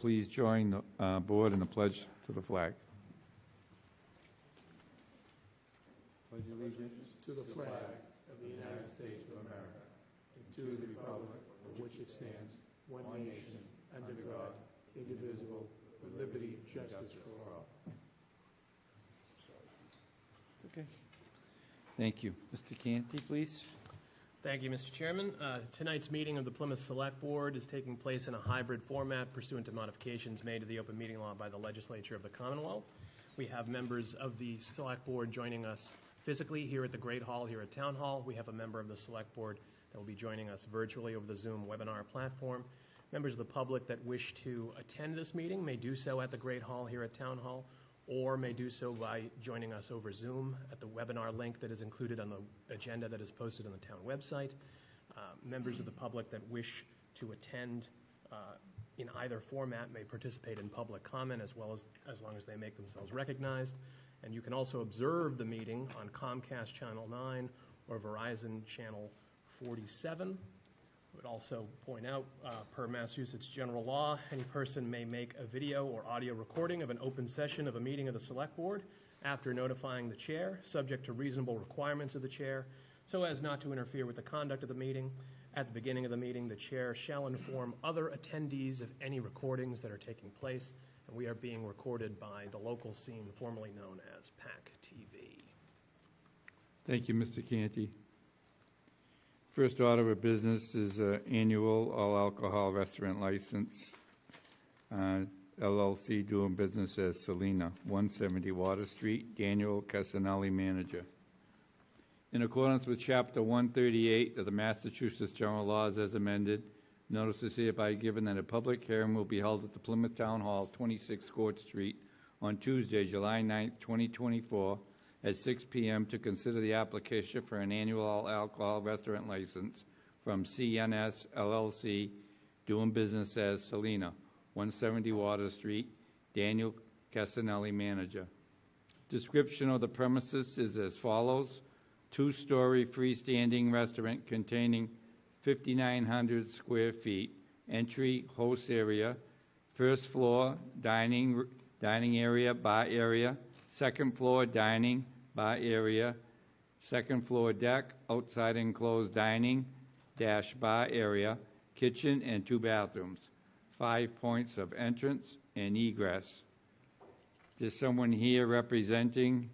please join the board in the pledge to the flag. Pledge allegiance to the flag of the United States of America, and to the republic for which it stands, one nation, under God, indivisible, with liberty and justice for all. Okay. Thank you. Mr. Canty, please. Thank you, Mr. Chairman. Tonight's meeting of the Plymouth Select Board is taking place in a hybrid format pursuant to modifications made to the open meeting law by the legislature of the Commonwealth. We have members of the Select Board joining us physically here at the Great Hall here at Town Hall. We have a member of the Select Board that will be joining us virtually over the Zoom webinar platform. Members of the public that wish to attend this meeting may do so at the Great Hall here at Town Hall, or may do so by joining us over Zoom at the webinar link that is included on the agenda that is posted on the town website. Members of the public that wish to attend in either format may participate in public comment as long as they make themselves recognized. And you can also observe the meeting on Comcast Channel 9 or Verizon Channel 47. I would also point out, per Massachusetts general law, any person may make a video or audio recording of an open session of a meeting of the Select Board after notifying the chair, subject to reasonable requirements of the chair, so as not to interfere with the conduct of the meeting. At the beginning of the meeting, the chair shall inform other attendees of any recordings that are taking place, and we are being recorded by the local scene formerly known as PAC TV. Thank you, Mr. Canty. First order of business is annual all-alcohol restaurant license, LLC doing business as Selena, 170 Water Street, Daniel Casanelli, manager. In accordance with Chapter 138 of the Massachusetts General Laws as amended, notice is hereby given that a public hearing will be held at the Plymouth Town Hall, 26 Court Street, on Tuesday, July 9th, 2024, at 6 p.m. to consider the application for an annual all-alcohol restaurant license from CNS LLC, doing business as Selena, 170 Water Street, Daniel Casanelli, manager. Description of the premises is as follows: two-story freestanding restaurant containing 5,900 square feet, entry, host area, first floor, dining area, bar area, second floor, dining, bar area, second floor deck, outside enclosed dining, bar area, kitchen, and 2 bathrooms. 5 points of entrance and egress. There's someone here representing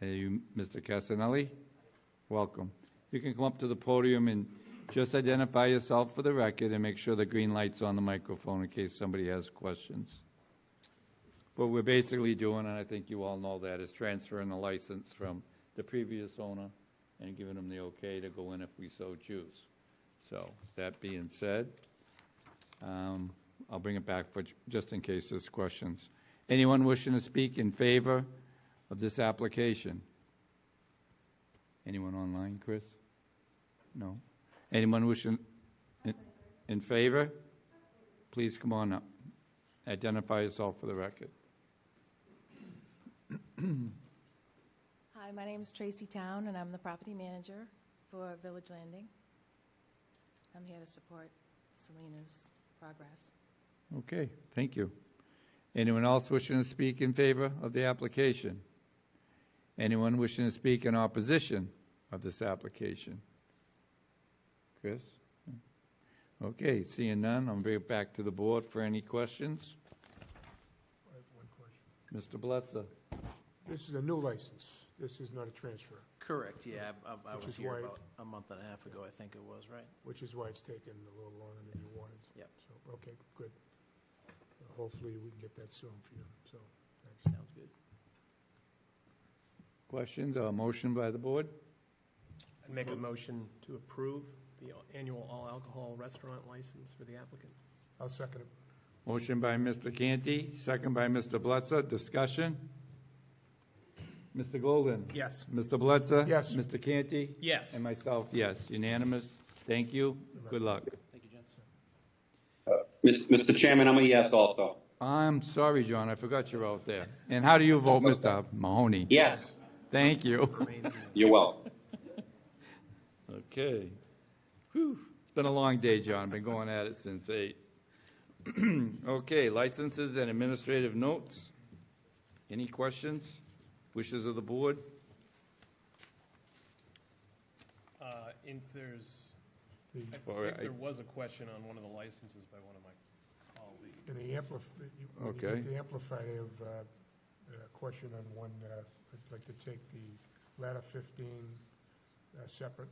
Mr. Casanelli. Welcome. You can come up to the podium and just identify yourself for the record and make sure the green light's on the microphone in case somebody has questions. What we're basically doing, and I think you all know that, is transferring the license from the previous owner and giving them the okay to go in if we so choose. So, that being said, I'll bring it back for just in case there's questions. Anyone wishing to speak in favor of this application? Anyone online, Chris? No. Anyone wishing in favor? Please come on up. Identify yourself for the record. Hi, my name is Tracy Town, and I'm the property manager for Village Landing. I'm here to support Selena's progress. Okay, thank you. Anyone else wishing to speak in favor of the application? Anyone wishing to speak in opposition of this application? Chris? Okay, seeing none, I'll bring it back to the board for any questions. I have one question. Mr. Bletzer. This is a new license. This is not a transfer, Correct, yeah. I Which was is here why- about a month and a half ago, I think it was, right? which is why it's taken a little longer than you wanted. Yep. So, okay, good. Hopefully, we can get that soon for you. So, thanks. Sounds good. Questions or motion by the board? I'd make a motion to approve the annual all-alcohol restaurant license for the applicant. I'll second it. Motion by Mr. Canty, second by Mr. Bletzer. Discussion? Mr. Golden? Yes. Mr. Bletzer? Yes. Mr. Canty? Yes. And myself, yes. Unanimous. Thank you. Good luck. Thank you, gents. Mr. Chairman, I'm a yes also. I'm sorry, John, I forgot you're out there. And how do you vote, Mr. Mahoney? Yes, Thank you. you're welcome. Okay. Whew. It's been a long day, John. Been going at it since 8. Okay, licenses and administrative notes. Any questions? Wishes of the board? If there's, I Or think I- there was a question on one of the licenses by one of my colleagues. In the amplified, Okay. the amplified, I have a question on one, I'd like to take the ladder 15 separate.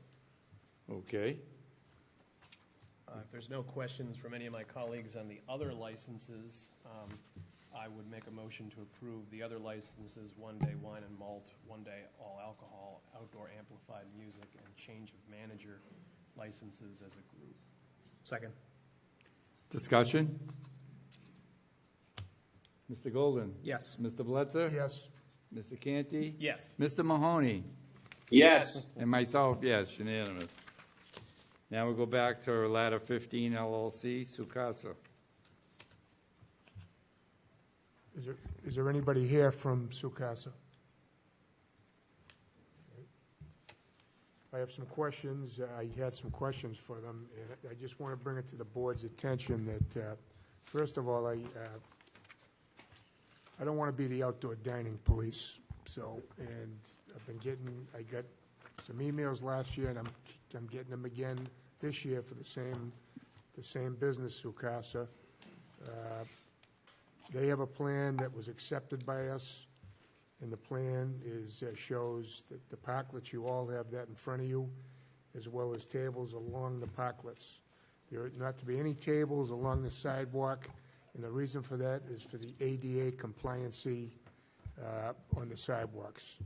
Okay, If there's no questions from any of my colleagues on the other licenses, I would make a motion to approve the other licenses, one-day wine and malt, one-day all alcohol, outdoor amplified music, and change of manager licenses as a group. Second. discussion? Mr. Golden? Yes. Mr. Bledsoe? Yes, Mr. Canty? Yes. Mr. Mahoney? Yes. And myself, yes, unanimous. Now we'll go back to Ladder 15 LLC, Sukasa. is there anybody here from Sukasa? I have some questions, I had some questions for them, and I just want to bring it to the board's attention that, first of all, I don't want to be the outdoor dining police, so, and I got some emails last year, and I'm getting them again this year for the same business, Sukasa. They have a plan that was accepted by us, and the plan shows that the parklets, you all have that in front of you, as well as tables along the parklets. There are not to be any tables along the sidewalk, and the reason for that is for the ADA compliancy on the sidewalks.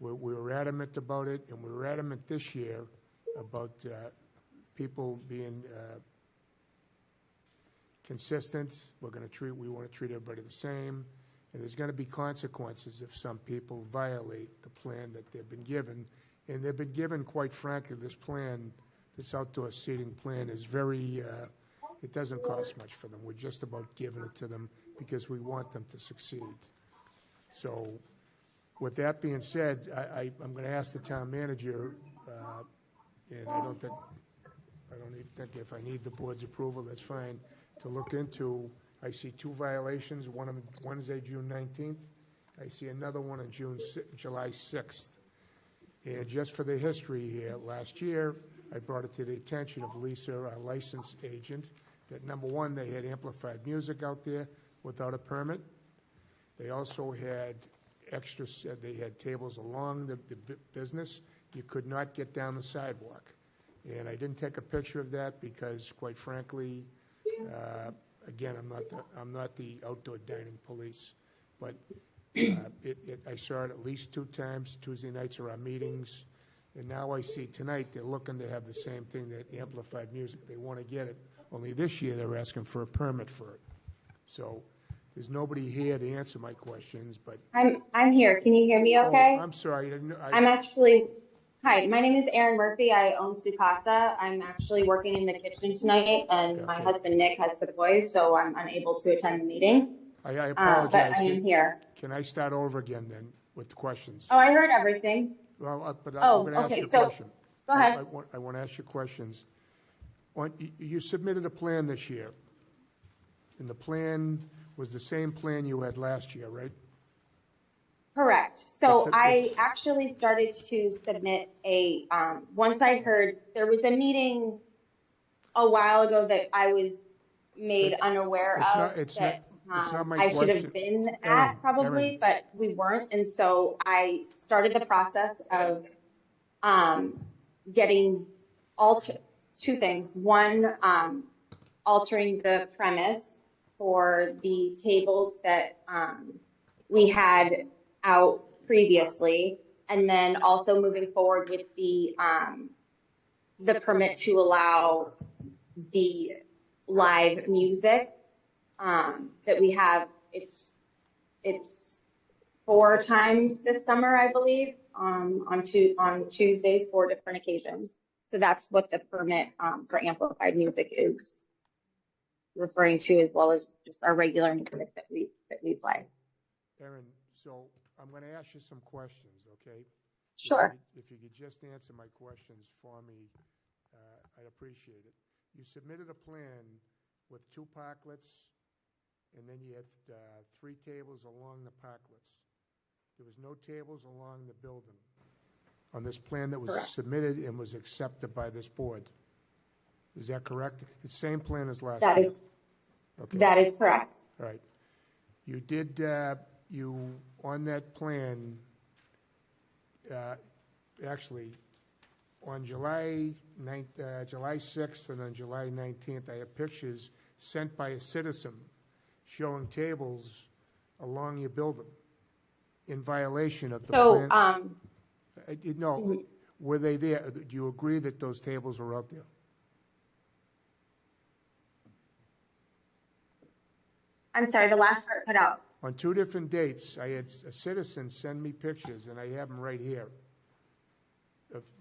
We were adamant about it, and we were adamant this year about people being consistent. We want to treat everybody the same, and there's going to be consequences if some people violate the plan that they've been given. And they've been given, quite frankly, this plan, this outdoor seating plan is very, it doesn't cost much for them. We're just about giving it to them because we want them to succeed. So with that being said, I'm going to ask the town manager, and I don't even think if I need the board's approval, that's fine, to look into, I see two violations, one on Wednesday, June 19th. I see another one on July 6th. And just for the history here, last year, I brought it to the attention of Lisa, our license agent, that number one, they had amplified music out there without a permit. They also had they had tables along the business. You could not get down the sidewalk. And I didn't take a picture of that because, quite frankly, again, I'm not the outdoor dining police. But I saw it at least 2 times. Tuesday nights are our meetings. And now I see tonight they're looking to have the same thing, that amplified music. They want to get it. Only this year they're asking for a permit for it. So there's nobody here to answer my questions, but. I'm here. Can you hear me okay? Oh, I'm sorry. I'm actually, hi, my name is Erin Murphy. I own Sukasa. I'm actually working in the kitchen tonight, and my Okay. husband Nick has the boys, so I'm unable to attend the meeting. I apologize. But I am here. Can I start over again then with the questions? Oh, I heard everything. Well, but Oh, I'm going to ask okay, you a so- question. Go ahead. I want to ask you questions. You submitted a plan this year, and the plan was the same plan you had last year, right? Correct. So If- I actually started to submit once I heard, there was a meeting a while ago that I was made unaware of It's that not my I should have question. been Erin, at probably, Erin. but we weren't. And so I started the process of getting two things. One, altering the premise for the tables that we had out previously, and then also moving forward with the permit to allow the live music that we have. It's 4 times this summer, I believe, on Tuesdays, 4 different occasions. So that's what the permit for amplified music is referring to, as well as just our regular music that we play. Erin, so I'm going to ask you some questions, okay? Sure. If you could just answer my questions for me, I'd appreciate it. You submitted a plan with 2 parklets and then you had 3 tables along the parklets. There was no tables along the building on this plan that was Correct. submitted and was accepted by this board. Is that correct? It's the same plan as last That year? is, Okay, that is correct. all right. You did, you, on that plan, actually, on July 6th and on July 19th, I have pictures sent by a citizen showing tables along your building in violation of the So, plan. No, were they there? Do you agree that those tables were out there? I'm sorry, the last part cut out. On 2 different dates, I had a citizen send me pictures, and I have them right here.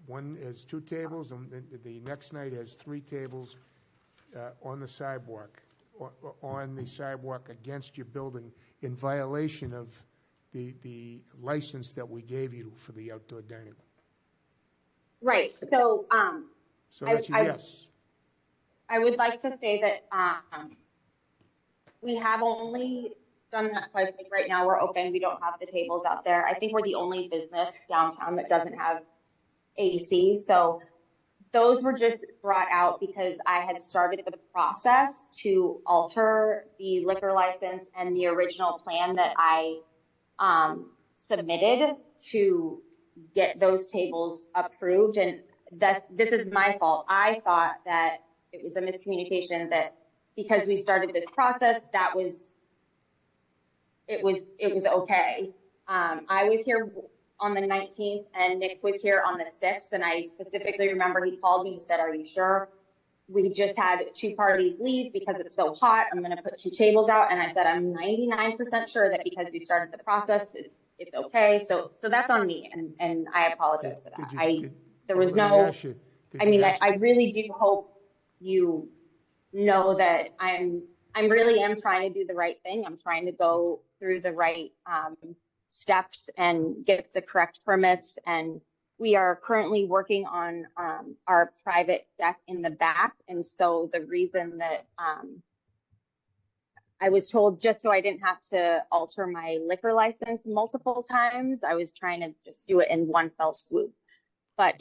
One has 2 tables, and the next night has 3 tables on the sidewalk, against your building in violation of the license that we gave you for the outdoor dining. Right, so, So that's a yes. I would like to say that, we have only done that twice. Like right now, we're open. We don't have the tables out there. I think we're the only business downtown that doesn't have AC. So those were just brought out because I had started the process to alter the liquor license and the original plan that I submitted to get those tables approved. And this is my fault. I thought that it was a miscommunication that because we started this process, it was okay. I was here on the 19th and Nick was here on the 6th, and I specifically remember he called me and said, "Are you sure?" We just had 2 parties leave because it's so hot. I'm going to put 2 tables out, and I said, "I'm 99% sure that because we started the process, it's okay." So that's on me, and I apologize for that. There was Well, let me no. ask you, did I you mean, ask- I really do hope you know that I'm really am trying to do the right thing. I'm trying to go through the right steps and get the correct permits. And we are currently working on our private deck in the back. And so the reason that I was told, just so I didn't have to alter my liquor license multiple times, I was trying to just do it in one fell swoop. But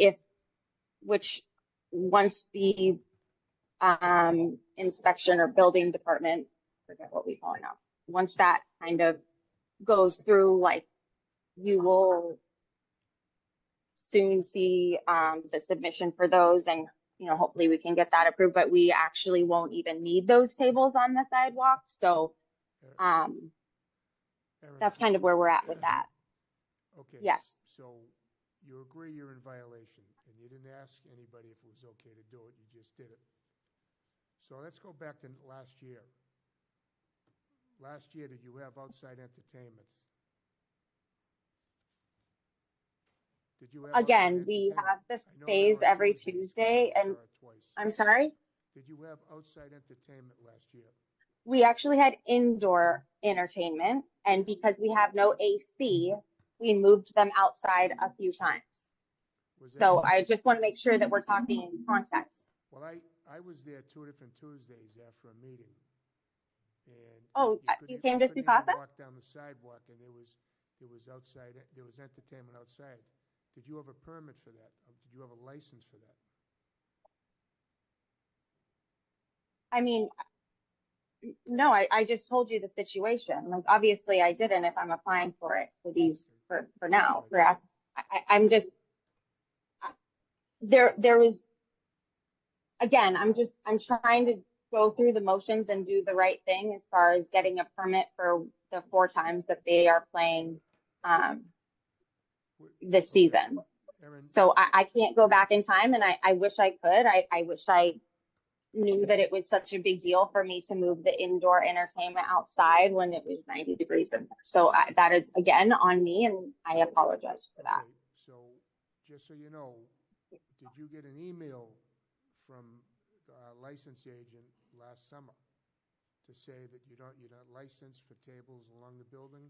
once the inspection or building department, forget what we call it now. Once that kind of goes through, like, you will soon see the submission for those, and hopefully we can get that approved. But we actually won't even need those tables on the sidewalk. So Erin, that's kind of where we're at with that. Okay. Yes. So you agree you're in violation, and you didn't ask anybody if it was okay to do it, you just did it. So let's go back to last year. Last year, did you have outside entertainment? Did you have Again, outside we entertainment? have the I know they phase were on every Tuesdays, Tuesday, I and saw it twice. I'm sorry? Did you have outside entertainment last year? We actually had indoor entertainment, and because we have no AC, we moved them outside a few times. Was that- So I just want to make sure that we're talking in context. Well, I was there 2 different Tuesdays after a meeting, and Oh, couldn't you e- came to couldn't even Sukasa? walk down the sidewalk, and there was entertainment outside. Did you have a permit for that? Did you have a license for that? I mean, no, I just told you the situation. Like, obviously I didn't if I'm applying for it for now, correct? I'm just, there was, again, I'm trying to go through the motions and do the right thing as far as getting a permit for the 4 times that they are playing this season. Erin, So I can't go back in time, and I wish I could. I wish I knew that it was such a big deal for me to move the indoor entertainment outside when it was 90 degrees in there. So that is, again, on me, and I apologize for that. okay, so just so you know, did you get an email from the license agent last summer to say that you're not licensed for tables along the building?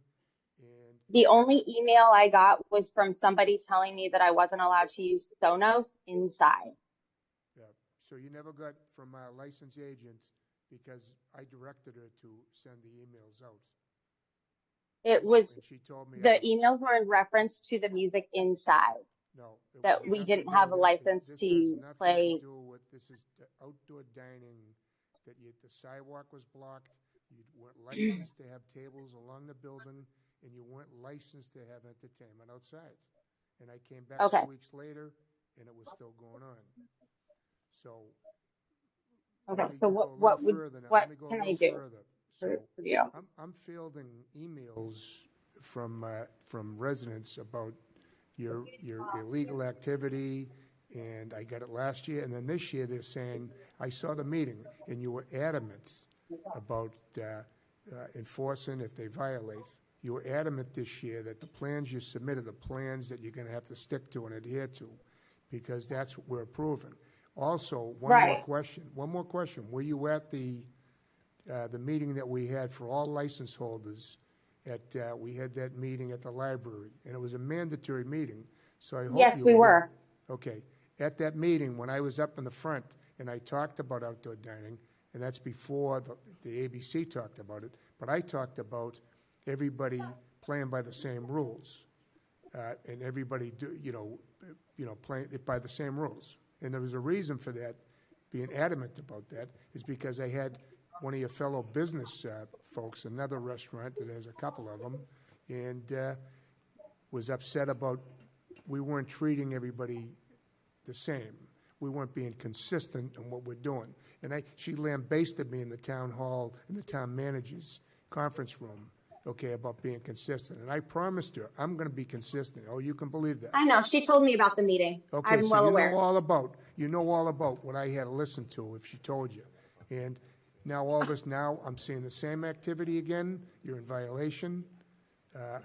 And The only email I got was from somebody telling me that I wasn't allowed to use Sonos inside. yeah, so you never got from a license agent because I directed her to send the emails out. It was, And she told me. the emails were in reference to the music inside, No. it that had we nothing to didn't do have a with it. license This to has nothing play. to do with, this is the outdoor dining, that the sidewalk was blocked, you weren't licensed to have tables along the building, and you weren't licensed to have entertainment outside. And I came back Okay. 2 weeks later, and it was still going on. So. Okay, let me so go a little what further now. what Let me go a can I little do further. for So you? I'm fielding emails from residents about your illegal activity, and I got it last year, and then this year they're saying, I saw the meeting, and you were adamant about enforcing if they violate. You were adamant this year that the plans you submitted, the plans that you're going to have to stick to and adhere to, because that's what we're approving. Also, one more Right. question. Were you at the meeting that we had for all license holders we had that meeting at the library, and it was a mandatory meeting, so I hope Yes, you we there. were. Okay. At that meeting, when I was up in the front and I talked about outdoor dining, and that's before the ABC talked about it, but I talked about everybody playing by the same rules, and everybody playing it by the same rules. And there was a reason for that, being adamant about that, is because I had one of your fellow business folks, another restaurant that has a couple of them, and was upset about we weren't treating everybody the same. We weren't being consistent in what we're doing. And she lambasted me in the town hall, in the town manager's conference room, okay, about being consistent. And I promised her, I'm going to be consistent. Oh, you can believe that. I know, she told me about the meeting. Okay, I'm so well you aware. know all about what I had to listen to if she told you. And now I'm seeing the same activity again. You're in violation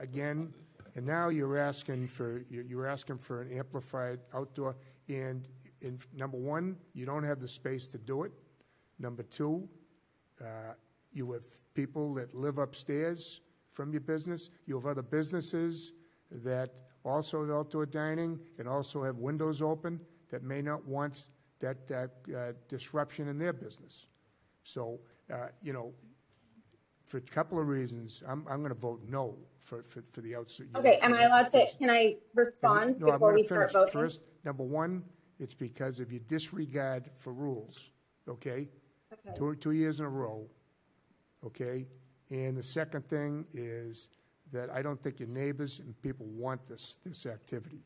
again, and now you're asking for an amplified outdoor. And number one, you don't have the space to do it. Number two, you have people that live upstairs from your business. You have other businesses that also have outdoor dining and also have windows open that may not want that disruption in their business. So, for a couple of reasons, I'm going to vote no for the outside. Okay, am I allowed to, can I respond No, I'm before going we to start finish. voting? First, number one, it's because of your disregard for rules, okay? Okay. 2 years in a row, okay? And the second thing is that I don't think your neighbors and people want this activity.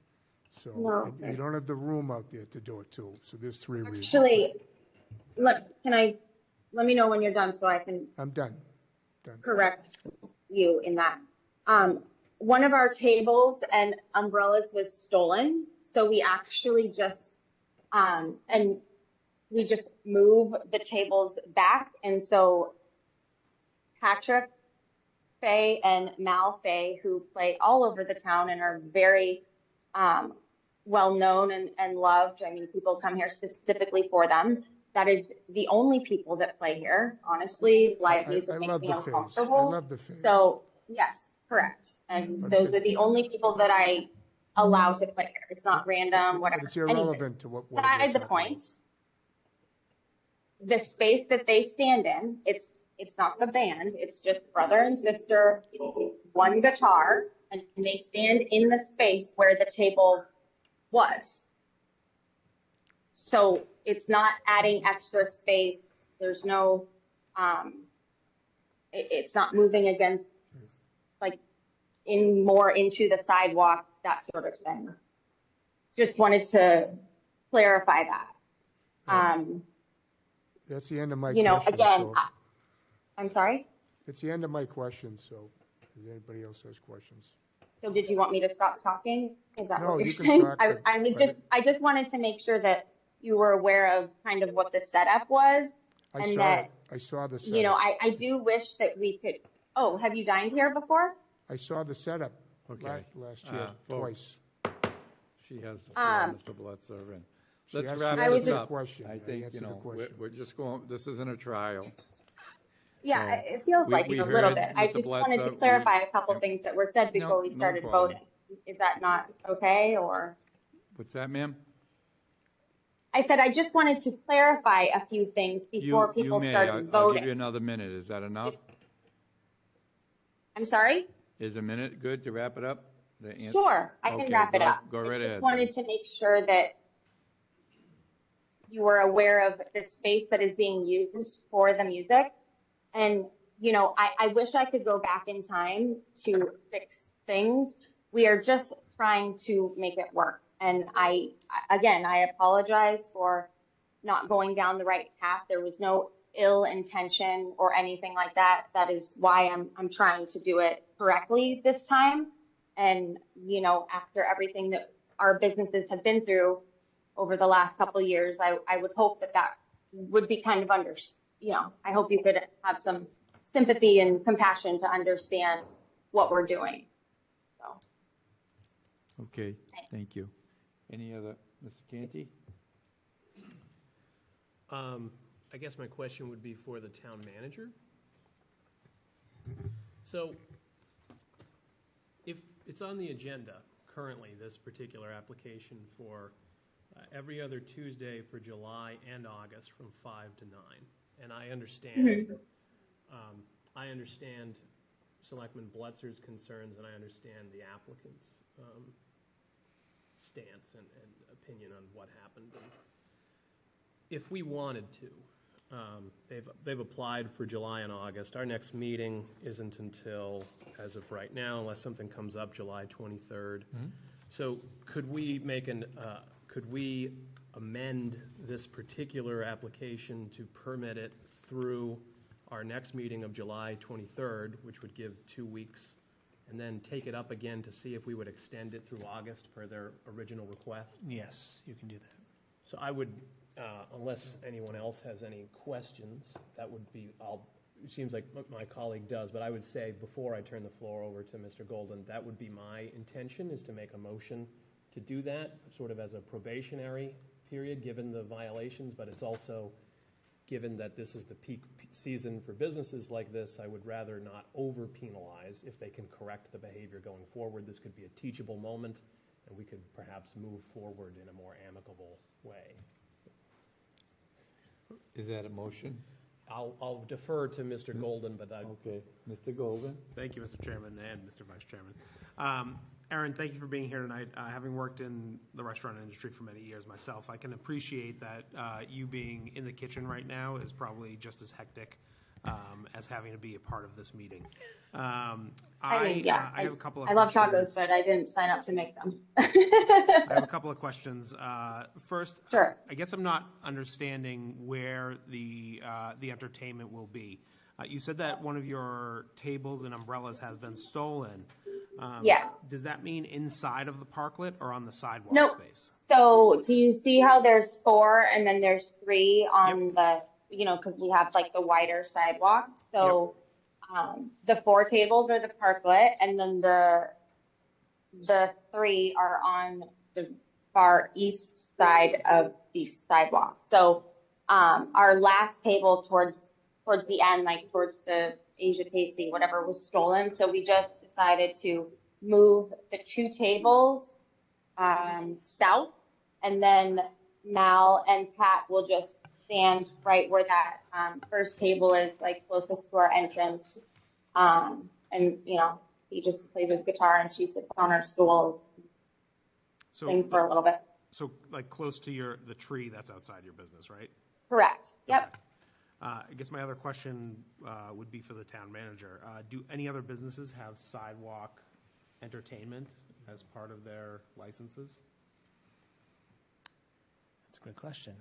So, No. and you don't have the room out there to do it too. So there's three reasons. Actually, let me know when you're done so I can I'm done. correct you in that. One of our tables and umbrellas was stolen, so we actually just and we just move the tables back, and so Patrick, Faye, and Mal Faye, who play all over the town and are very well known and loved. I mean, people come here specifically for them. That is the only people that play here. Honestly, live music makes me uncomfortable. I love the Fays. So yes, correct. And those are the only people that I allow to play here. It's not random, whatever. But it's irrelevant to what we're Beside the talking point, the space that they stand in, it's not the band. It's just brother and sister, one guitar, and they stand in the space where the table was. So it's not adding extra space. There's no, it's not moving again, like more into the sidewalk, that sort of thing. Just wanted to clarify that. That's the end of my You know, question. again, So I'm sorry. it's the end of my question. So, if anybody else has questions? So did you want me to stop talking? Is that No, what you're you can saying? talk, but- I just wanted to make sure that you were aware of kind of what the setup was. I and saw that, it. I saw the you know, setup. I do wish that we could, oh, have you dined here before? I saw the setup Okay. last year Folks. twice. She has the floor, Mr. Blitzer, and She let's asked- wrap she asked this a up. question. I I think, answered the question. we're just going, this isn't a trial. Yeah, So, it feels like we it a little heard bit. I Mr. just wanted to Bledsoe. clarify a couple things that were said before we No started problem. voting. Is that not okay, or? What's that, ma'am? I said I just wanted to clarify a few things before You people may. started I'll give voting. you another minute. Is that enough? Just- I'm sorry? Is a minute good to wrap it up? Sure, I can Okay, wrap it go- up. go right I ahead just wanted then. to make sure that you were aware of the space that is being used for the music. And, you know, I wish I could go back in time to fix things. We are just trying to make it work. And again, I apologize for not going down the right path. There was no ill intention or anything like that. That is why I'm trying to do it correctly this time. And, you know, after everything that our businesses have been through over the last couple of years, I would hope that that would be kind of I hope you could have some sympathy and compassion to understand what we're doing. So, Okay, thank you. Any other, Mr. Canty? I guess my question would be for the town manager. So if it's on the agenda currently, this particular application for every other Tuesday for July and August from 5 to 9, and I understand, I understand Selectman Bletzer's concerns, and I understand the applicant's stance and opinion on what happened. And if we wanted to, they've applied for July and August. Our next meeting isn't until, as of right now, unless something comes up, July 23rd. So could we could we amend this particular application to permit it through our next meeting of July 23rd, which would give 2 weeks, and then take it up again to see if we would extend it through August per their original request? Yes, you can do that. So I would, unless anyone else has any questions, that would be, it seems like my colleague does, but I would say before I turn the floor over to Mr. Golden, that would be my intention, is to make a motion to do that, sort of as a probationary period, given the violations, but it's also, given that this is the peak season for businesses like this, I would rather not over penalize if they can correct the behavior going forward. This could be a teachable moment, and we could perhaps move forward in a more amicable way. Is that a motion? I'll defer to Mr. Golden, but Okay, Mr. Golden? Thank you, Mr. Chairman and Mr. Vice Chairman. Aaron, thank you for being here tonight. Having worked in the restaurant industry for many years myself, I can appreciate that you being in the kitchen right now is probably just as hectic as having to be a part of this meeting. I have a couple of I love questions. tacos, but I didn't sign up to make them. I have a couple of questions. First, Sure. I guess I'm not understanding where the entertainment will be. You said that one of your tables and umbrellas has been stolen. Yeah. Does that mean inside of the parklet or on the sidewalk Nope. space? So do you see how there's 4 and then there's 3 on the, because we have like the wider sidewalk. So the 4 tables are the parklet, and then the 3 are on the far east side of the sidewalk. So our last table towards the end, like towards the Asia Tasty, whatever, was stolen. So we just decided to move the 2 tables south, and then Mal and Pat will just stand right where that first table is, like closest to our entrance. And he just plays his guitar and she sits on her stool, sings for a little bit. So like close to the tree that's outside your business, right? Correct. Yep. Okay. I guess my other question would be for the town manager. Do any other businesses have sidewalk entertainment as part of their licenses? That's a good question.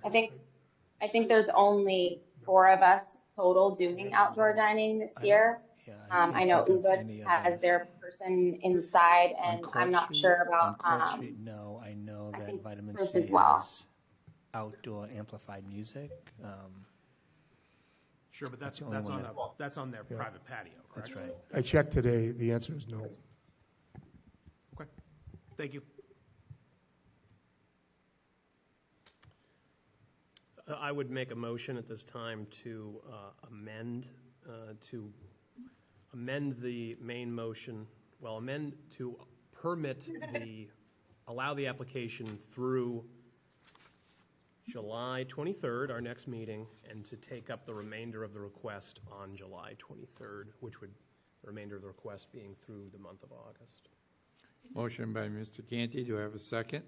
I think there's only 4 of us total doing outdoor dining this year. Yeah, I know can't think of Uber any has other- their person inside, On and Court I'm not Street- sure about. On Court Street, no, I know I that think Vitamin Proof C as well. has outdoor amplified music. Sure, but That's the only one that's on their private patio, correct? That's right. I checked today, the answer is no. Okay, thank you. I would make a motion at this time to amend the main motion, to permit allow the application through July 23rd, our next meeting, and to take up the remainder of the request on July 23rd, which would, the remainder of the request being through the month of August. Motion by Mr. Canty. Do I have a second?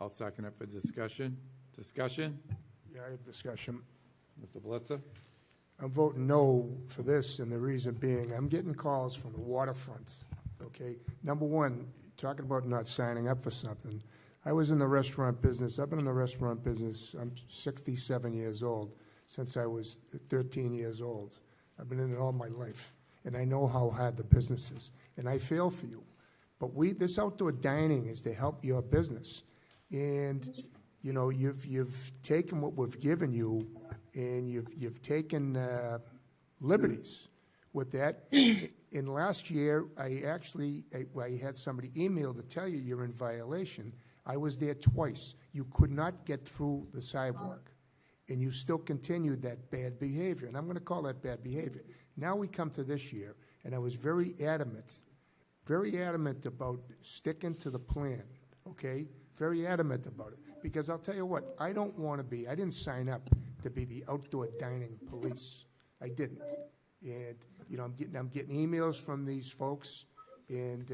I'll second it for discussion. Discussion? Yeah, I have discussion. Mr. Blitzer? I'm voting no for this, and the reason being, I'm getting calls from the waterfront, okay? Number one, talking about not signing up for something. I was in the restaurant business. I've been in the restaurant business. I'm 67 years old, since I was 13 years old. I've been in it all my life, and I know how hard the business is, and I feel for you. But this outdoor dining is to help your business. And, you know, you've taken what we've given you, and you've taken liberties with that. In last year, I had somebody email to tell you you're in violation. I was there twice. You could not get through the sidewalk, and you still continued that bad behavior, and I'm going to call that bad behavior. Now we come to this year, and I was very adamant about sticking to the plan, okay? Very adamant about it, because I'll tell you what, I didn't sign up to be the outdoor dining police. I didn't. And, you know, I'm getting emails from these folks, and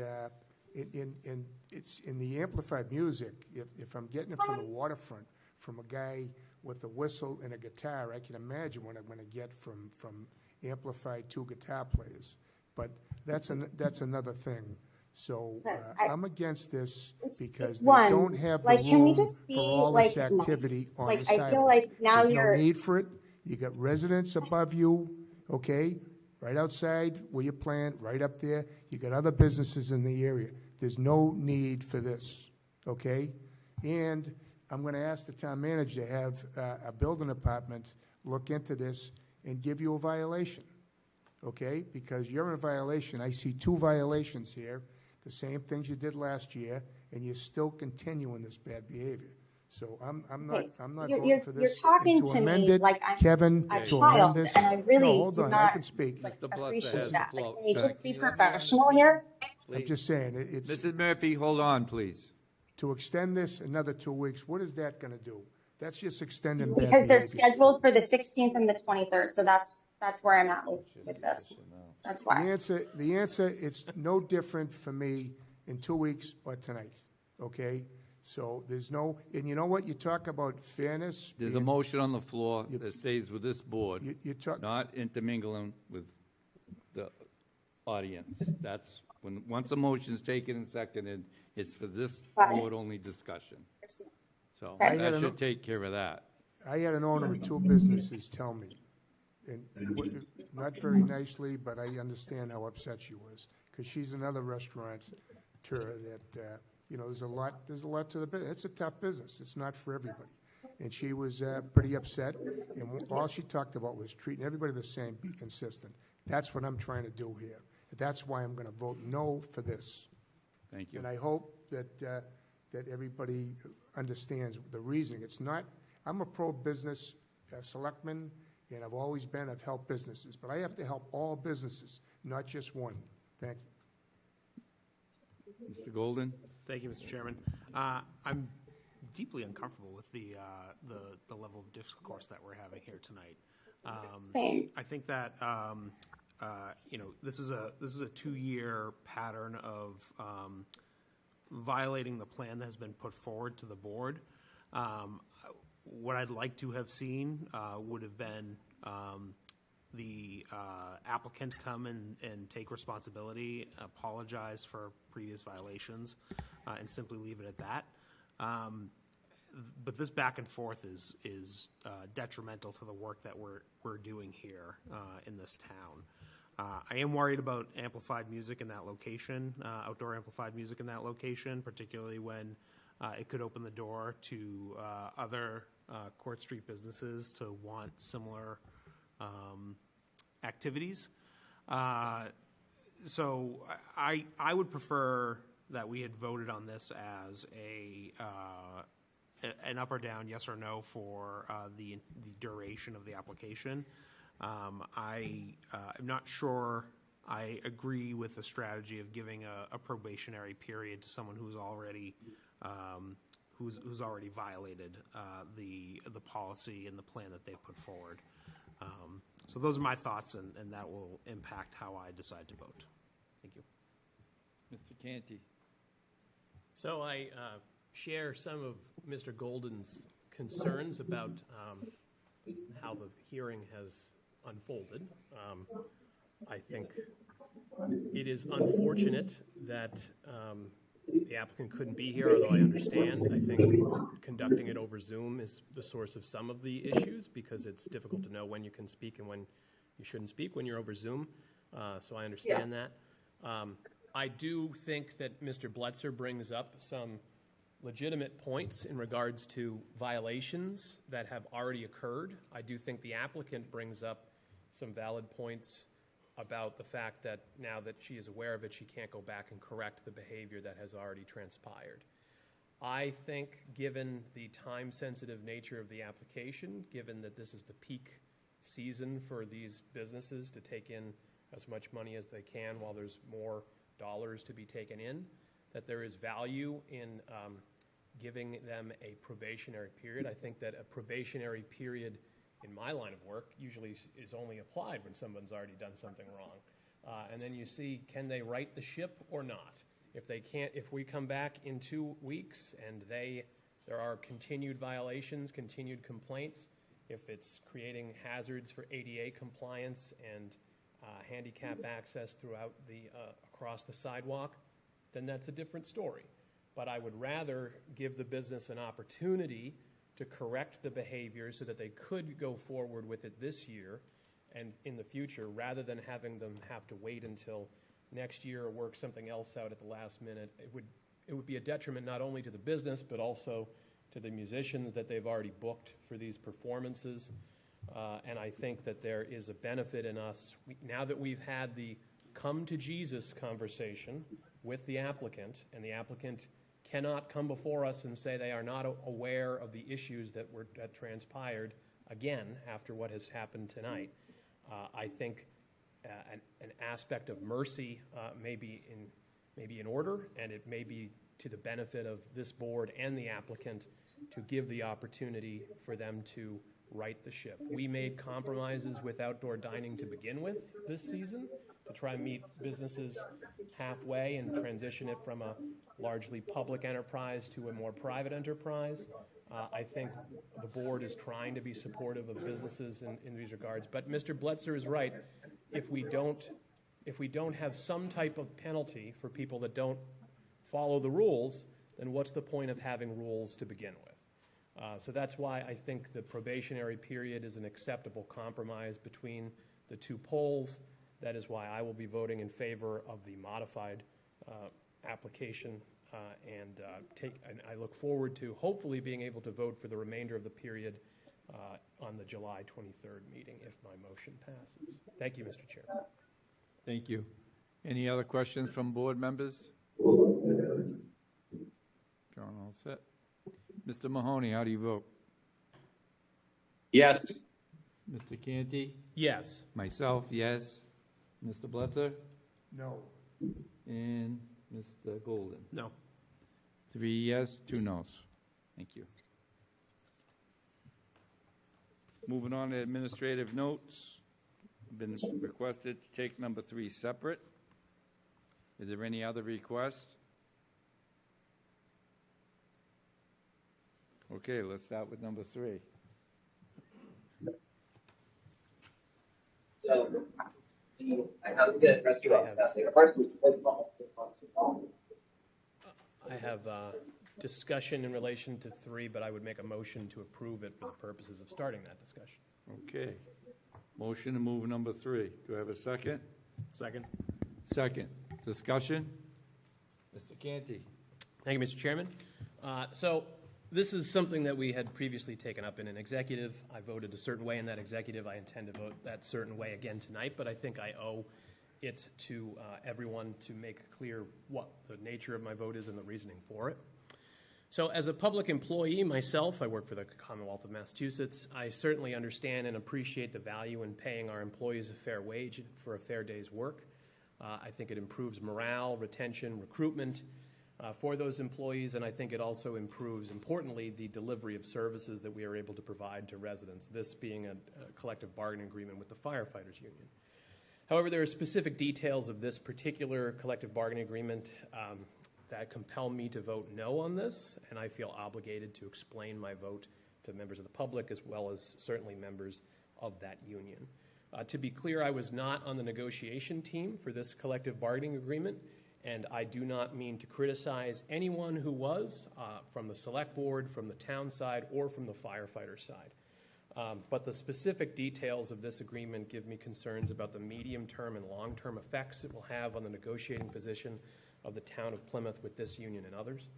it's in the amplified music. If I'm getting it from the waterfront, from a guy with a whistle and a guitar, I can imagine what I'm going to get from amplified 2 guitar players. But that's another thing. So I'm against this because they don't have the room for all this activity on the sidewalk. I feel like now There's no need for it. You got residents above you, okay, right outside where you're playing, right up there. You got other businesses in the area. There's no need for this, okay? And I'm going to ask the town manager to have a building department look into this and give you a violation, okay? Because you're in violation. I see 2 violations here. The same things you did last year, and you're still continuing this bad behavior. So I'm not voting for this. You're talking And to amend me it, like I'm Kevin, a to amend child, this. and I really No, hold do on, I not can speak. Mr. Blutzer appreciate has that. the floor. Can you just Can be you let me professional here? I'm just saying, it's, Mrs. Murphy, hold on, please. to extend this another 2 weeks, what is that gonna do? That's just extending bad Because they're behavior. scheduled for the 16th and the 23rd, so that's where I'm at with this. That's The why. answer, it's no different for me in 2 weeks or tonight, okay? So there's no, and you know what, you talk about fairness. There's a being- motion on the floor that stays with this board, You talk, not intermingling with the audience. That's once a motion's taken and seconded, it's for this Got it. board-only discussion. So Okay. that should take care of that. I had an owner of 2 businesses tell me, and not very nicely, but I understand how upset she was, because she's another restaurateur that, you know, there's a lot to the business. It's a tough business. It's not for everybody. And she was pretty upset, and all she talked about was treating everybody the same, be consistent. That's what I'm trying to do here. That's why I'm going to vote no for this. Thank you. And I hope that everybody understands the reasoning. It's not, I'm a pro-business selectman, and I've always been, I've helped businesses, but I have to help all businesses, not just one. Thank you. Mr. Golden? Thank you, Mr. Chairman. I'm deeply uncomfortable with the level of discourse that we're having here tonight. Same. I think that you know, this is a 2-year pattern of violating the plan that has been put forward to the board. What I'd like to have seen would have been the applicant come and take responsibility, apologize for previous violations, and simply leave it at that. But this back and forth is detrimental to the work that we're doing here in this town. I am worried about amplified music in that location, outdoor amplified music in that location, particularly when it could open the door to other Court Street businesses to want similar activities. So I would prefer that we had voted on this as an up or down, yes or no, for the duration of the application. I'm not sure I agree with the strategy of giving a probationary period to someone who's already who's already violated the policy and the plan that they've put forward. So those are my thoughts, and that will impact how I decide to vote. Thank you. Mr. Canty. So I share some of Mr. Golden's concerns about how the hearing has unfolded. I think it is unfortunate that the applicant couldn't be here, although I understand. I think conducting it over Zoom is the source of some of the issues because it's difficult to know when you can speak and when you shouldn't speak when you're over Zoom. So I understand that. I do think that Mr. Bletzer brings up some legitimate points in regards to violations that have already occurred. I do think the applicant brings up some valid points about the fact that now that she is aware of it, she can't go back and correct the behavior that has already transpired. I think, given the time-sensitive nature of the application, given that this is the peak season for these businesses to take in as much money as they can while there's more dollars to be taken in, that there is value in giving them a probationary period. I think that a probationary period in my line of work usually is only applied when someone's already done something wrong. And then you see, can they right the ship or not? If they can't, if we come back in 2 weeks and there are continued violations, continued complaints, if it's creating hazards for ADA compliance and handicap access throughout across the sidewalk, then that's a different story. But I would rather give the business an opportunity to correct the behavior so that they could go forward with it this year and in the future, rather than having them have to wait until next year or work something else out at the last minute. It would be a detriment not only to the business, but also to the musicians that they've already booked for these performances. And I think that there is a benefit in us, now that we've had the come to Jesus conversation with the applicant, and the applicant cannot come before us and say they are not aware of the issues that transpired again after what has happened tonight. I think an aspect of mercy may be in order, and it may be to the benefit of this board and the applicant to give the opportunity for them to right the ship. We made compromises with outdoor dining to begin with this season to try and meet businesses halfway and transition it from a largely public enterprise to a more private enterprise. I think the board is trying to be supportive of businesses in these regards. But Mr. Bletzer is right. If we don't have some type of penalty for people that don't follow the rules, then what's the point of having rules to begin with? So that's why I think the probationary period is an acceptable compromise between the two polls. That is why I will be voting in favor of the modified application, and I look forward to hopefully being able to vote for the remainder of the period on the July 23rd meeting if my motion passes. Thank you, Mr. Chair. Thank you. Any other questions from board members? John, all set. Mr. Mahoney, how do you vote? Yes. Mr. Canty? Yes. Myself, yes. Mr. Bletzer? No. And Mr. Golden? No. 3 yes, 2 no's. Thank you. Moving on to administrative notes. Been requested to take number 3 separate. Is there any other request? Okay, let's start with number 3. So, how's it good? Rescue well, fantastic. First, I have discussion in relation to 3, but I would make a motion to approve it for the purposes of starting that discussion. Okay. Motion to move number 3. Do I have a second? Second. Second. Discussion? Mr. Canty? Thank you, Mr. Chairman. So this is something that we had previously taken up in an executive. I voted a certain way in that executive. I intend to vote that certain way again tonight, but I think I owe it to everyone to make clear what the nature of my vote is and the reasoning for it. So as a public employee myself, I work for the Commonwealth of Massachusetts. I certainly understand and appreciate the value in paying our employees a fair wage for a fair day's work. I think it improves morale, retention, recruitment, for those employees, and I think it also improves, importantly, the delivery of services that we are able to provide to residents, this being a collective bargaining agreement with the firefighters union. However, there are specific details of this particular collective bargaining agreement that compel me to vote no on this, and I feel obligated to explain my vote to members of the public as well as certainly members of that union. To be clear, I was not on the negotiation team for this collective bargaining agreement, and I do not mean to criticize anyone who was from the select board, from the town side, or from the firefighter side. But the specific details of this agreement give me concerns about the medium-term and long-term effects it will have on the negotiating position of the town of Plymouth with this union and others.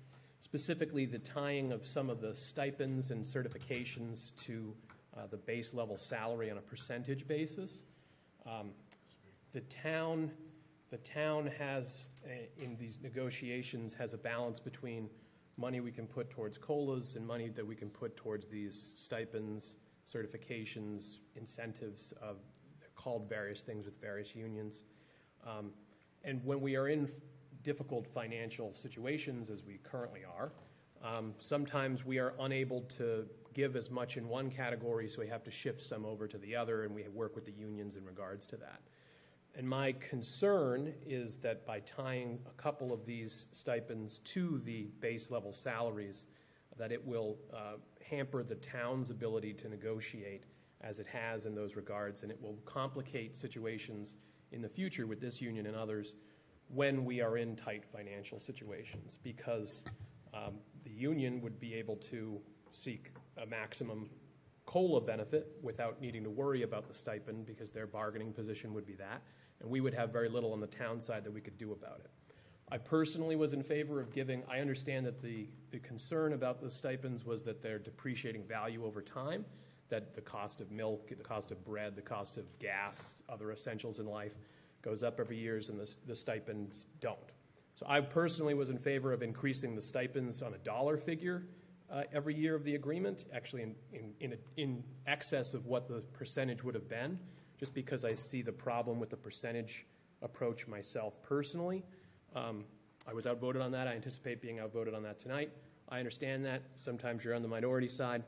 Specifically, the tying of some of the stipends and certifications to the base level salary on a percentage basis. The town has, in these negotiations, has a balance between money we can put towards COLAs and money that we can put towards these stipends, certifications, incentives. They're called various things with various unions. And when we are in difficult financial situations, as we currently are, sometimes we are unable to give as much in one category, so we have to shift some over to the other, and we work with the unions in regards to that. And my concern is that by tying a couple of these stipends to the base level salaries, that it will hamper the town's ability to negotiate as it has in those regards, and it will complicate situations in the future with this union and others when we are in tight financial situations, because the union would be able to seek a maximum COLA benefit without needing to worry about the stipend, because their bargaining position would be that, and we would have very little on the town side that we could do about it. I personally was in favor of giving, I understand that the concern about the stipends was that they're depreciating value over time, that the cost of milk, the cost of bread, the cost of gas, other essentials in life goes up every year, and the stipends don't. So I personally was in favor of increasing the stipends on a dollar figure every year of the agreement, actually in excess of what the percentage would have been, just because I see the problem with the percentage approach myself personally. I was outvoted on that. I anticipate being outvoted on that tonight. I understand that. Sometimes you're on the minority side.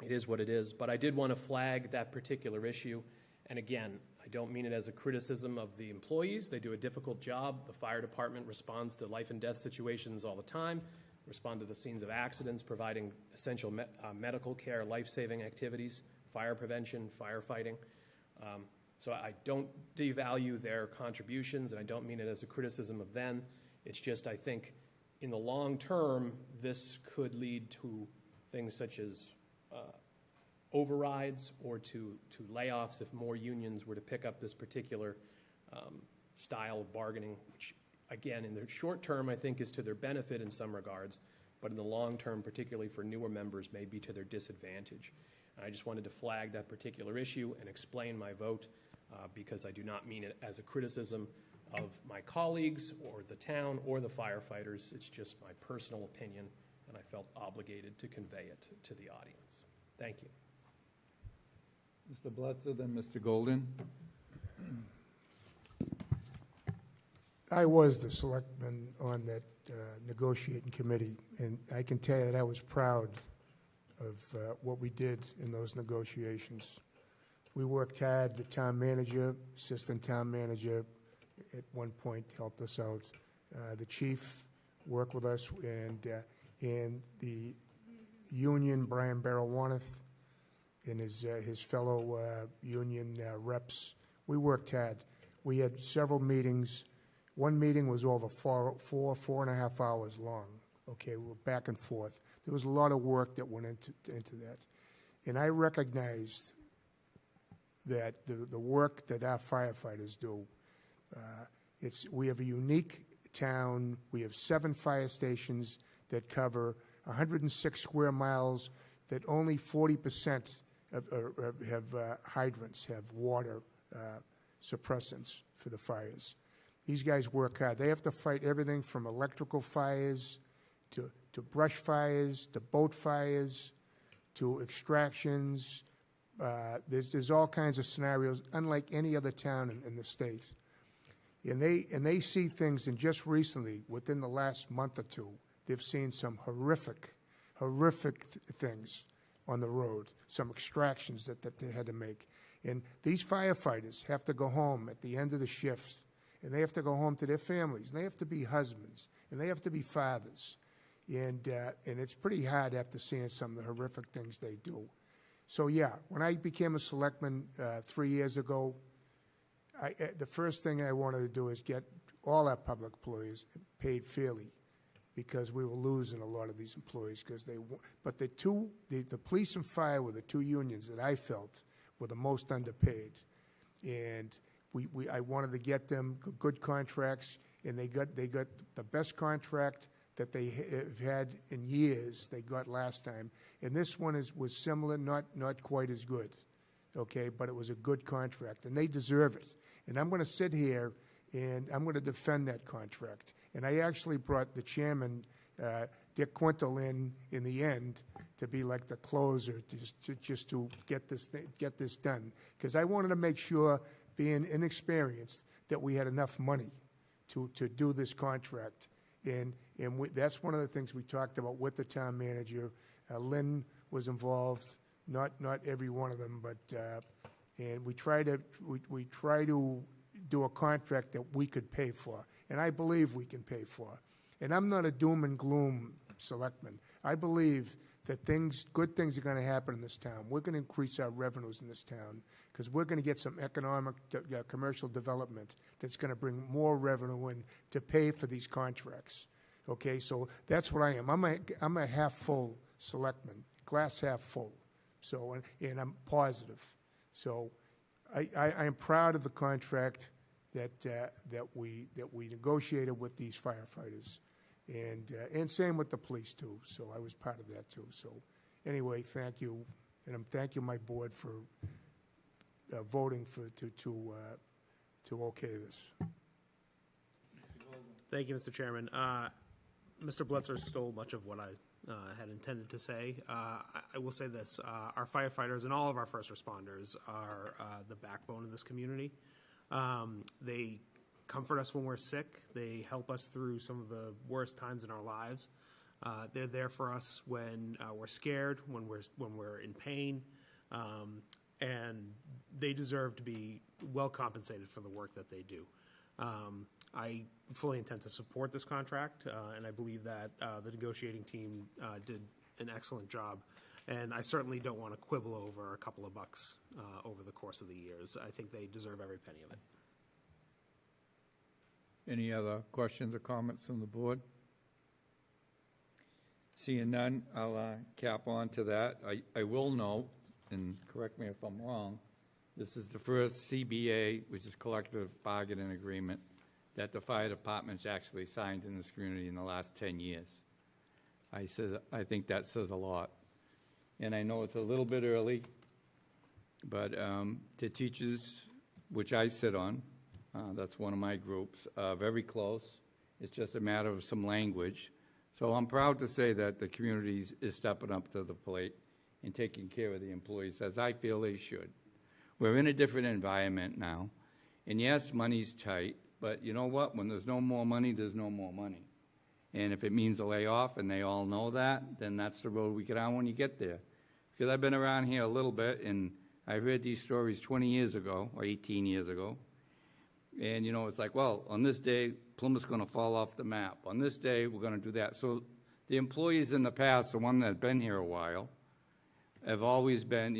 It is what it is. But I did want to flag that particular issue. And again, I don't mean it as a criticism of the employees. They do a difficult job. The fire department responds to life and death situations all the time, respond to the scenes of accidents, providing essential medical care, life-saving activities, fire prevention, firefighting. So I don't devalue their contributions, and I don't mean it as a criticism of them. It's just I think in the long term, this could lead to things such as overrides or to layoffs if more unions were to pick up this particular style of bargaining, which, again, in the short term, I think is to their benefit in some regards, but in the long term, particularly for newer members, may be to their disadvantage. And I just wanted to flag that particular issue and explain my vote because I do not mean it as a criticism of my colleagues or the town or the firefighters. It's just my personal opinion, and I felt obligated to convey it to the audience. Thank you. Mr. Blutzer, then Mr. Golden. I was the selectman on that negotiating committee, and I can tell you that I was proud of what we did in those negotiations. We worked hard. The town manager, assistant town manager, at one point helped us out. The chief worked with us, and the union, Brian Barrow-Warnoth, and his fellow union reps. We worked hard. We had several meetings. One meeting was over four and a half hours long. Okay, we were back and forth. There was a lot of work that went into that. And I recognized that the work that our firefighters do, we have a unique town. We have 7 fire stations that cover 106 square miles, that only 40% have hydrants, have water suppressants for the fires. These guys work hard. They have to fight everything from electrical fires to brush fires, to boat fires, to extractions. There's all kinds of scenarios, unlike any other town in the state. And they see things, and just recently, within the last month or two, they've seen some horrific things on the road, some extractions that they had to make. And these firefighters have to go home at the end of the shifts, and they have to go home to their families, and they have to be husbands, and they have to be fathers. And it's pretty hard after seeing some of the horrific things they do. So, yeah, when I became a selectman 3 years ago, the first thing I wanted to do is get all our public employees paid fairly, because we were losing a lot of these employees. But the police and fire were the two unions that I felt were the most underpaid, and I wanted to get them good contracts, and they got the best contract that they have had in years. They got last time, and this one was similar, not quite as good, okay, but it was a good contract, and they deserve it. And I'm going to sit here and I'm going to defend that contract. And I actually brought the chairman, Dick Quintal, in the end to be like the closer, just to get this done, because I wanted to make sure, being inexperienced, that we had enough money to do this contract. And that's one of the things we talked about with the town manager. Lynn was involved, not every one of them, but and we try to do a contract that we could pay for, and I believe we can pay for. And I'm not a doom and gloom selectman. I believe that good things are going to happen in this town. We're going to increase our revenues in this town, because we're going to get some economic, commercial development that's going to bring more revenue in to pay for these contracts. Okay, so that's what I am. I'm a half full selectman, glass half full. So, and I'm positive. So, I am proud of the contract that we negotiated with these firefighters, and same with the police too. So I was part of that too. So anyway, thank you, and I'm thanking my board for voting to okay this. Thank you, Mr. Chairman. Mr. Blitzer stole much of what I had intended to say. I will say this. Our firefighters and all of our first responders are the backbone of this community. They comfort us when we're sick. They help us through some of the worst times in our lives. They're there for us when we're scared, when we're in pain, and they deserve to be well compensated for the work that they do. I fully intend to support this contract, and I believe that the negotiating team did an excellent job. And I certainly don't want to quibble over a couple of bucks over the course of the years. I think they deserve every penny of it. Any other questions or comments from the board? Seeing none, I'll cap on to that. I will note, and correct me if I'm wrong, this is the first CBA, which is collective bargaining agreement, that the fire department's actually signed in this community in the last 10 years. I think that says a lot. And I know it's a little bit early, but the teachers, which I sit on, that's one of my groups, very close. It's just a matter of some language. So I'm proud to say that the community is stepping up to the plate and taking care of the employees, as I feel they should. We're in a different environment now. And yes, money's tight, but you know what? When there's no more money, there's no more money. And if it means a layoff, and they all know that, then that's the road we get on when you get there. Because I've been around here a little bit, and I heard these stories 20 years ago, or 18 years ago. And, you know, it's like, well, on this day, Plymouth's going to fall off the map. On this day, we're going to do that. So the employees in the past, the one that have been here a while, have always been,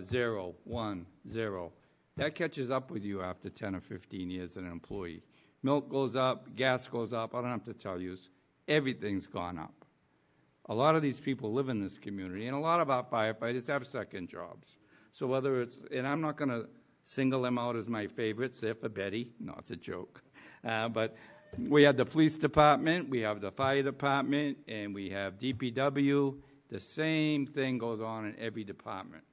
0, 1, 0. That catches up with you after 10 or 15 years as an employee. Milk goes up, gas goes up, I don't have to tell you, everything's gone up. A lot of these people live in this community, and a lot of our firefighters have second jobs. So whether it's, and I'm not going to single them out as my favorites, they're for Betty. No, it's a joke. But we have the police department, we have the fire department, and we have DPW. The same thing goes on in every department.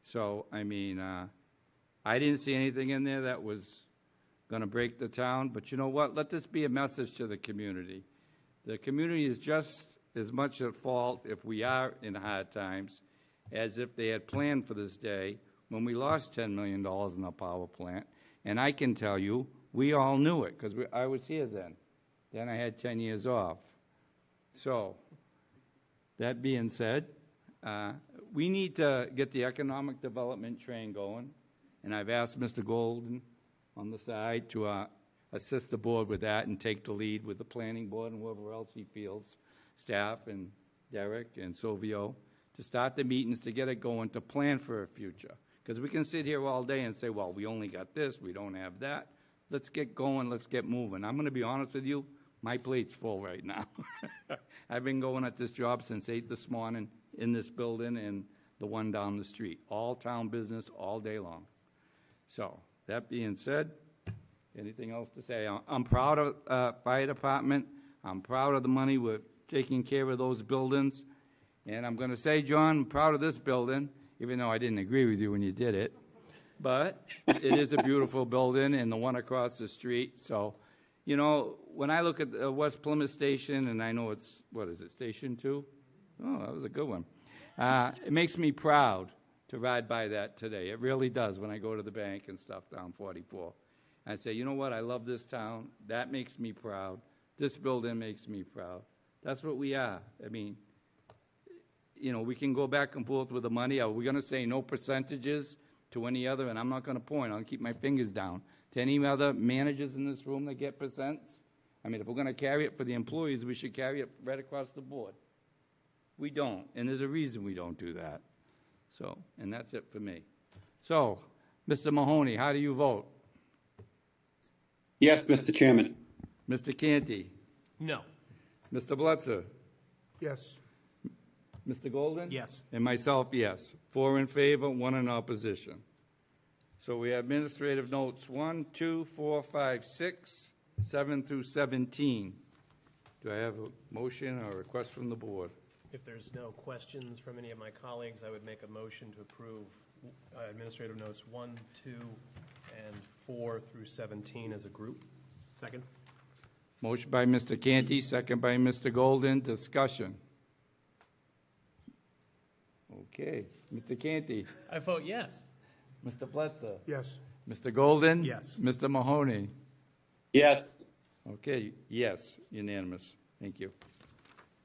So, I mean, I didn't see anything in there that was going to break the town. But you know what? Let this be a message to the community. The community is just as much at fault if we are in hard times as if they had planned for this day when we lost $10 million in the power plant. And I can tell you, We all knew it, because I was here then. Then I had 10 years off. So, that being said, we need to get the economic development train going, and I've asked Mr. Golden on the side to assist the board with that and take the lead with the planning board and whoever else he feels, staff and Derek and Silvio, to start the meetings, to get it going, to plan for a future. Because we can sit here all day and say, well, we only got this, we don't have that. Let's get going, let's get moving. I'm going to be honest with you, my plate's full right now. I've been going at this job since 8 this morning in this building and the one down the street. All town business all day long. So, that being said, anything else to say? I'm proud of fire department. I'm proud of the money we're taking care of those buildings. And I'm going to say, John, I'm proud of this building, even though I didn't agree with you when you did it. But it is a beautiful building, and the one across the street. So, you know, when I look at the West Plymouth Station, and I know it's, what is it, Station 2? Oh, that was a good one. It makes me proud to ride by that today. It really does when I go to the bank and stuff down 44. I say, you know what, I love this town. That makes me proud. This building makes me proud. That's what we are. I mean, you know, we can go back and forth with the money. Are we going to say no percentages to any other? And I'm not going to point. I'll keep my fingers down. To any other managers in this room that get percents? I mean, if we're going to carry it for the employees, we should carry it right across the board. We don't, and there's a reason we don't do that. So, and that's it for me. So, Mr. Mahoney, how do you vote? Yes, Mr. Chairman. Mr. Canty? No. Mr. Blitzer? Yes. Mr. Golden? Yes. And myself, yes. 4 in favor, 1 in opposition. So we have administrative notes 1, 2, 4, 5, 6, 7 through 17. Do I have a motion or a request from the board? If there's no questions from any of my colleagues, I would make a motion to approve administrative notes 1, 2, and 4 through 17 as a group. Second? Motion by Mr. Canty, second by Mr. Golden. Discussion. Okay. Mr. Canty. I vote yes. Mr. Blitzer. Yes. Mr. Golden. Yes. Mr. Mahoney. Yes. Okay, yes, unanimous. Thank you.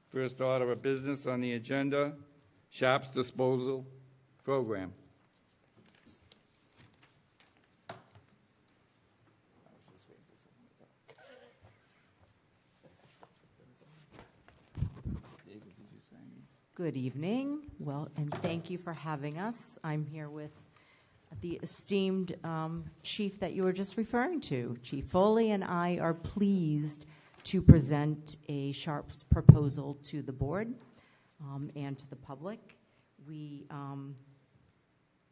First order of business on the agenda, Sharps Disposal Program. Good evening. Well, and thank you for having us. I'm here with the esteemed chief that you were just referring to. Chief Foley and I are pleased to present a Sharps proposal to the board and to the public. We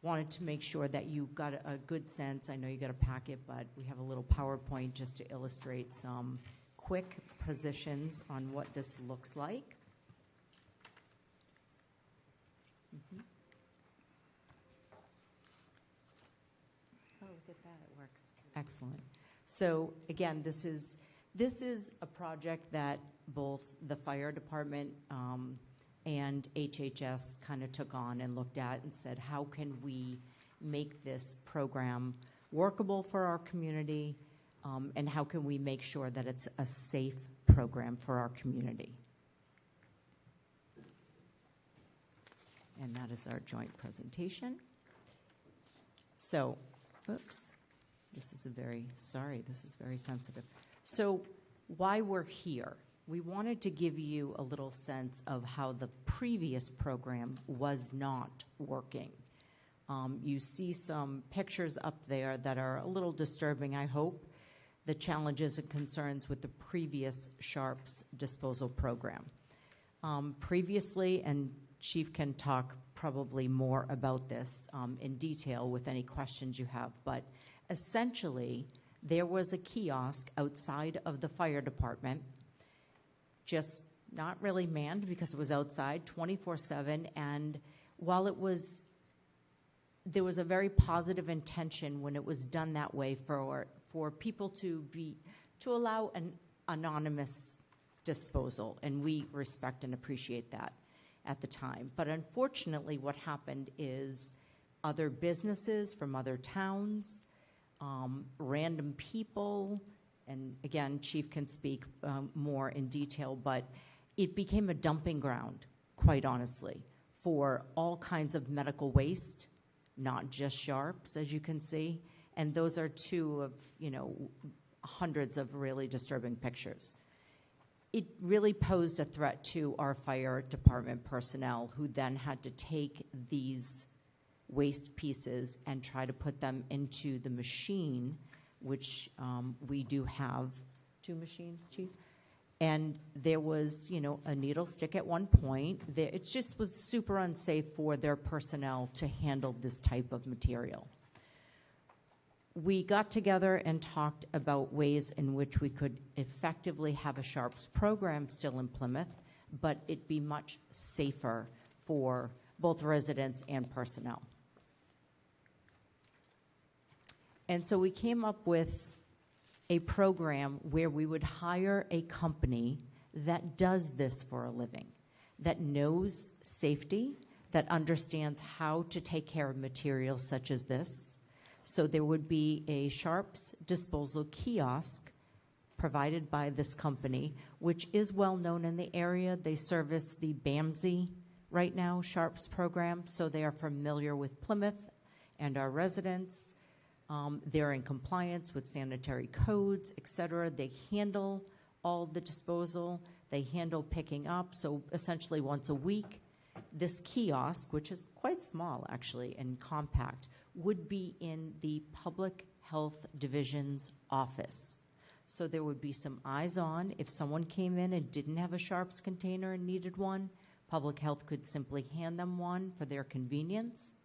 wanted to make sure that you got a good sense. I know you got a packet, but we have a little PowerPoint just to illustrate some quick positions on what this looks like. Oh, look at that, it works. Excellent. So again, this is a project that both the fire department and HHS kind of took on and looked at and said, how can we make this program workable for our community, and how can we make sure that it's a safe program for our community? And that is our joint presentation. So, oops, this is very sensitive. So why we're here, we wanted to give you a little sense of how the previous program was not working. You see some pictures up there that are a little disturbing, I hope, the challenges and concerns with the previous Sharps disposal program. Previously, and Chief can talk probably more about this in detail with any questions you have, but essentially there was a kiosk outside of the fire department, just not really manned because it was outside 24/7, and while there was a very positive intention when it was done that way for people to allow an anonymous disposal, and we respect and appreciate that at the time. But unfortunately, what happened is other businesses from other towns random people, and again, Chief can speak more in detail, but it became a dumping ground, quite honestly, for all kinds of medical waste, not just sharps, as you can see. And those are two of, hundreds of really disturbing pictures. It really posed a threat to our fire department personnel, who then had to take these waste pieces and try to put them into the machine, which we do have 2 machines, Chief. And there was, a needle stick at one point. It just was super unsafe for their personnel to handle this type of material. We got together and talked about ways in which we could effectively have a SHARPS program still in Plymouth, but it be much safer for both residents and personnel. And so we came up with a program where we would hire a company that does this for a living, that knows safety, that understands how to take care of materials such as this. So there would be a Sharps disposal kiosk provided by this company, which is well known in the area. They service the BAMSI right now Sharps program, so they are familiar with Plymouth and our residents. They're in compliance with sanitary codes, et cetera. They handle all the disposal. They handle picking up. So essentially once a week, this kiosk, which is quite small actually and compact, would be in the Public Health Division's office. So there would be some eyes on. If someone came in and didn't have a Sharps container and needed one, Public Health could simply hand them one for their convenience.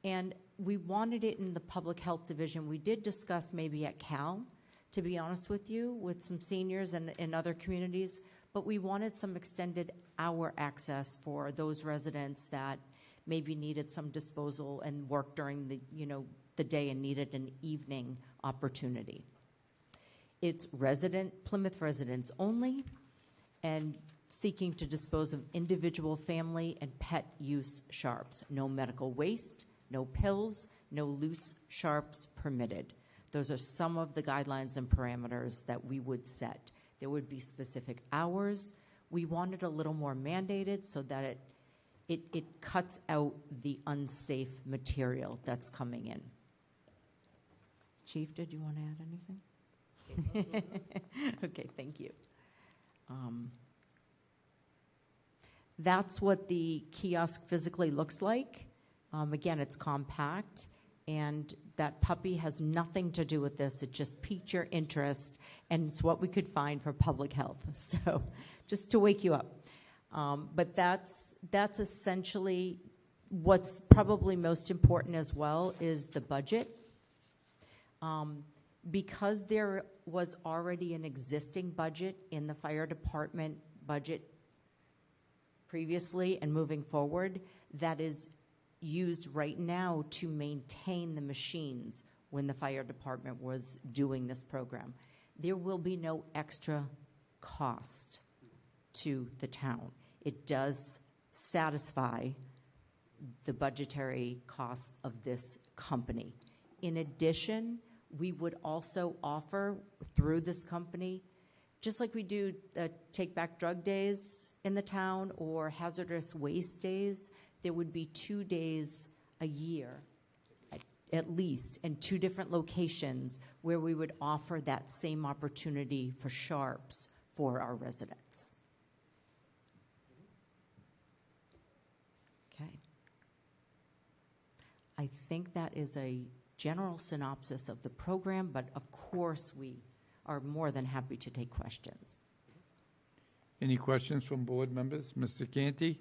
And we wanted it in the Public Health Division. We did discuss maybe at Cal, to be honest with you, with some seniors and in other communities, but we wanted some extended hour access for those residents that maybe needed some disposal and worked during the day and needed an evening opportunity. It's Plymouth residents only, and seeking to dispose of individual, family, and pet use Sharps. No medical waste, no pills, no loose Sharps permitted. Those are some of the guidelines and parameters that we would set. There would be specific hours. We wanted a little more mandated so that it cuts out the unsafe material that's coming in. Chief, did you want to add anything? Okay, thank you. That's what the kiosk physically looks like. Again, it's compact, and that puppy has nothing to do with this. It just piqued your interest, and it's what we could find for public health. So just to wake you up. But that's essentially what's probably most important as well is the budget. Because there was already an existing budget in the fire department budget previously and moving forward, that is used right now to maintain the machines when the fire department was doing this program. There will be no extra cost to the town. It does satisfy the budgetary costs of this company. In addition, we would also offer through this company, just like we do Take Back Drug Days in the town or hazardous waste days, there would be 2 days a year, at least, in 2 different locations where we would offer that same opportunity for Sharps for our residents. Okay. I think that is a general synopsis of the program, but of course we are more than happy to take questions. Any questions from board members? Mr. Canty?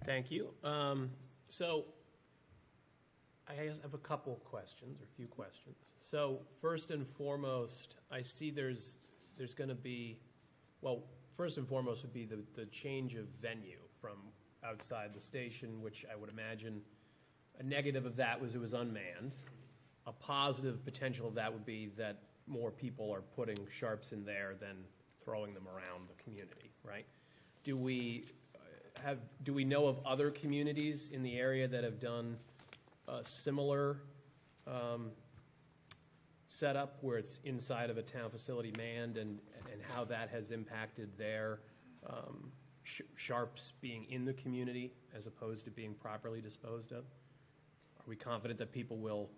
Thank you. So I have a couple of questions, or a few questions. So first and foremost, I see there's going to be, well, first and foremost would be the change of venue from outside the station, which I would imagine a negative of that was it was unmanned. A positive potential of that would be that more people are putting Sharps in there than throwing them around the community, right? Do we know of other communities in the area that have done similar setup where it's inside of a town facility manned, and how that has impacted their sharps being in the community as opposed to being properly disposed of? Are we confident that people will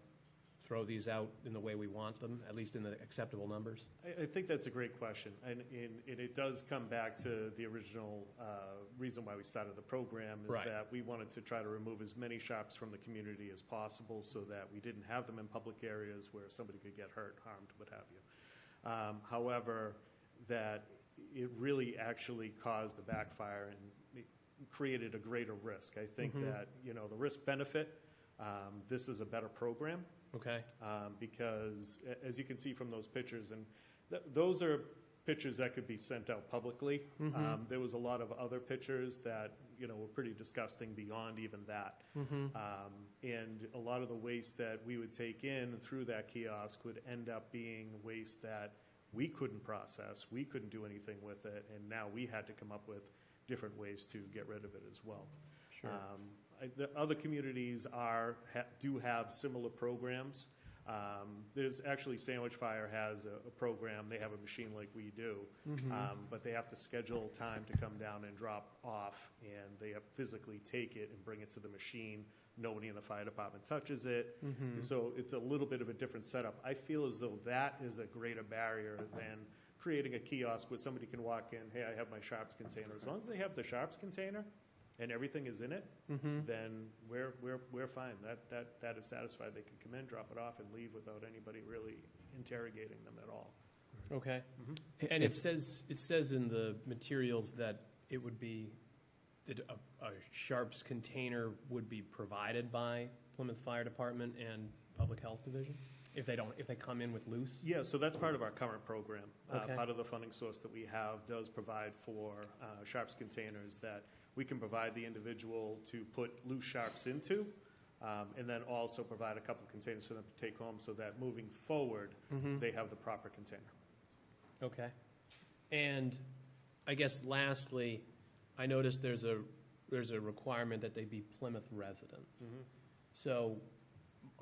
throw these out in the way we want them, at least in the acceptable numbers? I think that's a great question, and it does come back to the original reason why we started the program, is Right. that we wanted to try to remove as many shops from the community as possible so that we didn't have them in public areas where somebody could get hurt, harmed, what have you. However, that it really actually caused the backfire and it created a greater risk. I think that, the risk-benefit, this is a better program. Okay. Because as you can see from those pictures, and those are pictures that could be sent out publicly. There was a lot of other pictures that, were pretty disgusting beyond even that. And a lot of the waste that we would take in through that kiosk would end up being waste that we couldn't process, we couldn't do anything with it, and now we had to come up with different ways to get rid of it as well. Sure. The other communities do have similar programs. There's actually Sandwich Fire has a program. They have a machine like we do, but they have to schedule time to come down and drop off, and they have to physically take it and bring it to the machine. Nobody in the fire department touches it. And so it's a little bit of a different setup. I feel as though that is a greater barrier than creating a kiosk where somebody can walk in, hey, I have my sharps container. As long as they have the sharps container and everything is in it, then we're fine. That is satisfied. They can come in, drop it off, and leave without anybody really interrogating them at all. Okay. And it says in the materials that it would be, that a sharps container would be provided by Plymouth Fire Department and Public Health Division? If they come in with loose? Yeah, so that's part of our current program. Okay. Part of the funding source that we have does provide for sharps containers that we can provide the individual to put loose sharps into, and then also provide a couple of containers for them to take home so that moving forward, they have the proper container. Okay. And I guess lastly, I noticed there's a requirement that they be Plymouth residents. So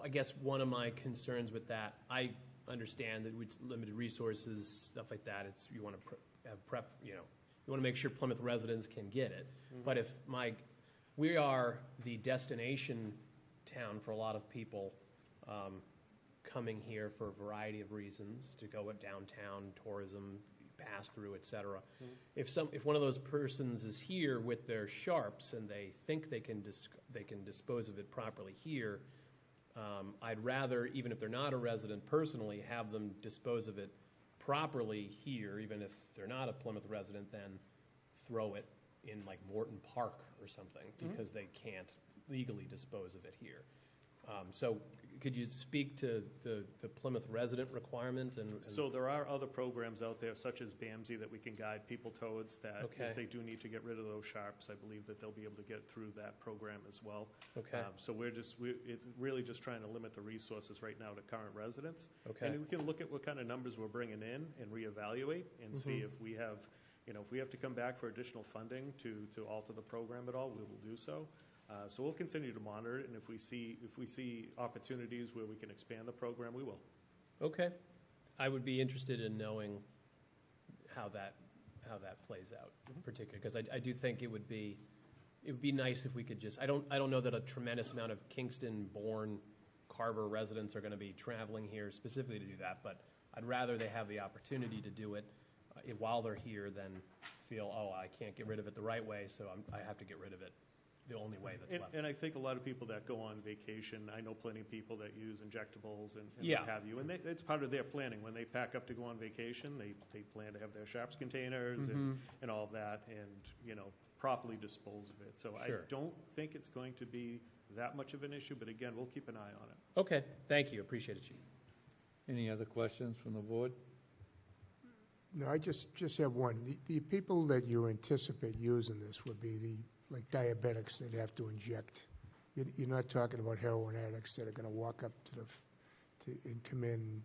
I guess one of my concerns with that, I understand that with limited resources, stuff like that, it's, you want to have prep, you want to make sure Plymouth residents can get it. But if we are the destination town for a lot of people coming here for a variety of reasons, to go downtown, tourism, pass through, et cetera. If one of those persons is here with their sharps and they think they can dispose of it properly here, I'd rather, even if they're not a resident personally, have them dispose of it properly here, even if they're not a Plymouth resident, than throw it in like Morton Park or something, because they can't legally dispose of it here. So could you speak to the Plymouth resident requirement? And So there are other programs out there, such as BAMSI, that we can guide people towards, that if they do need to get rid of those sharps, I believe that they'll be able to get through that program as well. Okay. So it's really just trying to limit the resources right now to current residents. Okay. And we can look at what kind of numbers we're bringing in and reevaluate and see if we have, if we have to come back for additional funding to alter the program at all, we will do so. So we'll continue to monitor it, and if we see opportunities where we can expand the program, we will. Okay. I would be interested in knowing how that plays out, particularly, because I do think it would be nice if we could just, I don't know that a tremendous amount of Kingston-born Carver residents are going to be traveling here specifically to do that, but I'd rather they have the opportunity to do it while they're here than feel, I can't get rid of it the right way, so I have to get rid of it the only way that's left. And I think a lot of people that go on vacation, I know plenty of people that use injectables and what have you, and it's part of their planning. When they pack up to go on vacation, they plan to have their sharps containers and all of that, and properly dispose of it. So Sure. I don't think it's going to be that much of an issue, but again, we'll keep an eye on it. Okay, thank you, appreciate it, Chief. Any other questions from the board? No, I just have one. The people that you anticipate using this would be like diabetics that have to inject. You're not talking about heroin addicts that are going to walk up and come in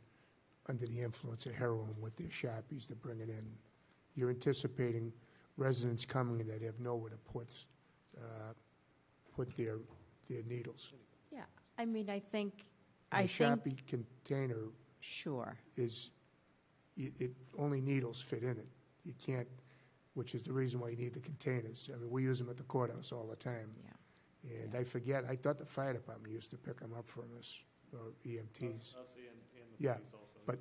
under the influence of heroin with their Sharpies to bring it in. You're anticipating residents coming that have nowhere to put their needles. Yeah, I mean, I think I The think, Sharpie container sure. is, only needles fit in it. You can't, which is the reason why you need the containers. I mean, we use them at the courthouse all the time. Yeah. And I forget, I thought the fire department used to pick them up from us, or EMTs. Us and the Yeah, police also. but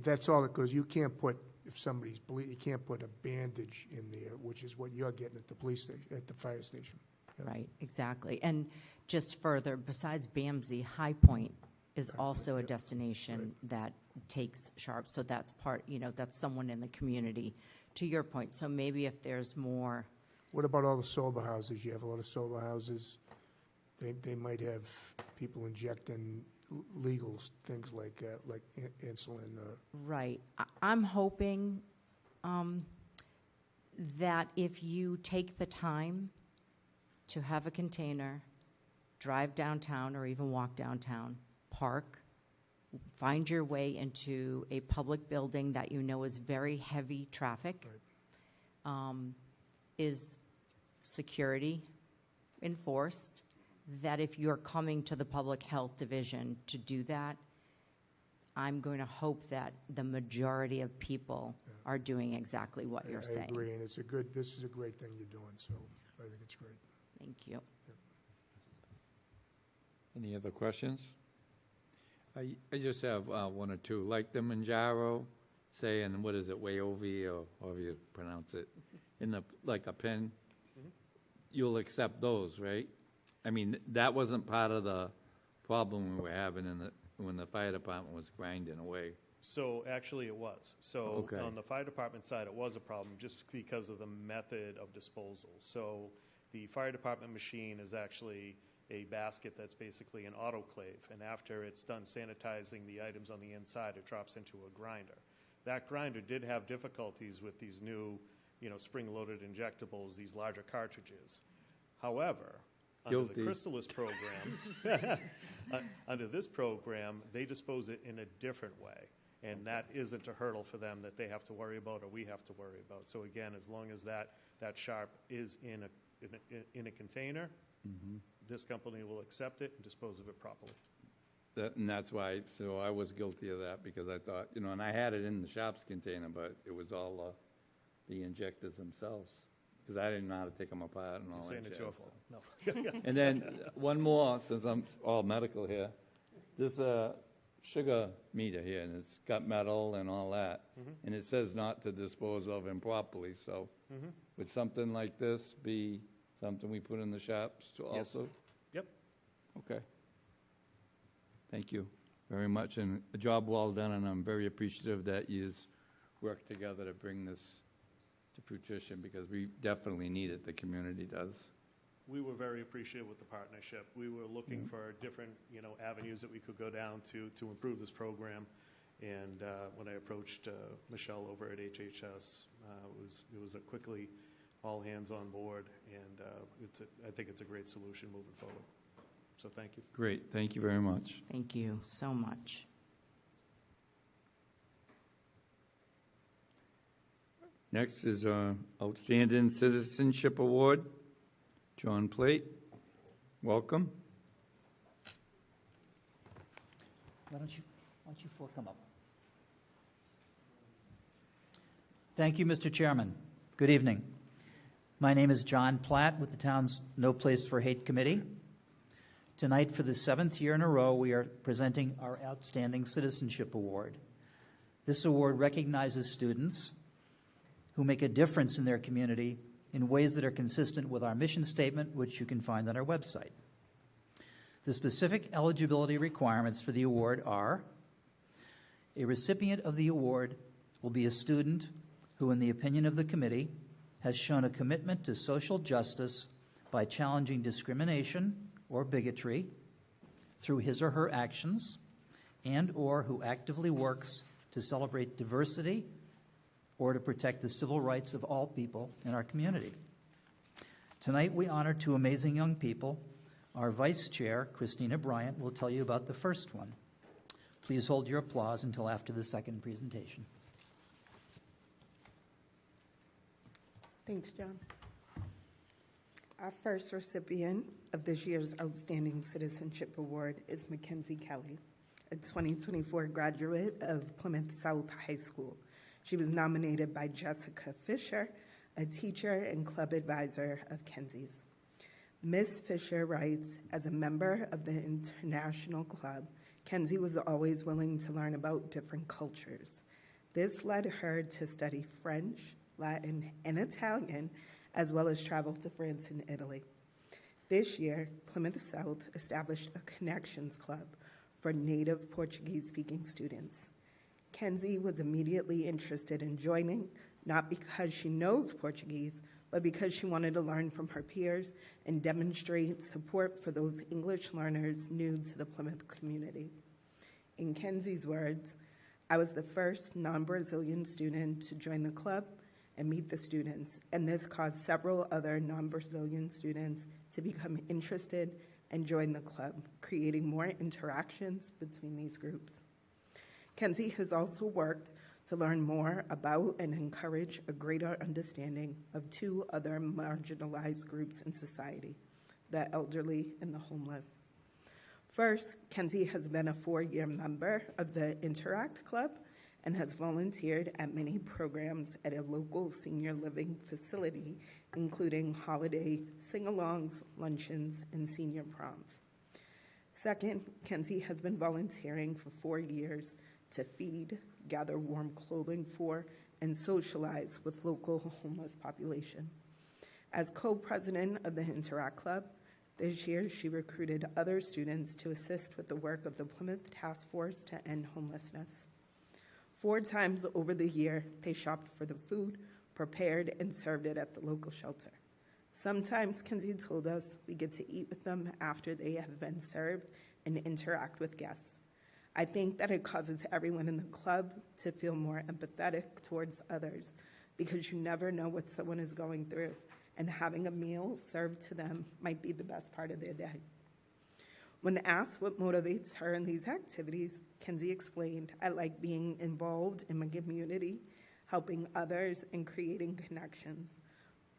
that's all it goes. You can't put, if somebody's you can't put a bandage in there, which is what you're getting at the police station, at the fire station. Yep. Right, exactly. And just further, besides BAMSI, High Point is also a Yep. destination that takes Sharp. So that's part, that's someone in the community, to your point. So maybe if there's more, What about all the sober houses? You have a lot of sober houses. They might have people injecting legal things like insulin. right. I'm hoping that if you take the time to have a container, drive downtown or even walk downtown, park, find your way into a public building that you know is very heavy traffic, is security enforced, that if you're coming to the public health division to do that, I'm going to hope that the majority of people are doing exactly what you're I saying. agree, and this is a great thing you're doing, so I think it's great. Thank you. Any other questions? I just have one or two, like the Manjaro, say, and what is it, Wayovi, or however you pronounce it, like a pin, you'll accept those, right? I mean, that wasn't part of the problem we were having when the fire department was grinding away. So actually it was. So Okay. on the fire department side, it was a problem just because of the method of disposal. So the fire department machine is actually a basket that's basically an autoclave. And after it's done sanitizing the items on the inside, it drops into a grinder. That grinder did have difficulties with these new, spring-loaded injectables, these larger cartridges. However, under the Guilty. Chrysalis program, under this program, they dispose it in a different way. And that isn't a hurdle for them that they have to worry about or we have to worry about. So again, as long as that Sharp is in a container, this company will accept it and dispose of it properly. And that's why, so I was guilty of that, because I thought, and I had it in the shop's container, but it was all the injectors themselves, because I didn't know how to take them apart and all that Saying it's jazz, your so. fault. No. And then one more, since I'm all medical here. This sugar meter here, and it's got metal and all that, and it says not to dispose of improperly. So would something like this be something we put in the shops Yes. also? Yep. Okay. Thank you very much, and a job well done, and I'm very appreciative that you've worked together to bring this to fruition, because we definitely need it, the community does. We were very appreciative with the partnership. We were looking for different, avenues that we could go down to improve this program. And when I approached Michelle over at HHS, it was a quickly all hands on board, and I think it's a great solution moving forward. So thank you. Great, thank you very much. Thank you so much. Next is Outstanding Citizenship Award, John Plate. Welcome. Why don't you four come up? Thank you, Mr. Chairman. Good evening. My name is John Platt with the town's No Place for Hate Committee. Tonight, for the 7th year in a row, we are presenting our Outstanding Citizenship Award. This award recognizes students who make a difference in their community in ways that are consistent with our mission statement, which you can find on our website. The specific eligibility requirements for the award are: a recipient of the award will be a student who, in the opinion of the committee, has shown a commitment to social justice by challenging discrimination or bigotry through his or her actions, and/or who actively works to celebrate diversity or to protect the civil rights of all people in our community. Tonight, we honor two amazing young people. Our Vice Chair, Christina Bryant, will tell you about the first one. Please hold your applause until after the second presentation. Thanks, John. Our first recipient of this year's Outstanding Citizenship Award is Mackenzie Kelly. a 2024 graduate of Plymouth South High School. She was nominated by Jessica Fisher, a teacher and club advisor of Kenzie's. Ms. Fisher writes, as a member of the International Club, Kenzie was always willing to learn about different cultures. This led her to study French, Latin, and Italian, as well as travel to France and Italy. This year, Plymouth South established a Connections Club for native Portuguese-speaking students. Kenzie was immediately interested in joining, not because she knows Portuguese, but because she wanted to learn from her peers and demonstrate support for those English learners new to the Plymouth community. In Kenzie's words, I was the first non-Brazilian student to join the club and meet the students, and this caused several other non-Brazilian students to become interested and join the club, creating more interactions between these groups. Kenzie has also worked to learn more about and encourage a greater understanding of two other marginalized groups in society, the elderly and the homeless. First, Kenzie has been a 4-year member of the Interact Club and has volunteered at many programs at a local senior living facility, including holiday sing-alongs, luncheons, and senior proms. Second, Kenzie has been volunteering for 4 years to feed, gather warm clothing for, and socialize with local homeless population. As co-president of the Interact Club, this year she recruited other students to assist with the work of the Plymouth Task Force to End Homelessness. 4 times over the year, they shopped for the food, prepared and served it at the local shelter. Sometimes, Kenzie told us, we get to eat with them after they have been served and interact with guests. I think that it causes everyone in the club to feel more empathetic towards others because you never know what someone is going through, and having a meal served to them might be the best part of their day. When asked what motivates her in these activities, Kenzie explained, I like being involved in my community, helping others, and creating connections.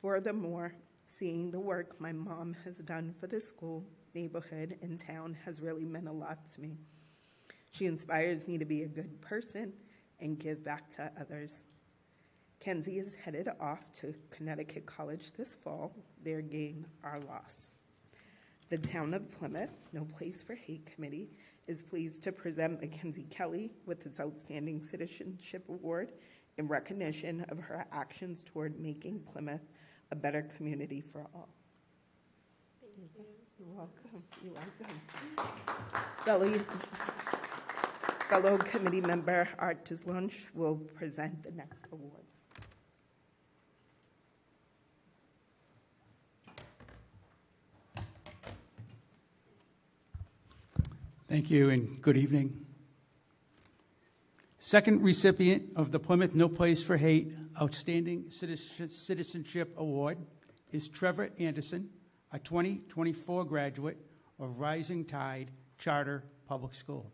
Furthermore, seeing the work my mom has done for the school, neighborhood, and town has really meant a lot to me. She inspires me to be a good person and give back to others. Kenzie is headed off to Connecticut College this fall, their gain, our loss. The Town of Plymouth, No Place for Hate Committee, is pleased to present Mackenzie Kelly with its Outstanding Citizenship Award in recognition of her actions toward making Plymouth a better community for all. Thank you. You're welcome. You're welcome. Fellow committee member Art Deslunch will present the next award. Thank you and good evening. Second recipient of the Plymouth No Place for Hate Outstanding Citizenship Award is Trevor Anderson, a 2024 graduate of Rising Tide Charter Public School.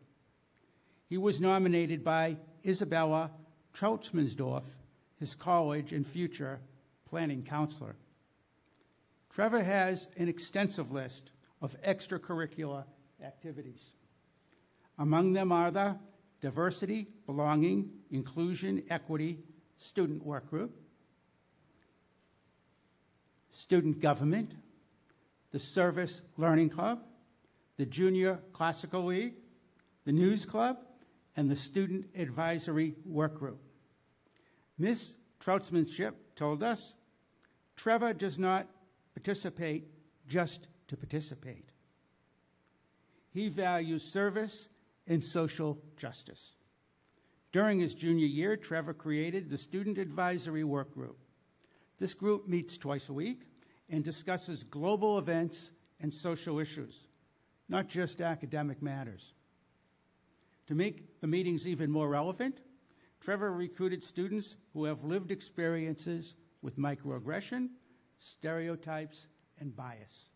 He was nominated by Isabella Troutsmansdorf, his college and future planning counselor. Trevor has an extensive list of extracurricular activities. Among them are the Diversity, Belonging, Inclusion, Equity Student Work Group, Student Government, the Service Learning Club, the Junior Classical League, the News Club, and the Student Advisory Work Group. Ms. Troutsmanship told us, Trevor does not participate just to participate. He values service and social justice. During his junior year, Trevor created the Student Advisory Work Group. This group meets twice a week and discusses global events and social issues, not just academic matters. To make the meetings even more relevant, Trevor recruited students who have lived experiences with microaggression, stereotypes, and bias.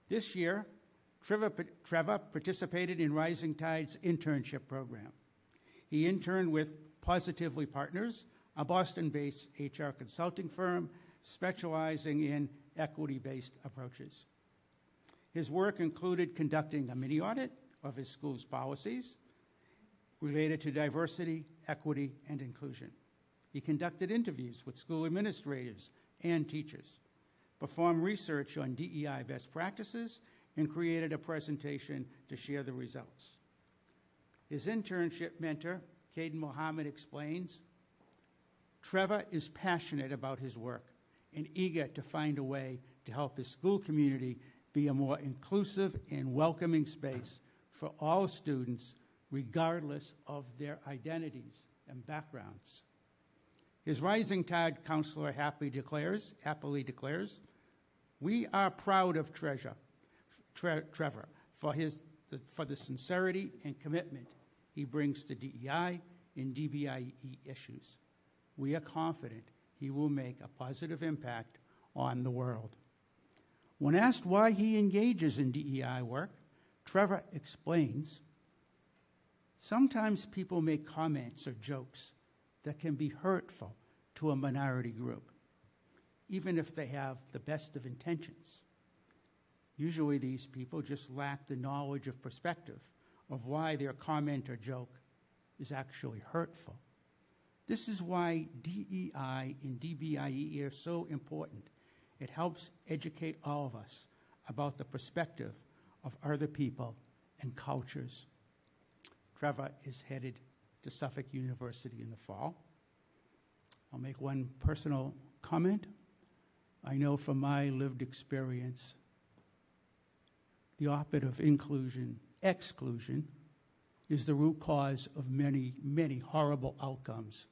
This year, Trevor participated in Rising Tide's internship program. He interned with Positively Partners, a Boston-based HR consulting firm specializing in equity-based approaches. His work included conducting a mini audit of his school's policies related to diversity, equity, and inclusion. He conducted interviews with school administrators and teachers, performed research on DEI best practices, and created a presentation to share the results. His internship mentor, Caden Mohammed, explains, Trevor is passionate about his work and eager to find a way to help his school community be a more inclusive and welcoming space for all students, regardless of their identities and backgrounds. His Rising Tide counselor happily declares, we are proud of Trevor for the sincerity and commitment he brings to DEI and DBIE issues. We are confident he will make a positive impact on the world. When asked why he engages in DEI work, Trevor explains, sometimes people make comments or jokes that can be hurtful to a minority group, even if they have the best of intentions. Usually these people just lack the knowledge of perspective of why their comment or joke is actually hurtful. This is why DEI and DBIE are so important. It helps educate all of us about the perspective of other people and cultures. Trevor is headed to Suffolk University in the fall. I'll make one personal comment. I know from my lived experience, the opposite of inclusion, exclusion, is the root cause of many, many horrible outcomes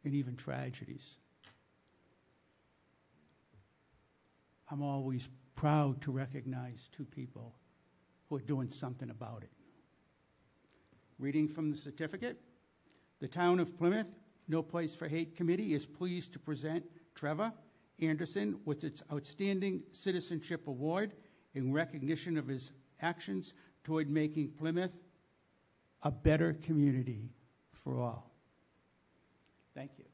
and even tragedies. I'm always proud to recognize two people who are doing something about it. Reading from the certificate, the Town of Plymouth No Place for Hate Committee is pleased to present Trevor Anderson with its Outstanding Citizenship Award in recognition of his actions toward making Plymouth a better community for all. Thank you.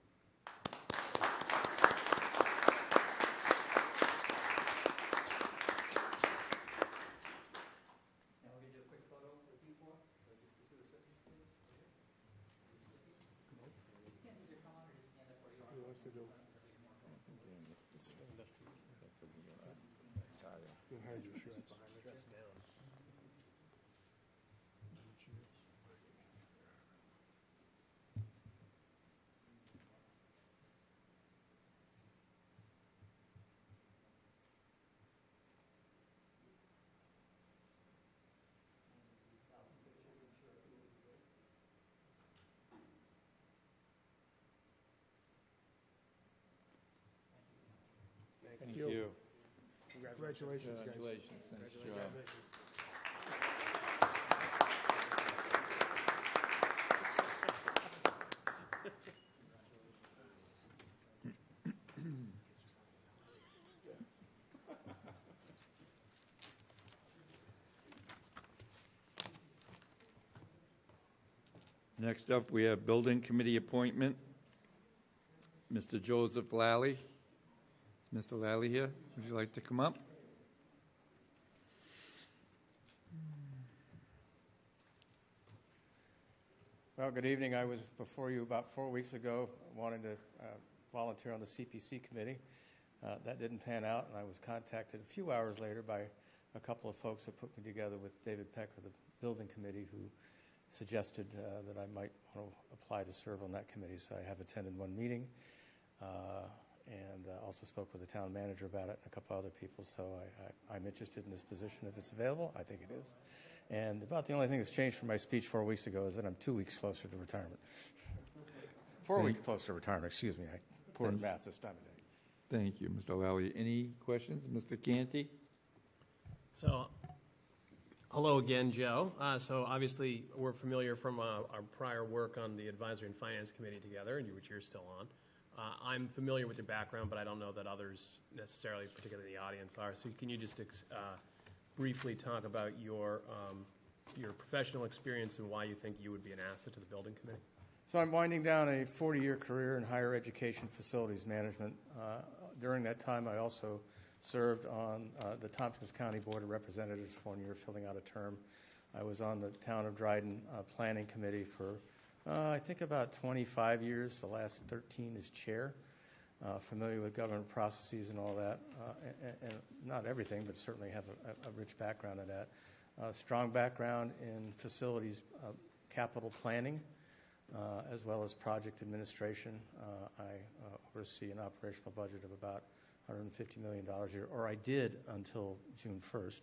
Thank you. Congratulations, guys. Congratulations. Nice job. Next up, we have Building Committee appointment. Mr. Joseph Lally. Is Mr. Lally here? Would you like to come up? Well, good evening. I was before you about 4 weeks ago, wanting to volunteer on the CPC committee. That didn't pan out, and I was contacted a few hours later by a couple of folks that put me together with David Peck of the Building Committee, who suggested that I might want to apply to serve on that committee. So I have attended one meeting and also spoke with the town manager about it and a couple other people. So I'm interested in this position if it's available. I think it is. And about the only thing that's changed from my speech 4 weeks ago is that I'm 2 weeks closer to retirement. 4 weeks closer to retirement, excuse me. I poor at math this time of day. Thank you, Mr. Lally. Any questions? Mr. Canty? So, hello again, Joe. So obviously, we're familiar from our prior work on the Advisory and Finance Committee together, which you're still on. I'm familiar with your background, but I don't know that others necessarily, particularly the audience, are. So can you just briefly talk about your professional experience and why you think you would be an asset to the Building Committee? So I'm winding down a 40-year career in higher education facilities management. During that time, I also served on the Tompkins County Board of Representatives for 1 year, filling out a term I was on the Town of Dryden Planning Committee for, I think, about 25 years, the last 13 as chair. Familiar with government processes and all that, and not everything, but certainly have a rich background in that. Strong background in facilities capital planning, as well as project administration. I oversee an operational budget of about $150 million a year, or I did until June 1st.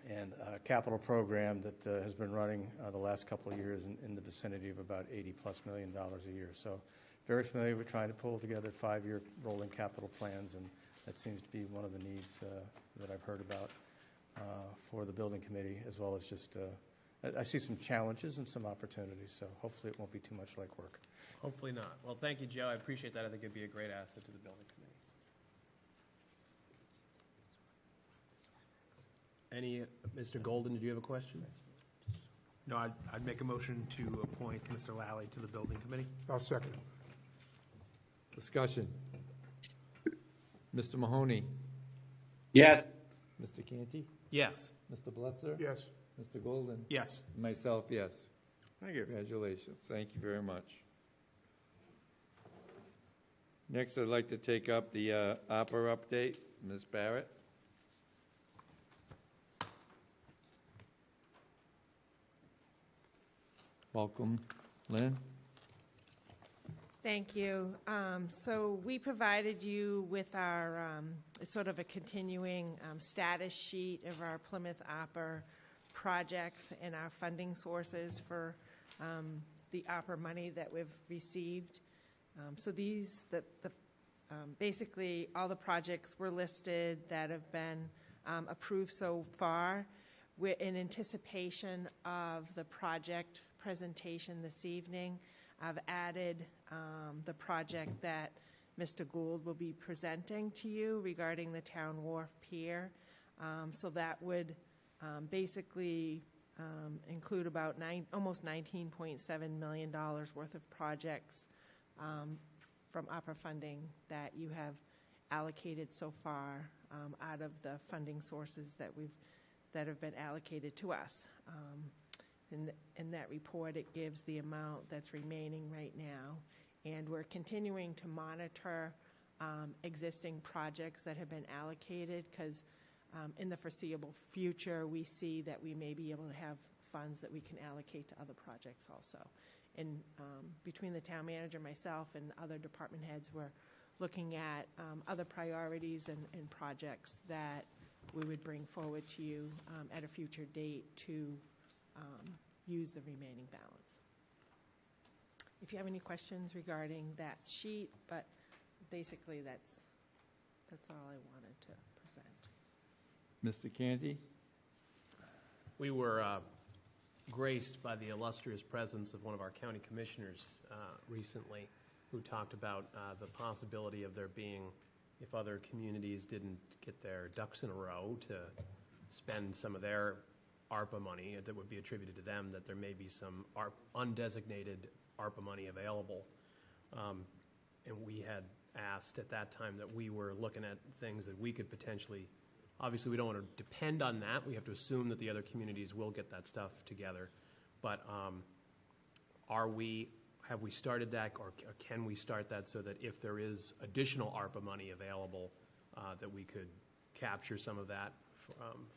And a capital program that has been running the last couple of years in the vicinity of about $80+ million a year. So very familiar with trying to pull together 5-year rolling capital plans, and that seems to be one of the needs that I've heard about for the building committee, as well as just, I see some challenges and some opportunities, so hopefully it won't be too much like work. Hopefully not. Well, thank you, Joe. I appreciate that. I think it'd be a great asset to the building committee. Mr. Golden, did you have a question? No, I'd make a motion to appoint Mr. Lally to the building committee. I'll second. Discussion. Mr. Mahoney? Yes. Mr. Canty? Yes. Mr. Blitzer? Yes. Mr. Golden? Yes. Myself, yes. Thank you. Congratulations. Thank you very much. Next, I'd like to take up the opera update. Ms. Barrett? Welcome. Lynn? Thank you. So we provided you with our sort of a continuing status sheet of our Plymouth Opera projects and our funding sources for the opera money that we've received. So these, basically all the projects were listed that have been approved so far. We're in anticipation of the project presentation this evening. I've added the project that Mr. Gould will be presenting to you regarding the Town Wharf Pier. So that would basically include about almost $19.7 million worth of projects from opera funding that you have allocated so far out of the funding sources that have been allocated to us. In that report, it gives the amount that's remaining right now. And we're continuing to monitor existing projects that have been allocated because in the foreseeable future, we see that we may be able to have funds that we can allocate to other projects also. And between the town manager, myself, and other department heads, we're looking at other priorities and projects that we would bring forward to you at a future date to use the remaining balance. If you have any questions regarding that sheet, but basically that's all I wanted to present. Mr. Canty? We were graced by the illustrious presence of one of our county commissioners recently who talked about the possibility of there being, if other communities didn't get their ducks in a row to spend some of their ARPA money that would be attributed to them, that there may be some undesignated ARPA money available. And we had asked at that time that we were looking at things that we could potentially, obviously we don't want to depend on that. We have to assume that the other communities will get that stuff together. But have we started that, or can we start that so that if there is additional ARPA money available, that we could capture some of that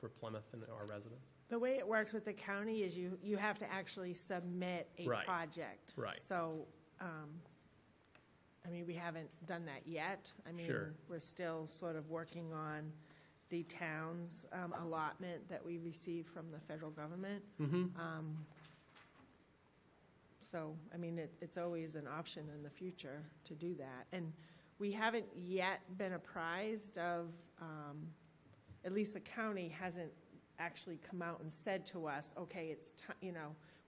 for Plymouth and our residents? The way it works with the county is you have to actually submit a project. Right. So, I mean, we haven't done that yet. I mean, Sure. We're still sort of working on the town's allotment that we receive from the federal government. Mm-hmm. So, I mean, it's always an option in the future to do that. And we haven't yet been apprised of, at least the county hasn't actually come out and said to us, okay,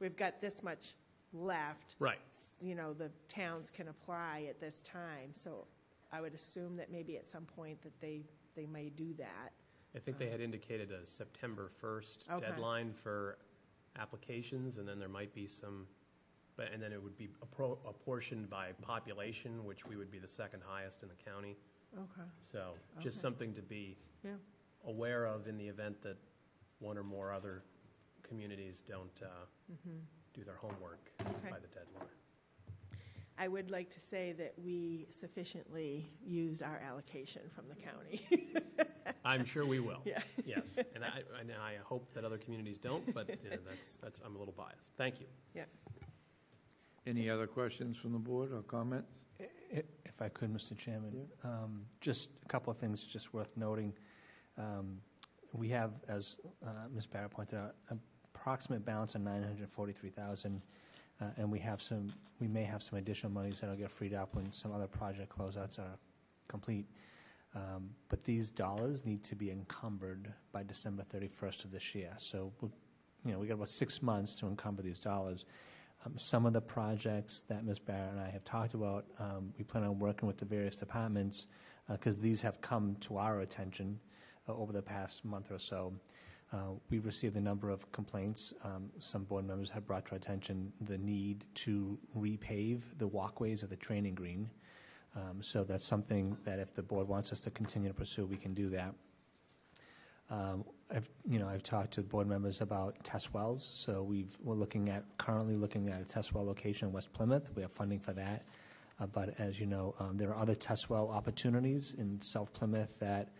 we've got this much left. Right. The towns can apply at this time. So I would assume that maybe at some point that they may do that. I think they had indicated a September 1st deadline for applications, and then there might be some, and then it would be apportioned by population, which we would be the second highest in the county. Okay. So just something to be Yeah. aware of in the event that one or more other communities don't do their homework Okay. by the deadline. I would like to say that we sufficiently used our allocation from the county. I'm sure we will. Yeah. Yes, and I hope that other communities don't, but that's I'm a little biased. Thank you. Yeah. Any other questions from the board or comments? If I could, Mr. Chairman, just a couple of things just worth noting. We have, as Ms. Barrett pointed out, an approximate balance of $943,000, and we may have some additional monies that'll get freed up when some other project closeouts are complete. But these dollars need to be encumbered by December 31st of this year. So, we got about 6 months to encumber these dollars. Some of the projects that Ms. Barrett and I have talked about, we plan on working with the various departments because these have come to our attention over the past month or so. We've received a number of complaints. Some board members have brought to our attention the need to repave the walkways of the training green. So that's something that if the board wants us to continue to pursue, we can do that. I've talked to board members about test wells. So we're currently looking at a test well location in West Plymouth. We have funding for that. But as you know, there are other test well opportunities in South Plymouth that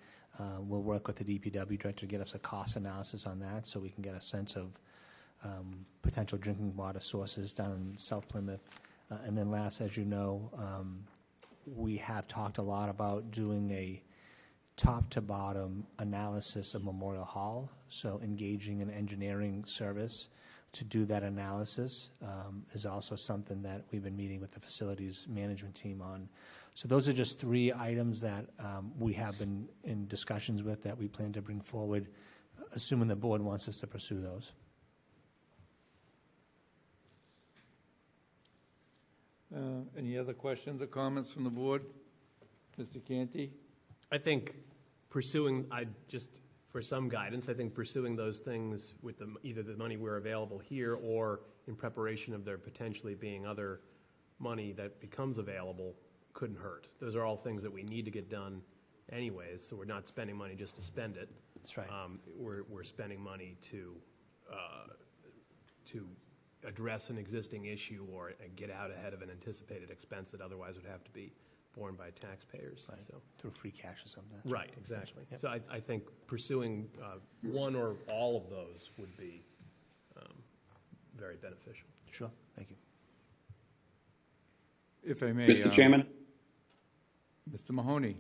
we'll work with the DPW director to get us a cost analysis on that so we can get a sense of potential drinking water sources down in South Plymouth. And then last, as you know, we have talked a lot about doing a top-to-bottom analysis of Memorial Hall, so engaging an engineering service to do that analysis is also something that we've been meeting with the facilities management team on. So those are just 3 items that we have been in discussions with that we plan to bring forward, assuming the board wants us to pursue those. Any other questions or comments from the board? Mr. Canty? I think for some guidance, I think pursuing those things with either the money we're available here or in preparation of there potentially being other money that becomes available couldn't hurt. Those are all things that we need to get done anyways, so we're not spending money just to spend it. That's right. We're spending money to address an existing issue or get out ahead of an anticipated expense that otherwise would have to be borne by taxpayers. Right. So. Through free cash or something. Right, exactly. Yep. So I think pursuing one or all of those would be very beneficial. Sure, thank you. If I may. Mr. Chairman? Mr. Mahoney.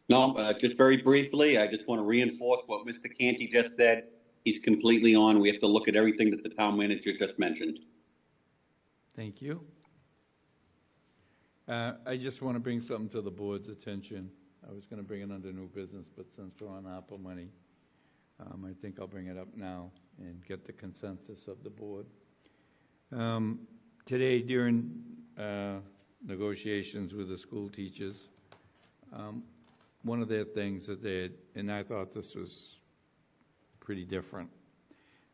No, just very briefly, I just want to reinforce what Mr. Canty just said. He's completely on. We have to look at everything that the town manager just mentioned. Thank you. I just want to bring something to the board's attention. I was going to bring it under new business, but since we're on ARPA money, I think I'll bring it up now and get the consensus of the board. Today, during negotiations with the school teachers, one of their things that they had, and I thought this was pretty different,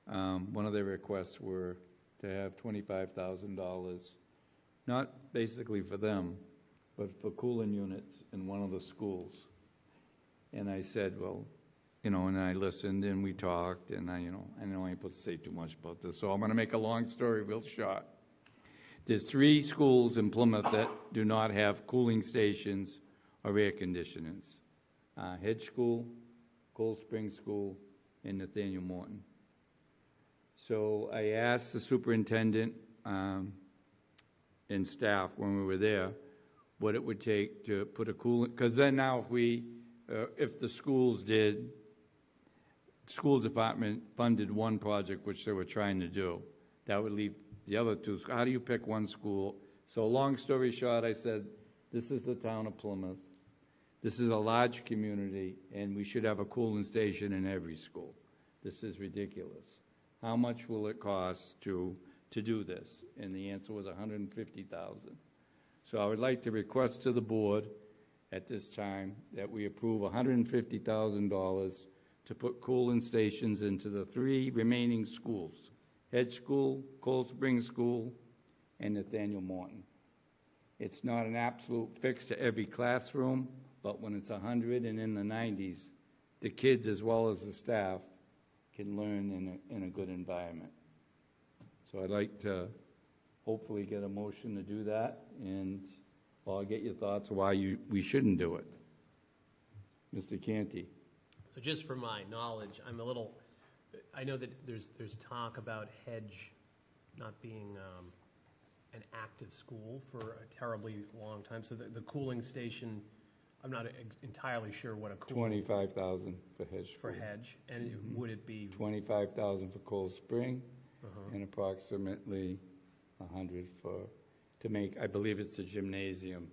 one of their requests were to have $25,000, not basically for them, but for cooling units in one of the schools. And I said, well, and I listened and we talked, and I know I ain't supposed to say too much about this, so I'm going to make a long story real short. There's 3 schools in Plymouth that do not have cooling stations or air conditioners. Hedge School, Cold Spring School, and Nathaniel Morton. So I asked the superintendent and staff when we were there what it would take to put a cooling, because then now if the school department funded one project, which they were trying to do, that would leave the other 2. How do you pick one school? So long story short, I said, this is the town of Plymouth. This is a large community, and we should have a cooling station in every school. This is ridiculous. How much will it cost to do this? And the answer was $150,000. So I would like to request to the board at this time that we approve $150,000 to put cooling stations into the 3 remaining schools: Hedge School, Cold Spring School, and Nathaniel Morton. It's not an absolute fix to every classroom, but when it's 100 and in the 90s, the kids as well as the staff can learn in a good environment. So I'd like to hopefully get a motion to do that, and I'll get your thoughts why we shouldn't do it. Mr. Canty. So just for my knowledge, I know that there's talk about Hedge not being an active school for a terribly long time. So the cooling station, I'm not entirely sure what a cooling. $25,000 for Hedge. For Hedge, and would it be? $25,000 for Cold Spring, and approximately $100 to make, I believe it's a gymnasium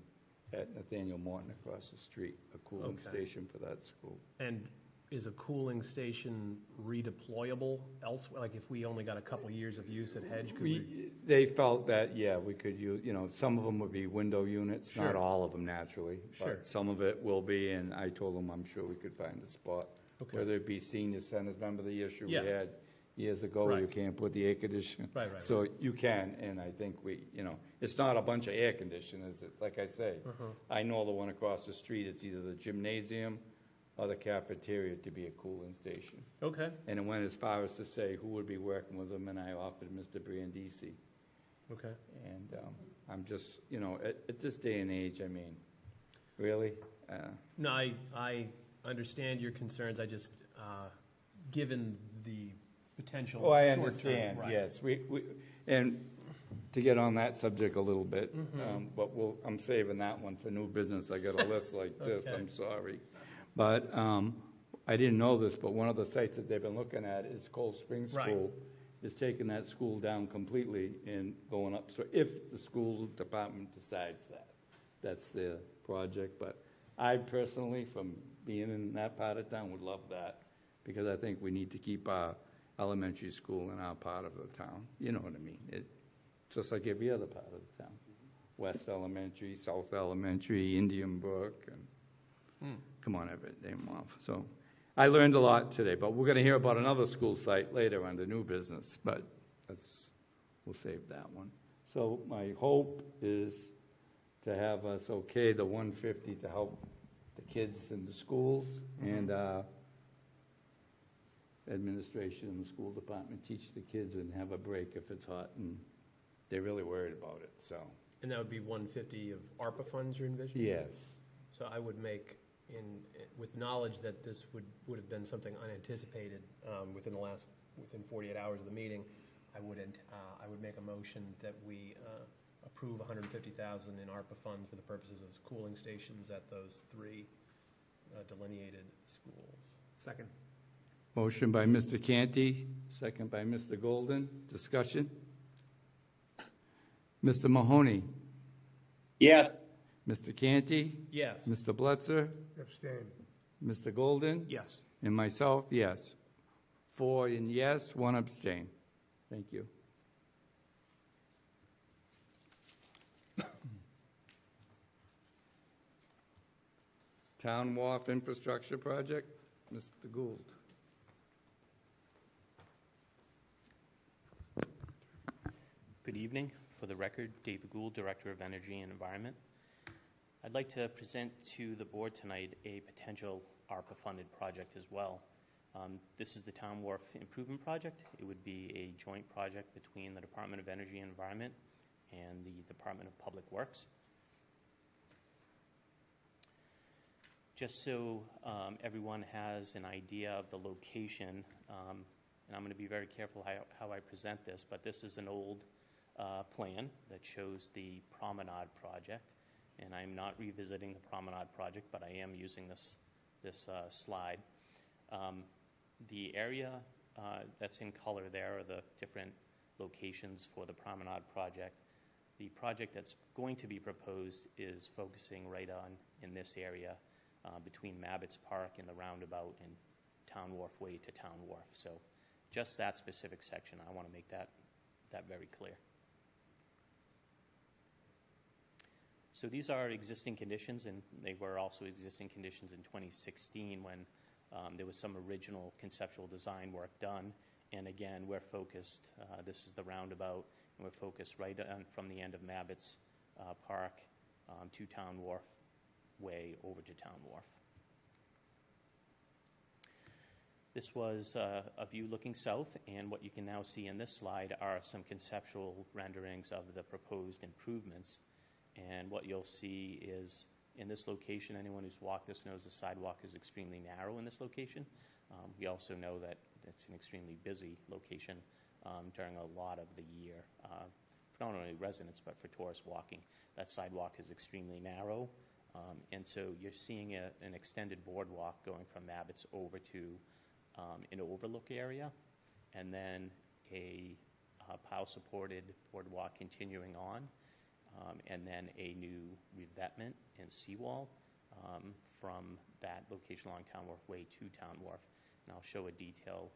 at Nathaniel Morton across the street, a cooling station for that school. And is a cooling station redeployable elsewhere? Like if we only got a couple years of use at Hedge, could we? They felt that, yeah, we could use, some of them would be window units, Sure. not all of them naturally, Sure. but some of it will be, and I told them I'm sure we could find a spot. Okay. Whether it be senior centers, remember the issue Yeah. we had years ago, where you Right. can't put the air conditioner? Right. So you can, and I think it's not a bunch of air conditioners, like I say. I know the one across the street, it's either the gymnasium or the cafeteria to be a cooling station. Okay. And it went as far as to say who would be working with them, and I offered Mr. Brandisi. Okay. And I'm just, at this day and age, I mean, really? No, I understand your concerns. I just, given the potential. Oh, I short-term, understand, right. yes. And to get on that subject a little bit, but I'm saving that one for new business. I got a list like this, Okay. I'm sorry. But I didn't know this, but one of the sites that they've been looking at is Cold Spring Right. School, is taking that school down completely and going up. So if the school department decides that, that's their project. But I personally, from being in that part of town, would love that, because I think we need to keep our elementary school in our part of the town. You know what I mean? It's just like every other part of the town. West Elementary, South Elementary, Indian Brook, and come on, Everett, name them off. So I learned a lot today, but we're going to hear about another school site later under new business, but we'll save that one. So my hope is to have us okay the 150 to help the kids in the schools and administration in the school department teach the kids and have a break if it's hot, and they're really worried about it, so. And that would be 150 of ARPA funds you're envisioning? Yes. So I would make, with knowledge that this would have been something unanticipated within 48 hours of the meeting, I would make a motion that we approve $150,000 in ARPA funds for the purposes of cooling stations at those 3 delineated schools. Second. Motion by Mr. Canty, second by Mr. Golden. Discussion? Mr. Mahoney? Yes. Mr. Canty? Yes. Mr. Blitzer? Abstain. Mr. Golden? Yes. And myself, yes. 4 and yes, 1 abstain. Thank you. Town Wharf Infrastructure Project, Mr. Gould. Good evening. For the record, David Gould, Director of Energy and Environment. I'd like to present to the board tonight a potential ARPA-funded project as well. This is the Town Wharf Improvement Project. It would be a joint project between the Department of Energy and Environment and the Department of Public Works. Just so everyone has an idea of the location, and I'm going to be very careful how I present this, but this is an old plan that shows the Promenade project, and I'm not revisiting the Promenade project, but I am using this slide. The area that's in color there are the different locations for the Promenade project. The project that's going to be proposed is focusing right on in this area between Mabbott's Park and the roundabout and Town Wharf Way to Town Wharf. So just that specific section, I want to make that very clear. So these are existing conditions, and they were also existing conditions in 2016 when there was some original conceptual design work done. And again, we're focused, this is the roundabout, and we're focused right on from the end of Mabbott's Park to Town Wharf Way over to Town Wharf. This was a view looking south, and what you can now see in this slide are some conceptual renderings of the proposed improvements. And what you'll see is in this location, anyone who's walked this knows the sidewalk is extremely narrow in this location. We also know that it's an extremely busy location during a lot of the year, for not only residents but for tourists walking. That sidewalk is extremely narrow, and so you're seeing an extended boardwalk going from Abbott's over to an overlook area, and then a pile-supported boardwalk continuing on, and then a new revetment and seawall from that location along Town Wharf Way to Town Wharf. And I'll show a detail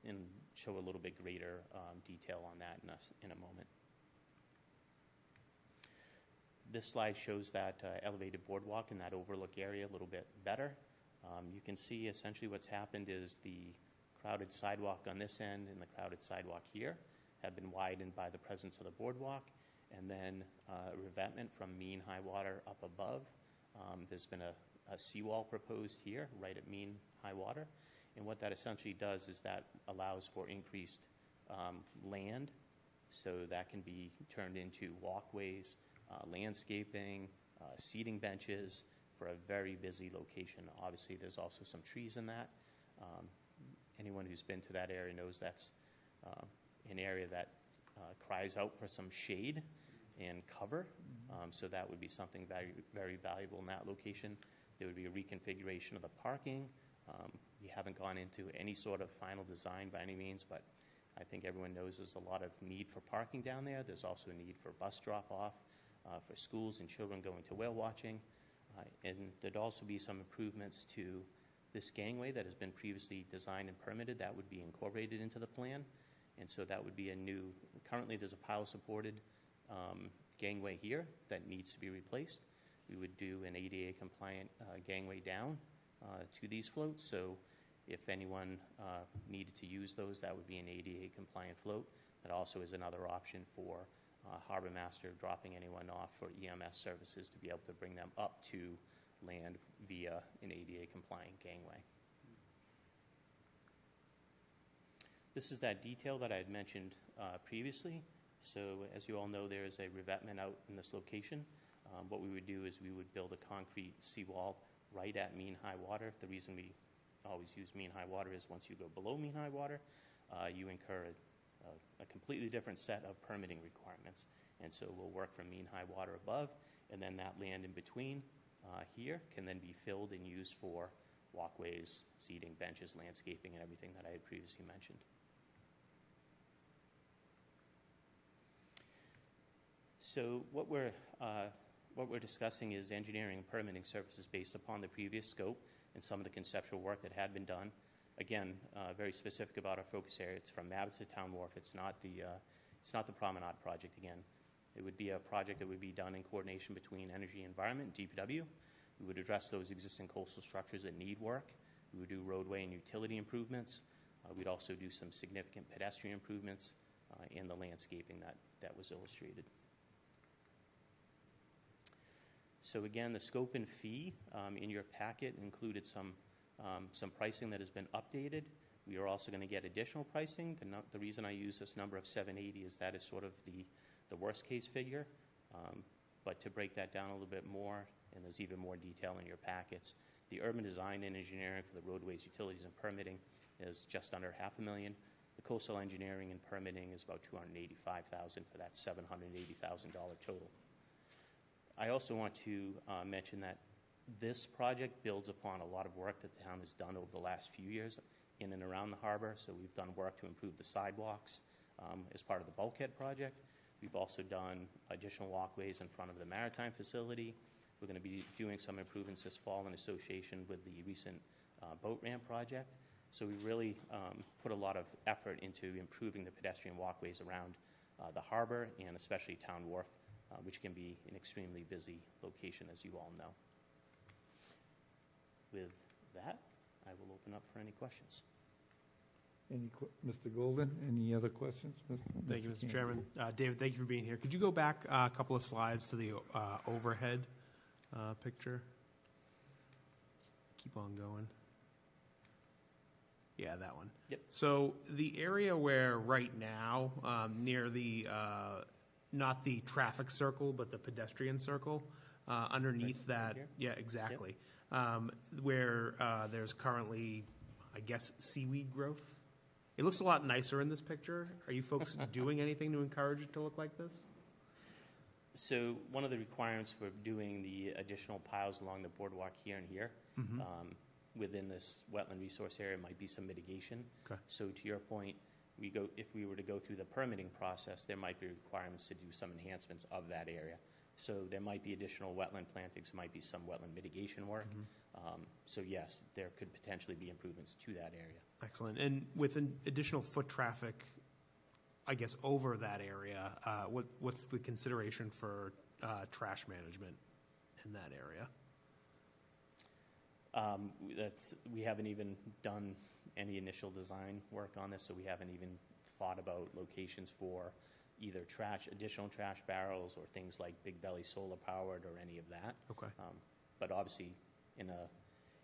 and show a little bit greater detail on that in a moment. This slide shows that elevated boardwalk in that overlook area a little bit better. You can see essentially what's happened is the crowded sidewalk on this end and the crowded sidewalk here have been widened by the presence of the boardwalk, and then revetment from mean high water up above. There's been a seawall proposed here right at mean high water, and what that essentially does is that allows for increased land, so that can be turned into walkways, landscaping, seating benches for a very busy location. Obviously, there's also some trees in that. Anyone who's been to that area knows that's an area that cries out for some shade and cover. So that would be something very, very valuable in that location. There would be a reconfiguration of the parking. We haven't gone into any sort of final design by any means, but I think everyone knows there's a lot of need for parking down there. There's also a need for bus drop-off, for schools and children going to whale watching. And there'd also be some improvements to this gangway that has been previously designed and permitted. That would be incorporated into the plan. And so that would be a new, currently there's a pile-supported gangway here that needs to be replaced. We would do an ADA compliant gangway down to these floats. So if anyone needed to use those, that would be an ADA compliant float. That also is another option for Harbor Master dropping anyone off for EMS services to be able to bring them up to land via an ADA compliant gangway. This is that detail that I had mentioned previously. So as you all know, there is a revetment out in this location. What we would do is we would build a concrete seawall right at mean high water. The reason we always use mean high water is once you go below mean high water, you incur a completely different set of permitting requirements. And so we'll work from mean high water above, and then that land in between here can then be filled and used for walkways, seating, benches, landscaping, and everything that I had previously mentioned. So what we're discussing is engineering and permitting services based upon the previous scope and some of the conceptual work that had been done. Again, very specific about our focus area. It's from Abbott's to Town Wharf. It's not the Promenade project again. It would be a project that would be done in coordination between Energy and Environment and DPW. We would address those existing coastal structures that need work. We would do roadway and utility improvements. We'd also do some significant pedestrian improvements in the landscaping that was illustrated. So again, the scope and fee in your packet included some pricing that has been updated. We are also going to get additional pricing. The reason I use this number of 780 is that is sort of the worst case figure. But to break that down a little bit more, and there's even more detail in your packets, the urban design and engineering for the roadways, utilities, and permitting is just under $500,000. The coastal engineering and permitting is about $285,000 for that $780,000 total. I also want to mention that this project builds upon a lot of work that the town has done over the last few years in and around the harbor. So we've done work to improve the sidewalks as part of the bulkhead project. We've also done additional walkways in front of the maritime facility. We're going to be doing some improvements this fall in association with the recent boat ramp project. So we really put a lot of effort into improving the pedestrian walkways around the harbor and especially Town Wharf, which can be an extremely busy location, as you all know. With that, I will open up for any questions. Mr. Golden, any other questions? Thank you, Mr. Chairman. David, thank you for being here. Could you go back a couple of slides to the overhead picture? Keep on going. Yeah, that one. Yep. So the area where right now, near the, not the traffic circle, but the pedestrian circle, underneath that, here? yeah, exactly. Where there's currently, I guess, seaweed growth. It looks a lot nicer in this picture. Are you folks doing anything to encourage it to look like this? So one of the requirements for doing the additional piles along the boardwalk here and here, within this wetland resource area might be some mitigation. Okay. So to your point, if we were to go through the permitting process, there might be requirements to do some enhancements of that area. So there might be additional wetland plantings, might be some wetland mitigation work. So yes, there could potentially be improvements to that area. Excellent. And with an additional foot traffic, I guess, over that area, what's the consideration for trash management in that area? We haven't even done any initial design work on this, so we haven't even thought about locations for either additional trash barrels or things like big belly solar powered or any of that. Okay. But obviously, in a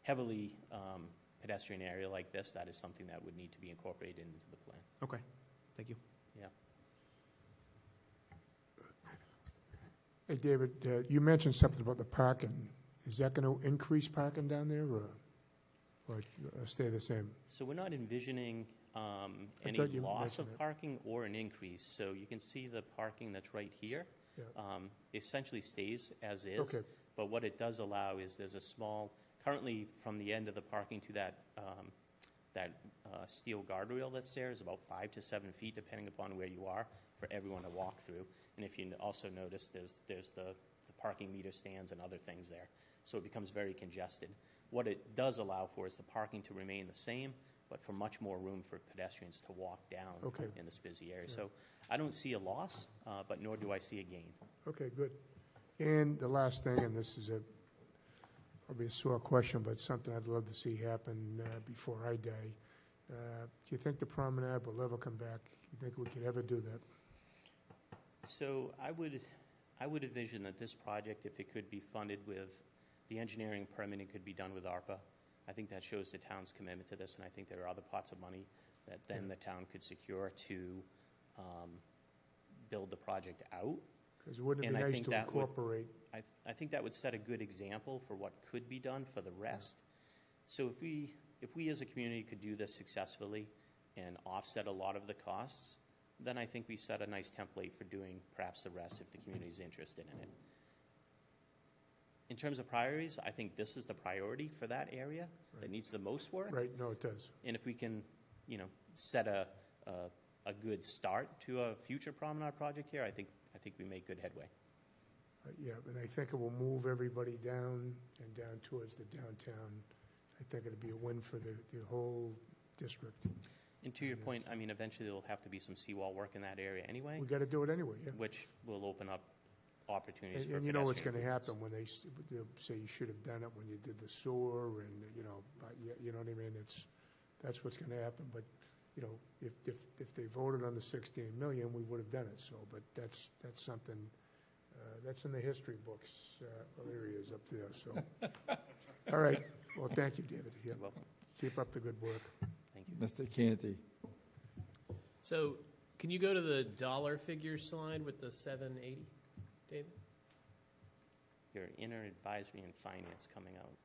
heavily pedestrian area like this, that is something that would need to be incorporated into the plan. Okay. Thank you. Yeah. Hey, David, you mentioned something about the parking. Is that going to increase parking down there or stay the same? So we're not envisioning any thought you loss mentioned of it. parking or an increase. So you can see the parking that's right here essentially stays as is. Okay. But what it does allow is there's a small, currently from the end of the parking to that steel guardrail that's there is about 5 to 7 feet, depending upon where you are, for everyone to walk through. And if you also notice, there's the parking meter stands and other things there. So it becomes very congested. What it does allow for is the parking to remain the same, but for much more room for pedestrians to walk down in this busy area. So I don't see a loss, but nor do I see a gain. Okay, good. And the last thing, and this is probably a sore question, but something I'd love to see happen before I die. Do you think the promenade will ever come back? You think we could ever do that? So I would envision that this project, if it could be funded with the engineering permitting could be done with ARPA. I think that shows the town's commitment to this, and I think there are other pots of money that then the town could secure to build the project out. Because wouldn't it be nice to incorporate? I think that would set a good example for what could be done for the rest. So if we as a community could do this successfully and offset a lot of the costs, then I think we set a nice template for doing perhaps the rest if the community is interested in it. In terms of priorities, I think this is the priority for that area that needs the most work. Right, no, it does. And if we can, set a good start to a future promenade project here, I think we make good headway. Yeah, and I think it will move everybody down and down towards the downtown. I think it'll be a win for the whole district. And to your point, I mean, eventually there'll have to be some seawall work in that area anyway. We got to do it anyway, yeah. Which will open up opportunities for And you know what's going to pedestrian happen when they'll say you should have done it when you did the sewer and, you know what I mean? That's what's going to happen. But, if they voted on the 16 million, we would have done it. So, but that's something, that's in the history books, areas up there, so. All right. Well, thank you, David. Yeah. You're welcome. Keep up the good work. Thank you. Mr. Canty. So can you go to the dollar figure slide with the 780, David? Your inner advisory and finance coming out.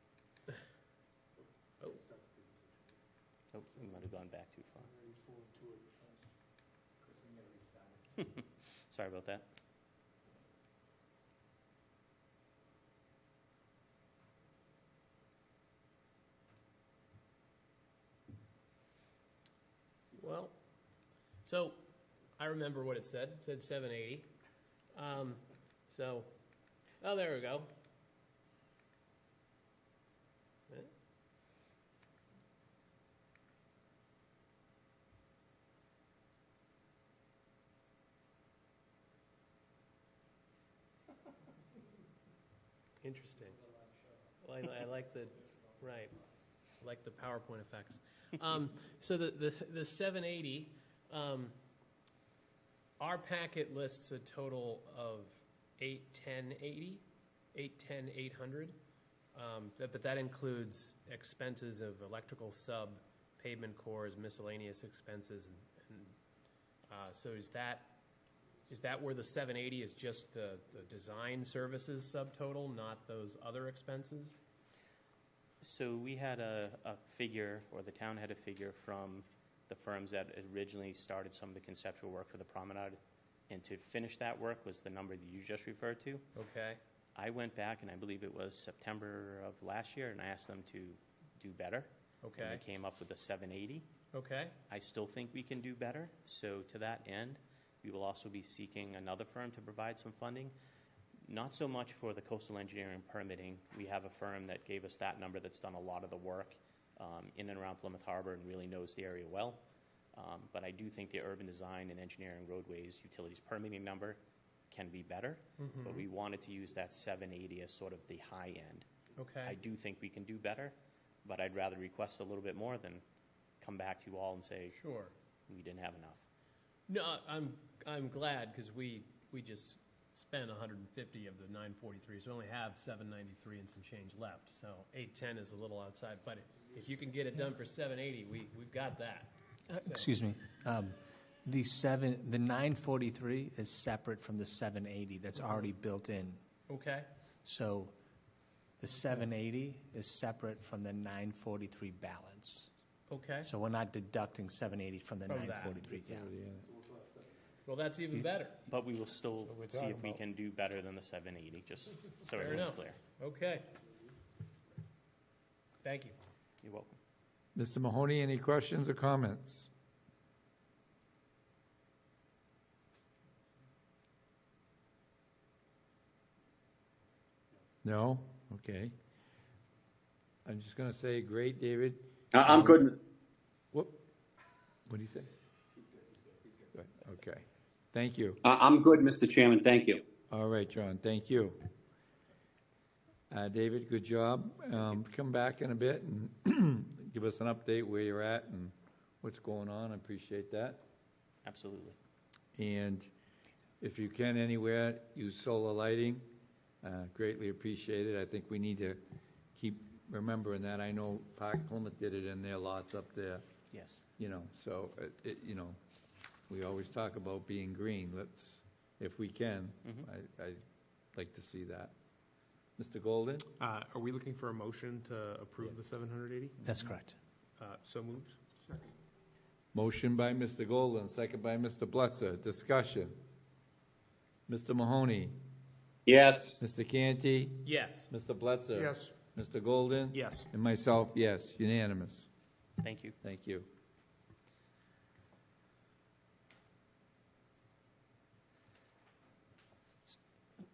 Oh, we might have gone back too far. Sorry about that. Well, so I remember what it said. It said 780. Oh, there we go. Interesting. Well, I like the PowerPoint effects. So the 780, our packet lists a total of 800. But that includes expenses of electrical sub pavement cores, miscellaneous expenses, so is that where the 780 is just the design services subtotal, not those other expenses? So we had a figure, or the town had a figure from the firms that originally started some of the conceptual work for the promenade, and to finish that work was the number that you just referred to. Okay. I went back, and I believe it was September of last year, and I asked them to do better. Okay. And they came up with a 780. Okay. I still think we can do better. So to that end, we will also be seeking another firm to provide some funding. Not so much for the coastal engineering permitting. We have a firm that gave us that number that's done a lot of the work in and around Plymouth Harbor and really knows the area well. But I do think the urban design and engineering roadways utilities permitting number can be better. Mhm. But we wanted to use that 780 as sort of the high end. Okay. I do think we can do better, but I'd rather request a little bit more than come back to you all and say, sure, we didn't have enough. No, I'm glad, because we just spent 150 of the 943, so we only have 793 and some change left. So 810 is a little outside, but if you can get it done for 780, we've got that. So- Excuse me. The 943 is separate from the 780 that's already built in. Okay. So the 780 is separate from the 943 balance. Okay. So we're not deducting 780 from the From that. 943. Yeah. Well, that's even better. But we will still we're see talking if we about. can do better than the 780, just so Fair everyone's enough. clear. Okay. Thank you. You're welcome. Mr. Mahoney, any questions or comments? No? Okay. I'm just going to say, great, David. I'm good, Mr. Whoop. What do you say? Good. Okay. Thank you. I'm good, Mr. Chairman, thank you. All right, John, thank you. David, good job. Come back in a bit and give us an update where you're at and what's going on. I appreciate that. Absolutely. And if you can anywhere, use solar lighting. Greatly appreciated. I think we need to keep remembering that. I know Park Plymouth did it in their lots up there. Yes. You know, so, we always talk about being green. Let's, if we can, I'd like to see that. Mr. Golden? Are we looking for a motion to approve the 780? That's correct. So moved. Motion by Mr. Golden, second by Mr. Blitzer. Discussion. Mr. Mahoney? Yes. Mr. Canty? Yes. Mr. Blitzer? Yes. Mr. Golden? Yes. And myself, yes. Unanimous. Thank you. Thank you.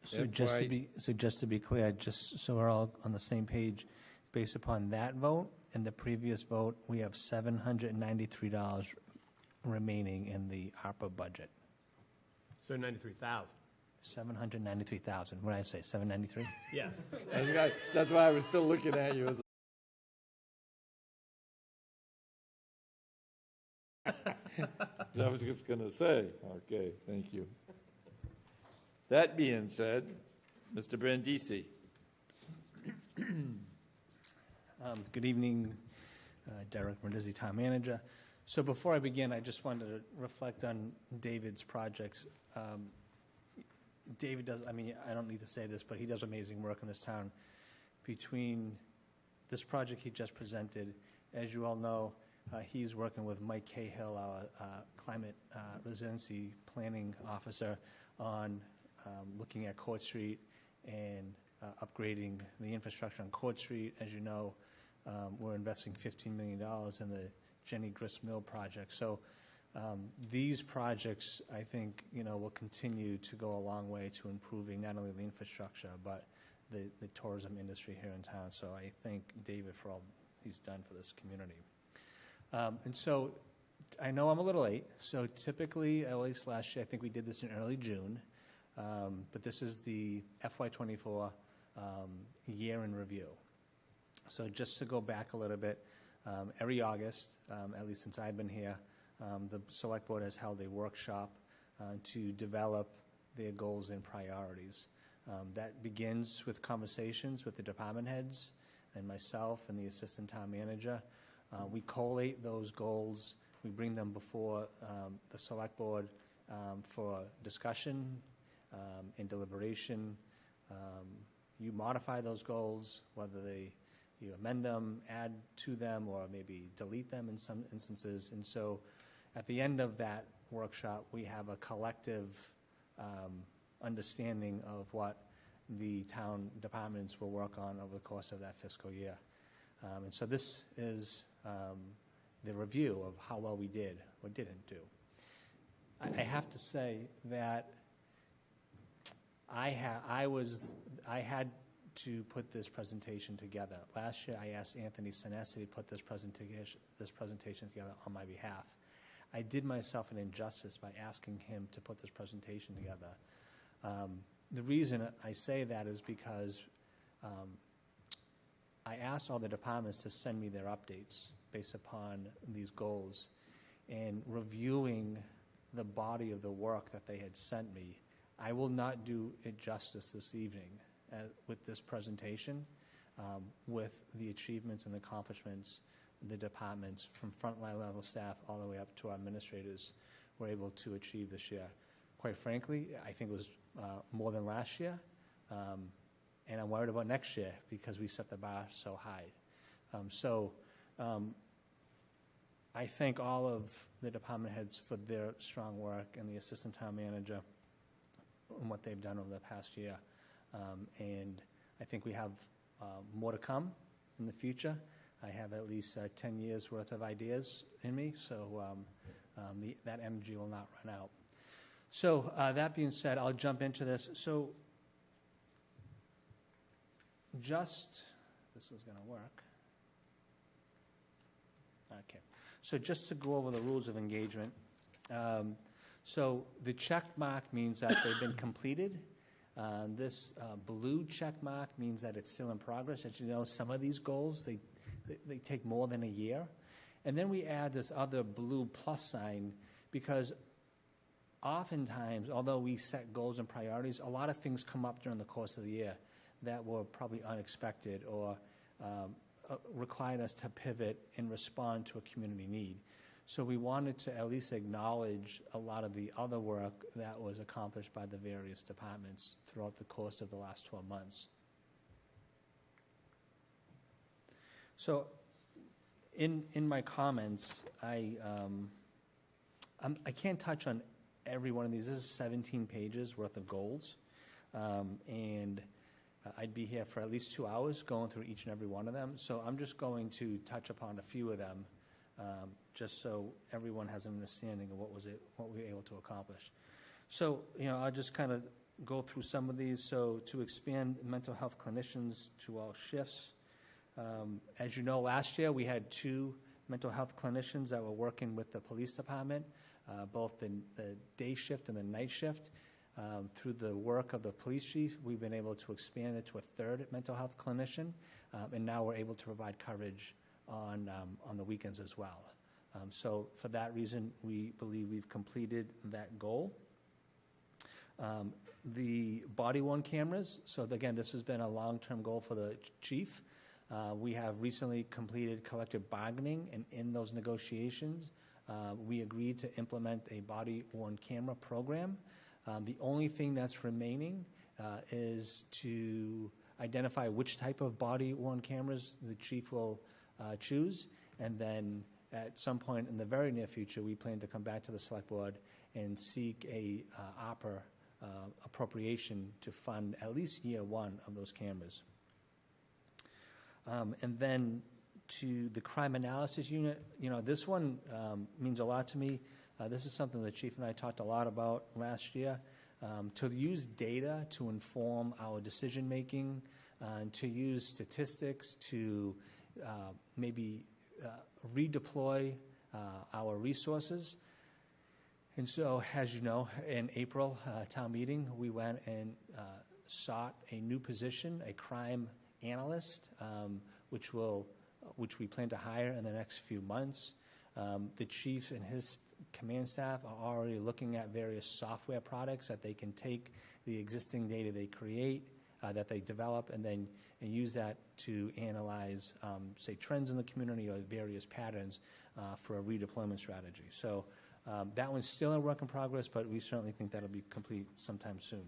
So just to be clear, just so we're all on the same page, based upon that vote and the previous vote, we have $793 remaining in the ARPA budget. So 93,000. 793,000. What did I say? 793? Yes. That's why I was still looking at you. I was just going to say. Okay, thank you. That being said, Mr. Brandisi. Good evening, Derek Brindisi, Town Manager. So before I begin, I just wanted to reflect on David's projects. David does, I don't need to say this, but he does amazing work in this town. Between this project he just presented, as you all know, he's working with Mike Cahill, our climate resiliency planning officer, on looking at Court Street and upgrading the infrastructure on Court Street. As you know, we're investing $15 million in the Jenny Grist Mill project. So these projects, I think, will continue to go a long way to improving not only the infrastructure, but the tourism industry here in town. So I thank David for all he's done for this community. And so I know I'm a little late. So typically, at least last year, I think we did this in early June. But this is the FY24 year in review. So just to go back a little bit, every August, at least since I've been here, the Select Board has held a workshop to develop their goals and priorities. That begins with conversations with the department heads and myself and the Assistant Town Manager We collate those goals, we bring them before the select board for discussion and deliberation. You modify those goals, whether you amend them, add to them, or maybe delete them in some instances. And so at the end of that workshop, we have a collective understanding of what the town departments will work on over the course of that fiscal year. And so this is the review of how well we did or didn't do. I have to say that I had to put this presentation together. Last year, I asked Anthony Sinesi to put this presentation together on my behalf. I did myself an injustice by asking him to put this presentation together. The reason I say that is because I asked all the departments to send me their updates based upon these goals, and reviewing the body of the work that they had sent me, I will not do it justice this evening with this presentation, with the achievements and accomplishments the departments from frontline level staff all the way up to our administrators were able to achieve this year. Quite frankly, I think it was more than last year, and I'm worried about next year because we set the bar so high. I thank all of the department heads for their strong work and the assistant town manager and what they've done over the past year. And I think we have more to come in the future. I have at least 10 years worth of ideas in me, so that energy will not run out. So that being said, I'll jump into this. So this is going to work. Okay. So just to go over the rules of engagement. So the check mark means that they've been completed. This blue check mark means that it's still in progress. As you know, some of these goals, they take more than a year. And then we add this other blue plus sign because oftentimes, although we set goals and priorities, a lot of things come up during the course of the year that were probably unexpected or required us to pivot and respond to a community need. So we wanted to at least acknowledge a lot of the other work that was accomplished by the various departments throughout the course of the last 12 months. So in my comments, I can't touch on every one of these. This is 17 pages worth of goals, and I'd be here for at least 2 hours going through each and every one of them. So I'm just going to touch upon a few of them, just so everyone has an understanding of what we were able to accomplish. So, I'll just kind of go through some of these. So to expand mental health clinicians to all shifts. As you know, last year we had 2 mental health clinicians that were working with the police department, both the day shift and the night shift. Through the work of the police chief, we've been able to expand it to a 3rd mental health clinician, and now we're able to provide coverage on the weekends as well. So for that reason, we believe we've completed that goal. The body-worn cameras, so again, this has been a long-term goal for the chief. We have recently completed collective bargaining, and in those negotiations, we agreed to implement a body-worn camera program. The only thing that's remaining is to identify which type of body-worn cameras the chief will choose, and then at some point in the very near future, we plan to come back to the select board and seek a ARPA appropriation to fund at least year 1 of those cameras. And then to the crime analysis unit, this one means a lot to me. This is something the chief and I talked a lot about last year. To use data to inform our decision-making, to use statistics to maybe redeploy our resources. And so, as you know, in April town meeting, we went and sought a new position, a crime analyst, which we plan to hire in the next few months. The chiefs and his command staff are already looking at various software products that they can take the existing data they create, that they develop, and use that to analyze, say, trends in the community or various patterns for a redeployment strategy. So that one's still a work in progress, but we certainly think that'll be complete sometime soon.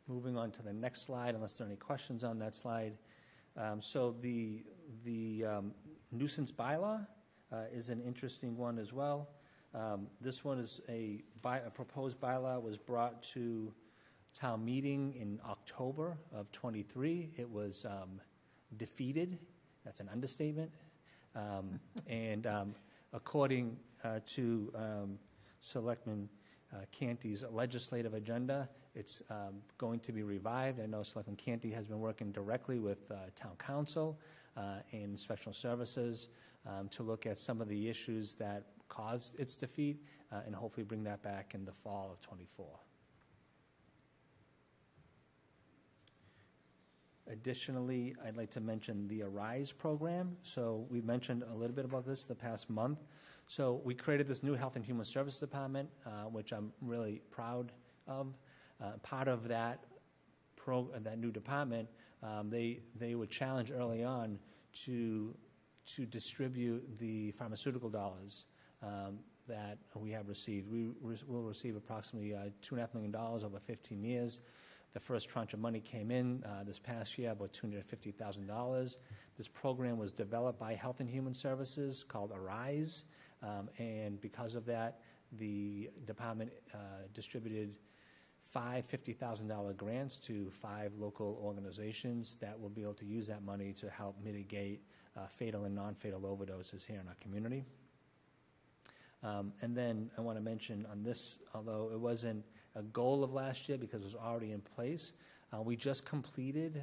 Moving on to the next slide, unless there are any questions on that slide. So the nuisance bylaw is an interesting one as well. This one is a proposed bylaw was brought to town meeting in October of '23. It was defeated. That's an understatement. And according to Selectman Canty's legislative agenda, it's going to be revived. I know Selectman Canty has been working directly with town council and inspectional services to look at some of the issues that caused its defeat and hopefully bring that back in the fall of '24. Additionally, I'd like to mention the ARISE program. So we mentioned a little bit about this the past month. So we created this new Health and Human Services Department, which I'm really proud of. Part of that new department, they were challenged early on to distribute the pharmaceutical dollars that we have received. We will receive approximately $2.5 million over 15 years. The first tranche of money came in this past year, about $250,000. This program was developed by Health and Human Services called ARISE, and because of that, the department distributed 5 $50,000 grants to 5 local organizations that will be able to use that money to help mitigate fatal and non-fatal overdoses here in our community. And then I want to mention on this, although it wasn't a goal of last year because it was already in place, we just completed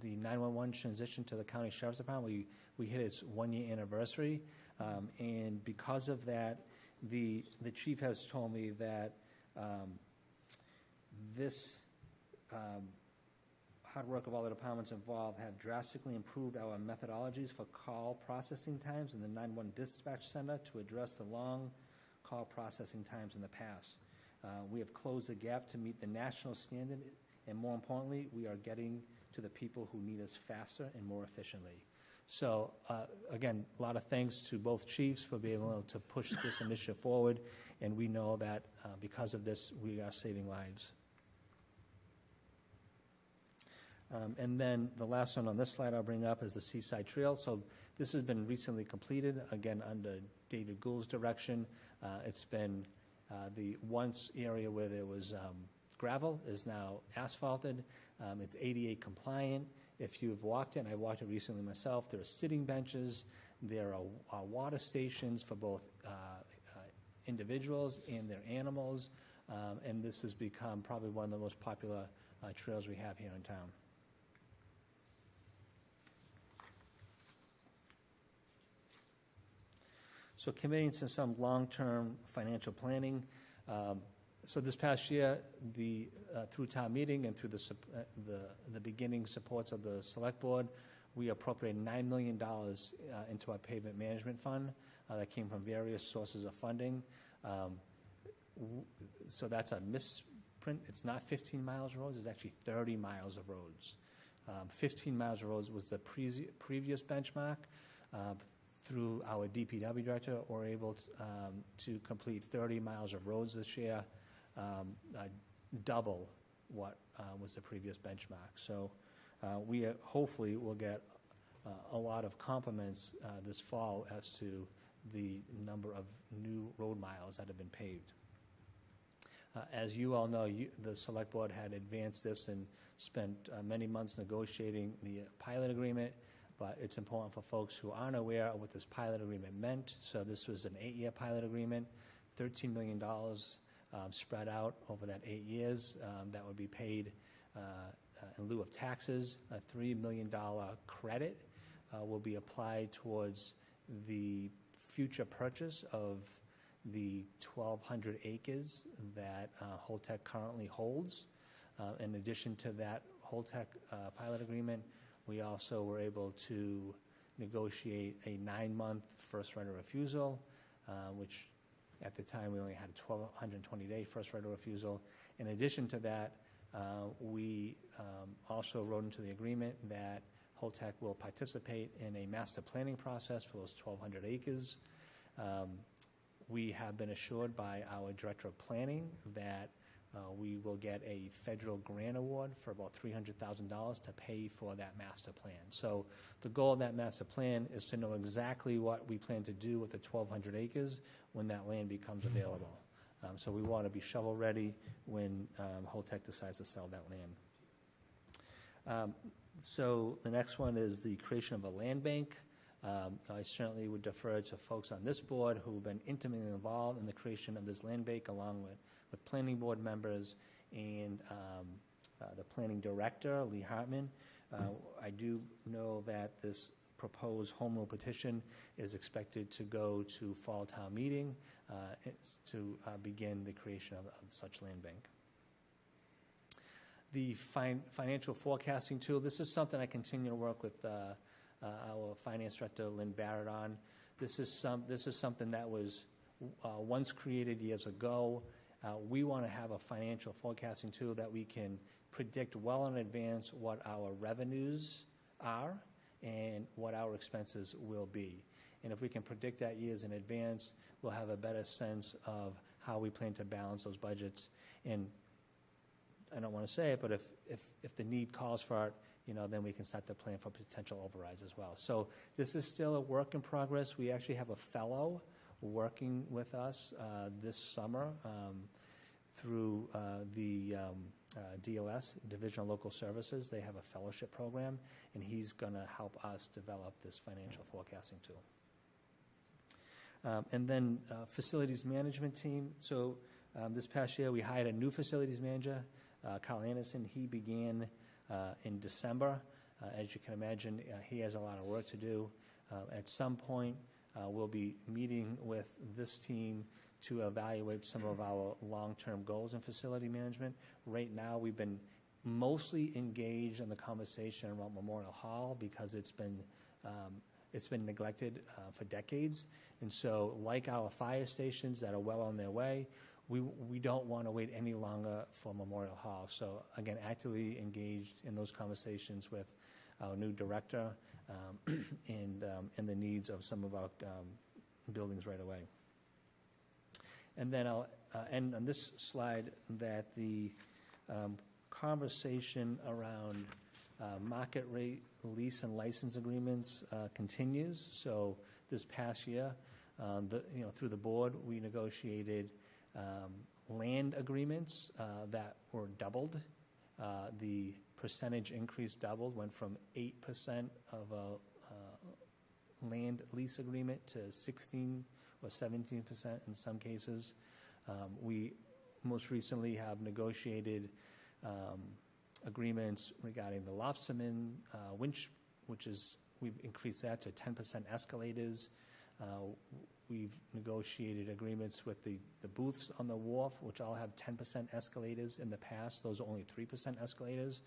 the 911 transition to the county sheriff's department. We hit its 1-year anniversary, and because of that, the chief has told me that this hard work of all the departments involved have drastically improved our methodologies for call processing times in the 911 dispatch center to address the long call processing times in the past. We have closed the gap to meet the national standard, and more importantly, we are getting to the people who need us faster and more efficiently. So, again, a lot of thanks to both chiefs for being able to push this initiative forward, and we know that because of this, we are saving lives. And then the last one on this slide I'll bring up is the Seaside Trail. So this has been recently completed, again, under David Gould's direction. It's been the once area where there was gravel is now asphalted. It's ADA compliant. If you've walked it, and I walked it recently myself, there are sitting benches. There are water stations for both individuals and their animals. And this has become probably one of the most popular trails we have here in town. So committing to some long-term financial planning. So this past year, through town meeting and through the beginning supports of the select board, we appropriated $9 million into our pavement management fund that came from various sources of funding. So that's a misprint. It's not 15 miles of roads. It's actually 30 miles of roads. 15 miles of roads was the previous benchmark. Through our DPW director, we're able to complete 30 miles of roads this year, double what was the previous benchmark. So we hopefully will get a lot of compliments this fall as to the number of new road miles that have been paved. As you all know, the select board had advanced this and spent many months negotiating the pilot agreement. But it's important for folks who aren't aware of what this pilot agreement meant. So this was an 8-year pilot agreement, $13 million spread out over that 8 years that would be paid in lieu of taxes. A $3 million credit will be applied towards the future purchase of the 1,200 acres that Holtec currently holds. In addition to that Holtec pilot agreement, we also were able to negotiate a 9-month first right of refusal, which at the time we only had a 120-day first right of refusal. In addition to that, We also wrote into the agreement that Holtec will participate in a master planning process for those 1,200 acres. We have been assured by our Director of Planning that we will get a federal grant award for about $300,000 to pay for that master plan. So the goal of that master plan is to know exactly what we plan to do with the 1,200 acres when that land becomes available. So we want to be shovel-ready when Holtec decides to sell that land. So the next one is the creation of a land bank. I certainly would defer to folks on this board who have been intimately involved in the creation of this land bank, along with planning board members and the planning director, Lee Hartman. I do know that this proposed home rule petition is expected to go to fall town meeting to begin the creation of such land bank. The financial forecasting tool, this is something I continue to work with our finance director, Lynn Barrett, on. This is something that was once created years ago. We want to have a financial forecasting tool that we can predict well in advance what our revenues are and what our expenses will be. And if we can predict that years in advance, we'll have a better sense of how we plan to balance those budgets. And I don't want to say it, but if the need calls for it, then we can start to plan for potential overrides as well. So this is still a work in progress. We actually have a fellow working with us this summer through the DOS, Division of Local Services. They have a fellowship program, and he's going to help us develop this financial forecasting tool. And then facilities management team. So this past year, we hired a new facilities manager, Carl Anderson. He began in December. As you can imagine, he has a lot of work to do. At some point, we'll be meeting with this team to evaluate some of our long-term goals in facility management. Right now, we've been mostly engaged in the conversation around Memorial Hall because it's been neglected for decades. And so, like our fire stations that are well on their way, we don't want to wait any longer for Memorial Hall. So again, actively engaged in those conversations with our new director and the needs of some of our buildings right away. And then I'll end on this slide that the conversation around market rate lease and license agreements continues. So this past year, through the board, we negotiated land agreements that were doubled. The percentage increase doubled, went from 8% of a land lease agreement to 16 or 17% in some cases. We most recently have negotiated agreements regarding the Loftsman winch, we've increased that to 10% escalators. We've negotiated agreements with the booths on the wharf, which all have 10% escalators. In the past, those are only 3% escalators.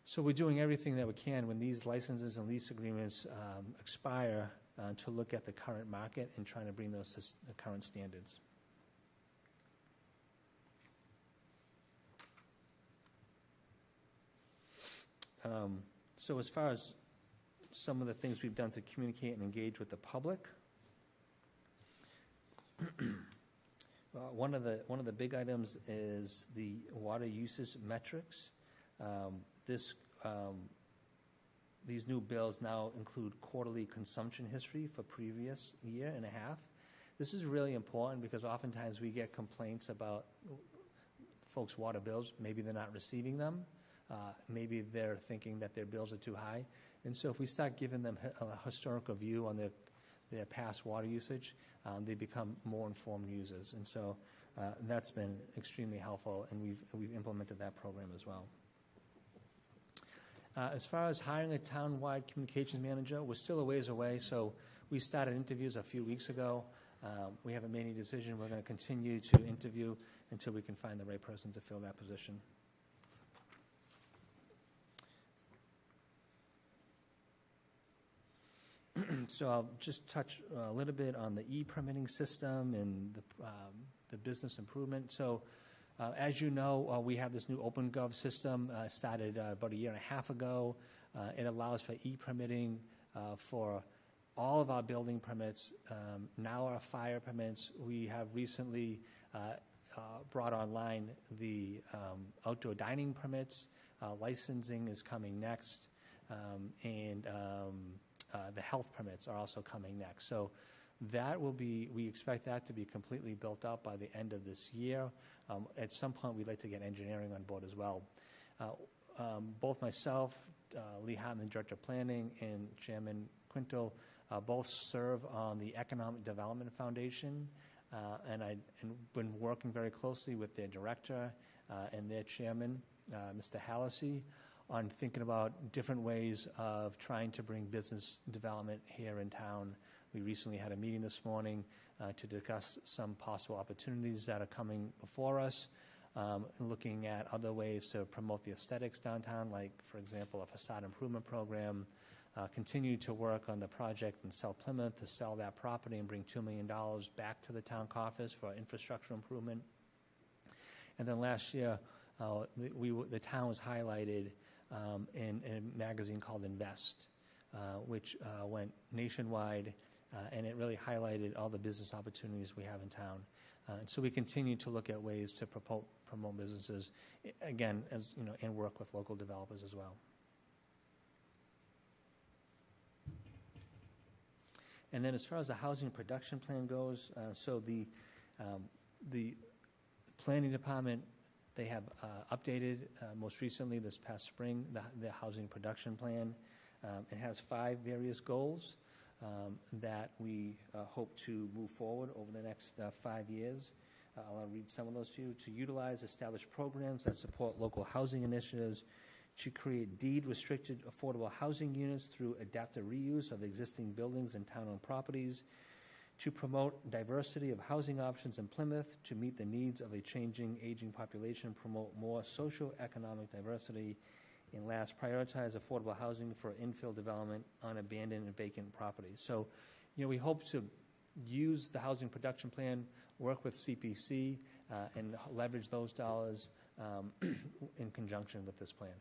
So we're doing everything that we can when these licenses and lease agreements expire to look at the current market and trying to bring those to the current standards. So as far as some of the things we've done to communicate and engage with the public, one of the big items is the water usage metrics. These new bills now include quarterly consumption history for previous year and a half. This is really important because oftentimes we get complaints about folks' water bills. Maybe they're not receiving them. Maybe they're thinking that their bills are too high. And so if we start giving them a historical view on their past water usage, they become more informed users. And so that's been extremely helpful, and we've implemented that program as well. As far as hiring a town-wide communications manager, we're still a ways away. So we started interviews a few weeks ago. We haven't made any decision. We're going to continue to interview until we can find the right person to fill that position. So I'll just touch a little bit on the e-permitting system and the business improvement. So As you know, we have this new OpenGov system started about a year and a half ago. It allows for e-permitting for all of our building permits, now our fire permits. We have recently brought online the outdoor dining permits. Licensing is coming next, and the health permits are also coming next. So that will be, we expect that to be completely built up by the end of this year. At some point, we'd like to get engineering on board as well. Both myself, Lee Hartman, Director of Planning, and Chairman Quinto both serve on the Economic Development Foundation, and I've been working very closely with their director and their chairman, Mr. Hallisey, on thinking about different ways of trying to bring business development here in town. We recently had a meeting this morning to discuss some possible opportunities that are coming before us, looking at other ways to promote the aesthetics downtown, like, for example, a facade improvement program. Continue to work on the project in South Plymouth to sell that property and bring $2 million back to the town coffers for infrastructure improvement. And then last year, the town was highlighted in a magazine called Invest, which went nationwide, and it really highlighted all the business opportunities we have in town. And so we continue to look at ways to promote businesses, again, as you know, and work with local developers as well. And then as far as the housing production plan goes, so the planning department, they have updated most recently this past spring the housing production plan. It has 5 various goals that we hope to move forward over the next 5 years. I'll read some of those to you. To utilize established programs that support local housing initiatives, to create deed-restricted affordable housing units through adaptive reuse of existing buildings and town-owned properties, to promote diversity of housing options in Plymouth, to meet the needs of a changing, aging population, promote more socio-economic diversity, and last, prioritize affordable housing for infill development on abandoned and vacant properties. So, you know, we hope to use the housing production plan, work with CPC, and leverage those dollars in conjunction with this plan.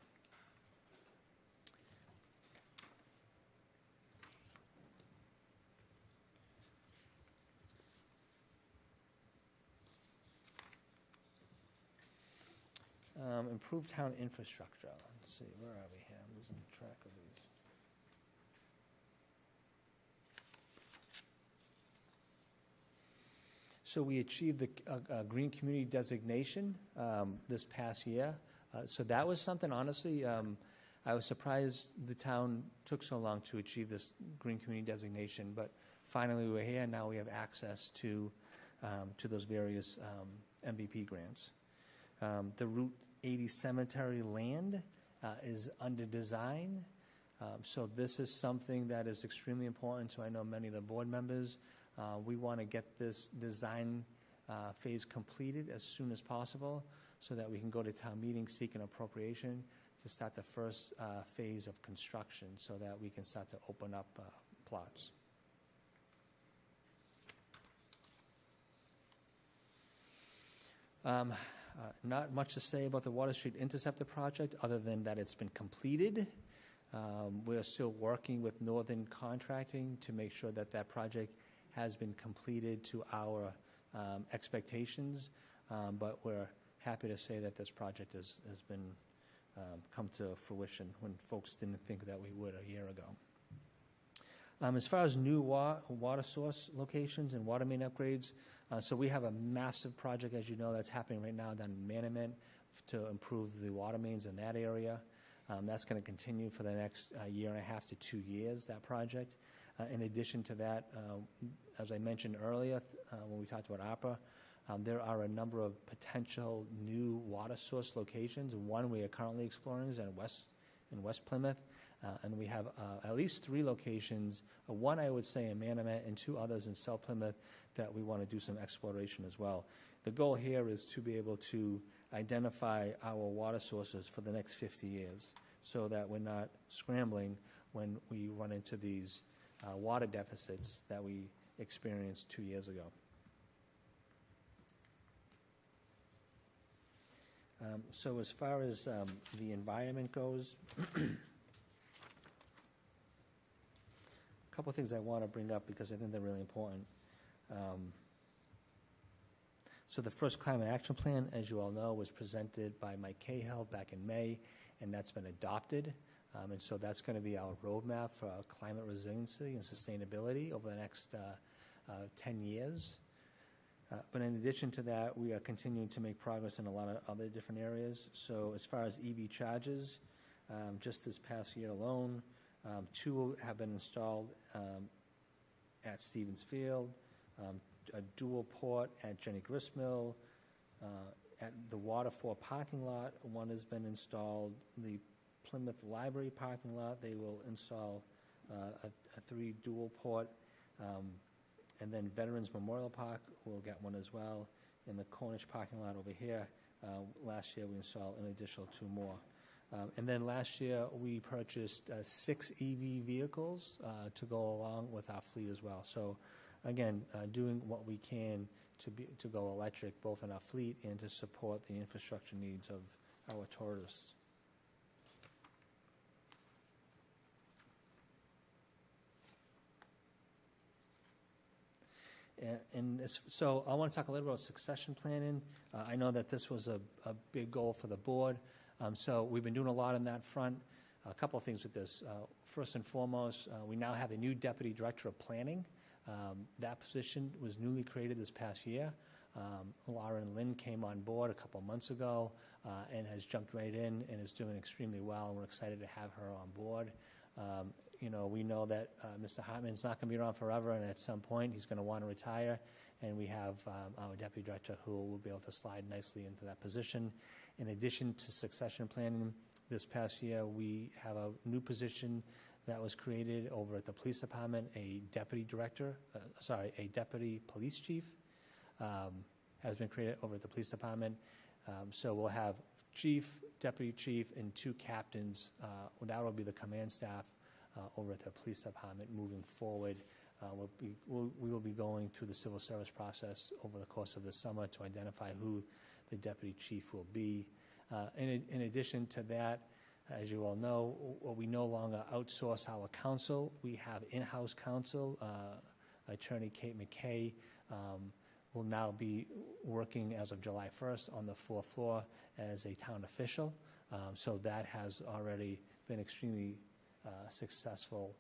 Improve town infrastructure. Let's see, where are we here? I'm losing track of these. So we achieved the green community designation this past year. So that was something, honestly, I was surprised the town took so long to achieve this green community designation, but finally we're here, and now we have access to those various MVP grants. The Route 80 cemetery land is under design. So this is something that is extremely important to, I know, many of the board members. We want to get this design phase completed as soon as possible so that we can go to town meeting, seek an appropriation to start the first phase of construction so that we can start to open up plots. Not much to say about the Water Street Interceptor project other than that it's been completed. We're still working with Northern Contracting to make sure that that project has been completed to our expectations, but we're happy to say that this project has been come to fruition when folks didn't think that we would a year ago. As far as new water source locations and water main upgrades, so we have a massive project, as you know, that's happening right now down in Manaman to improve the water mains in that area. That's going to continue for the next year and a half to 2 years, that project. In addition to that, as I mentioned earlier when we talked about ARPA, there are a number of potential new water source locations. One we are currently exploring is in West Plymouth. And we have at least 3 locations, one I would say in Manaman and 2 others in South Plymouth that we want to do some exploration as well. The goal here is to be able to identify our water sources for the next 50 years so that we're not scrambling when we run into these water deficits that we experienced 2 years ago. So as far as the environment goes, a couple of things I want to bring up because I think they're really important. So the first climate action plan, as you all know, was presented by Mike Cahill back in May, and that's been adopted. And so that's going to be our roadmap for our climate resiliency and sustainability over the next 10 years. But in addition to that, we are continuing to make progress in a lot of other different areas. So as far as EV chargers, just this past year alone, 2 have been installed at Stevens Field, a dual port at Jenny Gristmill, at the Waterford parking lot, 1 has been installed. The Plymouth Library parking lot, they will install a 3 dual port. And then Veterans Memorial Park will get 1 as well. In the Cornish parking lot over here, last year we installed an additional 2 more. And then last year we purchased 6 EV vehicles to go along with our fleet as well. So again, doing what we can to go electric both in our fleet and to support the infrastructure needs of our tourists. So I want to talk a little about succession planning. I know that this was a big goal for the board. So we've been doing a lot on that front. A couple of things with this. First and foremost, we now have a new Deputy Director of Planning. That position was newly created this past year. Lauren Lynn came on board a couple of months ago and has jumped right in and is doing extremely well, and we're excited to have her on board. We know that Mr. Hartman's not going to be around forever, and at some point he's going to want to retire, and we have our Deputy Director who will be able to slide nicely into that position. In addition to succession planning, this past year we have a new position that was created over at the police department, a deputy police chief has been created over at the police department. So we'll have chief, deputy chief, and 2 captains. That will be the command staff over at the police department moving forward. We will be going through the civil service process over the course of the summer to identify who the deputy chief will be. In addition to that, as you all know, we no longer outsource our counsel. We have in-house counsel. Attorney Kate McKay will now be working as of July 1st on the 4th floor as a town official. So that has already been extremely successful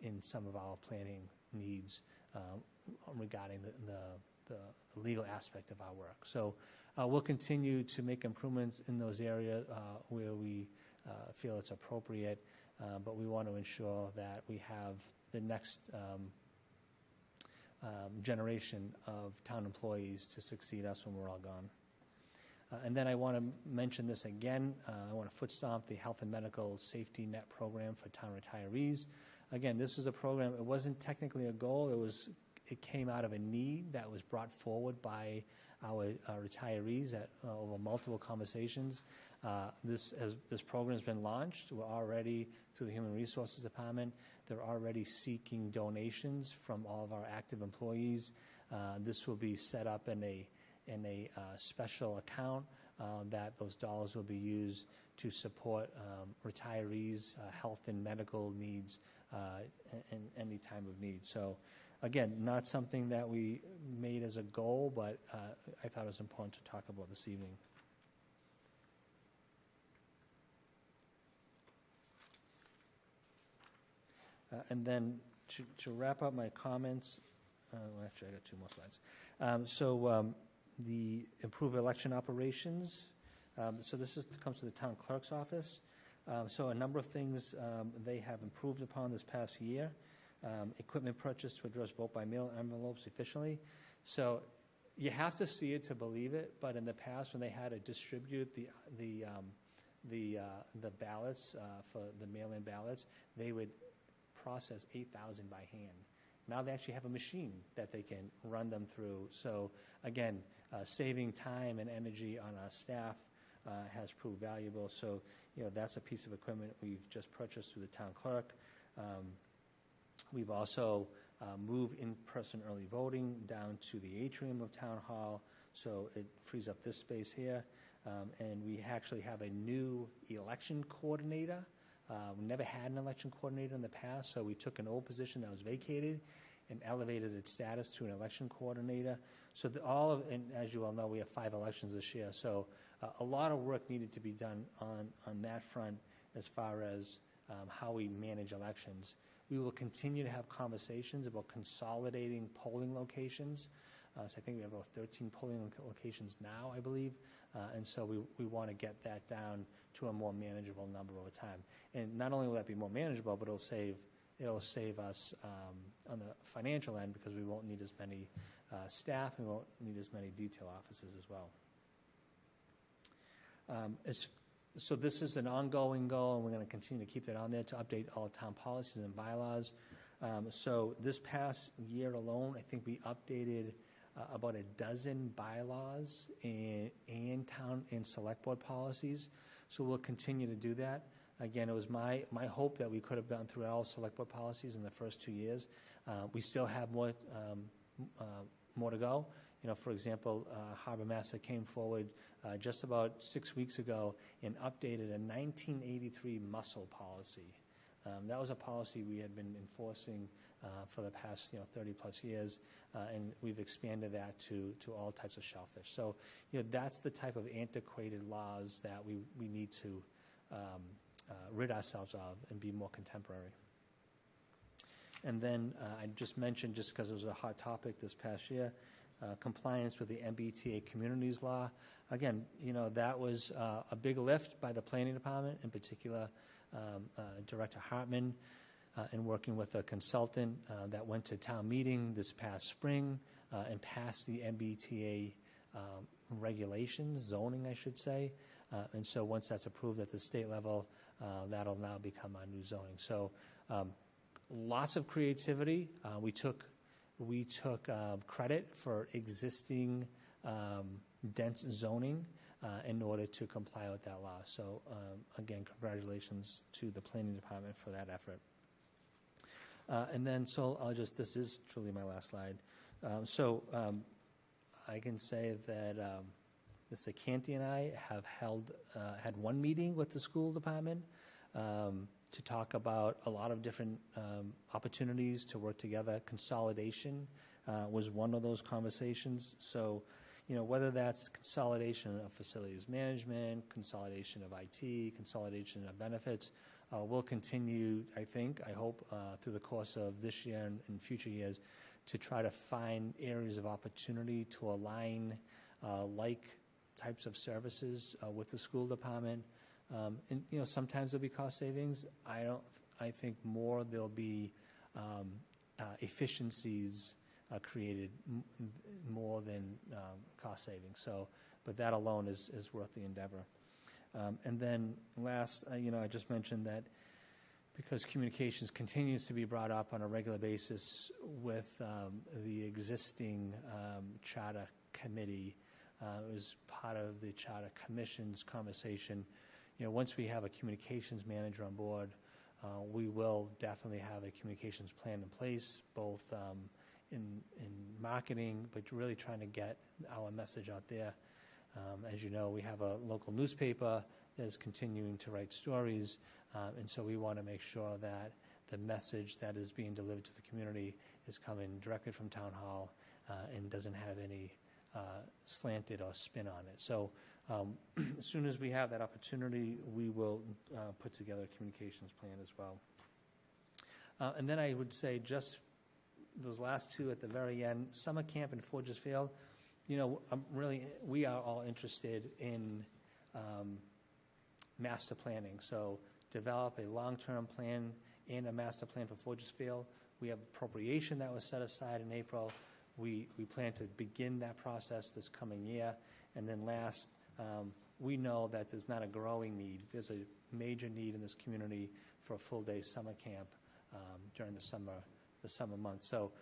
in some of our planning needs regarding the legal aspect of our work. So we'll continue to make improvements in those areas where we feel it's appropriate, but we want to ensure that we have the next generation of town employees to succeed us when we're all gone. And then I want to mention this again. I want to foot stomp the Health and Medical Safety Net Program for town retirees. Again, this was a program, it wasn't technically a goal, it came out of a need that was brought forward by our retirees over multiple conversations. This program has been launched. We're already, through the Human Resources Department, they're already seeking donations from all of our active employees. This will be set up in a special account that those dollars will be used to support retirees' health and medical needs in any time of need. So again, not something that we made as a goal, but I thought it was important to talk about this evening. And then to wrap up my comments, actually I got 2 more slides. The improve election operations. So this comes to the town clerk's office. So a number of things they have improved upon this past year. Equipment purchase to address vote by mail envelopes efficiently. So you have to see it to believe it, but in the past when they had to distribute the ballots for the mail-in ballots, they would process 8,000 by hand. Now they actually have a machine that they can run them through. So again, saving time and energy on our staff has proved valuable. So that's a piece of equipment we've just purchased through the town clerk. We've also moved in-person early voting down to the atrium of Town Hall, so it frees up this space here. And we actually have a new election coordinator. We never had an election coordinator in the past, so we took an old position that was vacated and elevated its status to an election coordinator. So and as you all know, we have 5 elections this year. So a lot of work needed to be done on that front as far as how we manage elections. We will continue to have conversations about consolidating polling locations. So I think we have about 13 polling locations now, I believe. And so we want to get that down to a more manageable number over time. And not only will that be more manageable, but it'll save us on the financial end because we won't need as many staff and we won't need as many detail offices as well. So this is an ongoing goal, and we're going to continue to keep that on there to update all town policies and bylaws. So this past year alone, I think we updated about a dozen bylaws and town and select board policies. So we'll continue to do that. Again, it was my hope that we could have gone through all select board policies in the first 2 years. We still have more to go. For example, Harbor Master came forward just about 6 weeks ago and updated a 1983 mussel policy. That was a policy we had been enforcing for the past 30 plus years, and we've expanded that to all types of shellfish. So that's the type of antiquated laws that we need to rid ourselves of and be more contemporary. And then I just mentioned, just because it was a hot topic this past year, compliance with the MBTA communities law. Again, that was a big lift by the planning department, in particular Director Hartman, and working with a consultant that went to town meeting this past spring and passed the MBTA regulations, zoning, I should say. And so once that's approved at the state level, that'll now become our new zoning. So lots of creativity. We took credit for existing dense zoning in order to comply with that law. So again, congratulations to the planning department for that effort. And then, so this is truly my last slide. I can say that Mr. Canty and I have had one meeting with the school department to talk about a lot of different opportunities to work together. Consolidation was one of those conversations. So, whether that's consolidation of facilities management, consolidation of IT, consolidation of benefits, we'll continue, I hope, through the course of this year and future years to try to find areas of opportunity to align like types of services with the school department. And sometimes there'll be cost savings. I think more there'll be efficiencies created more than cost savings. So, but that alone is worth the endeavor. And then last, I just mentioned that because communications continues to be brought up on a regular basis with the existing charter committee, it was part of the charter commission's conversation. Once we have a communications manager on board, we will definitely have a communications plan in place, both in marketing, but really trying to get our message out there. As you know, we have a local newspaper that is continuing to write stories, and so we want to make sure that the message that is being delivered to the community is coming directly from Town Hall and doesn't have any slanted or spin on it. So as soon as we have that opportunity, we will put together a communications plan as well. And then I would say just those last two at the very end, summer camp in Forges Field, we are all interested in master planning. So develop a long-term plan and a master plan for Forges Field. We have appropriation that was set aside in April. We plan to begin that process this coming year. And then last, we know that there's not a growing need. There's a major need in this community for a full-day summer camp during the summer months. So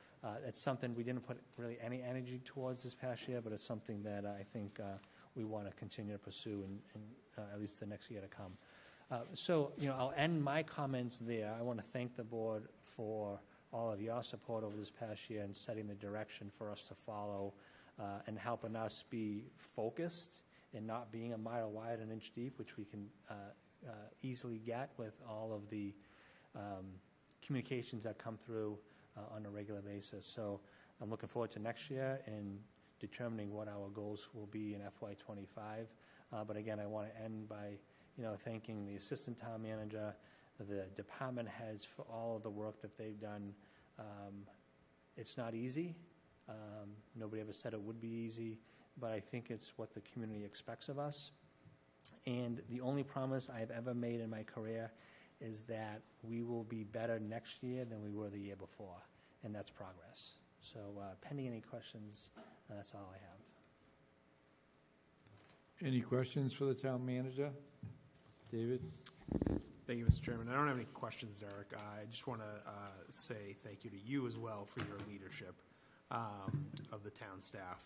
it's something we didn't put really any energy towards this past year, but it's something that I think we want to continue to pursue in at least the next year to come. So I'll end my comments there. I want to thank the board for all of your support over this past year and setting the direction for us to follow and helping us be focused and not being a mile wide, an inch deep, which we can easily get with all of the communications that come through on a regular basis. So I'm looking forward to next year and determining what our goals will be in FY25. But again, I want to end by, thanking the assistant town manager, the department heads for all of the work that they've done. It's not easy. Nobody ever said it would be easy, but I think it's what the community expects of us. And the only promise I've ever made in my career is that we will be better next year than we were the year before, and that's progress. So pending any questions, that's all I have. Any questions for the town manager? David? Thank you, Mr. Chairman. I don't have any questions, Derek. I just want to say thank you to you as well for your leadership of the town staff.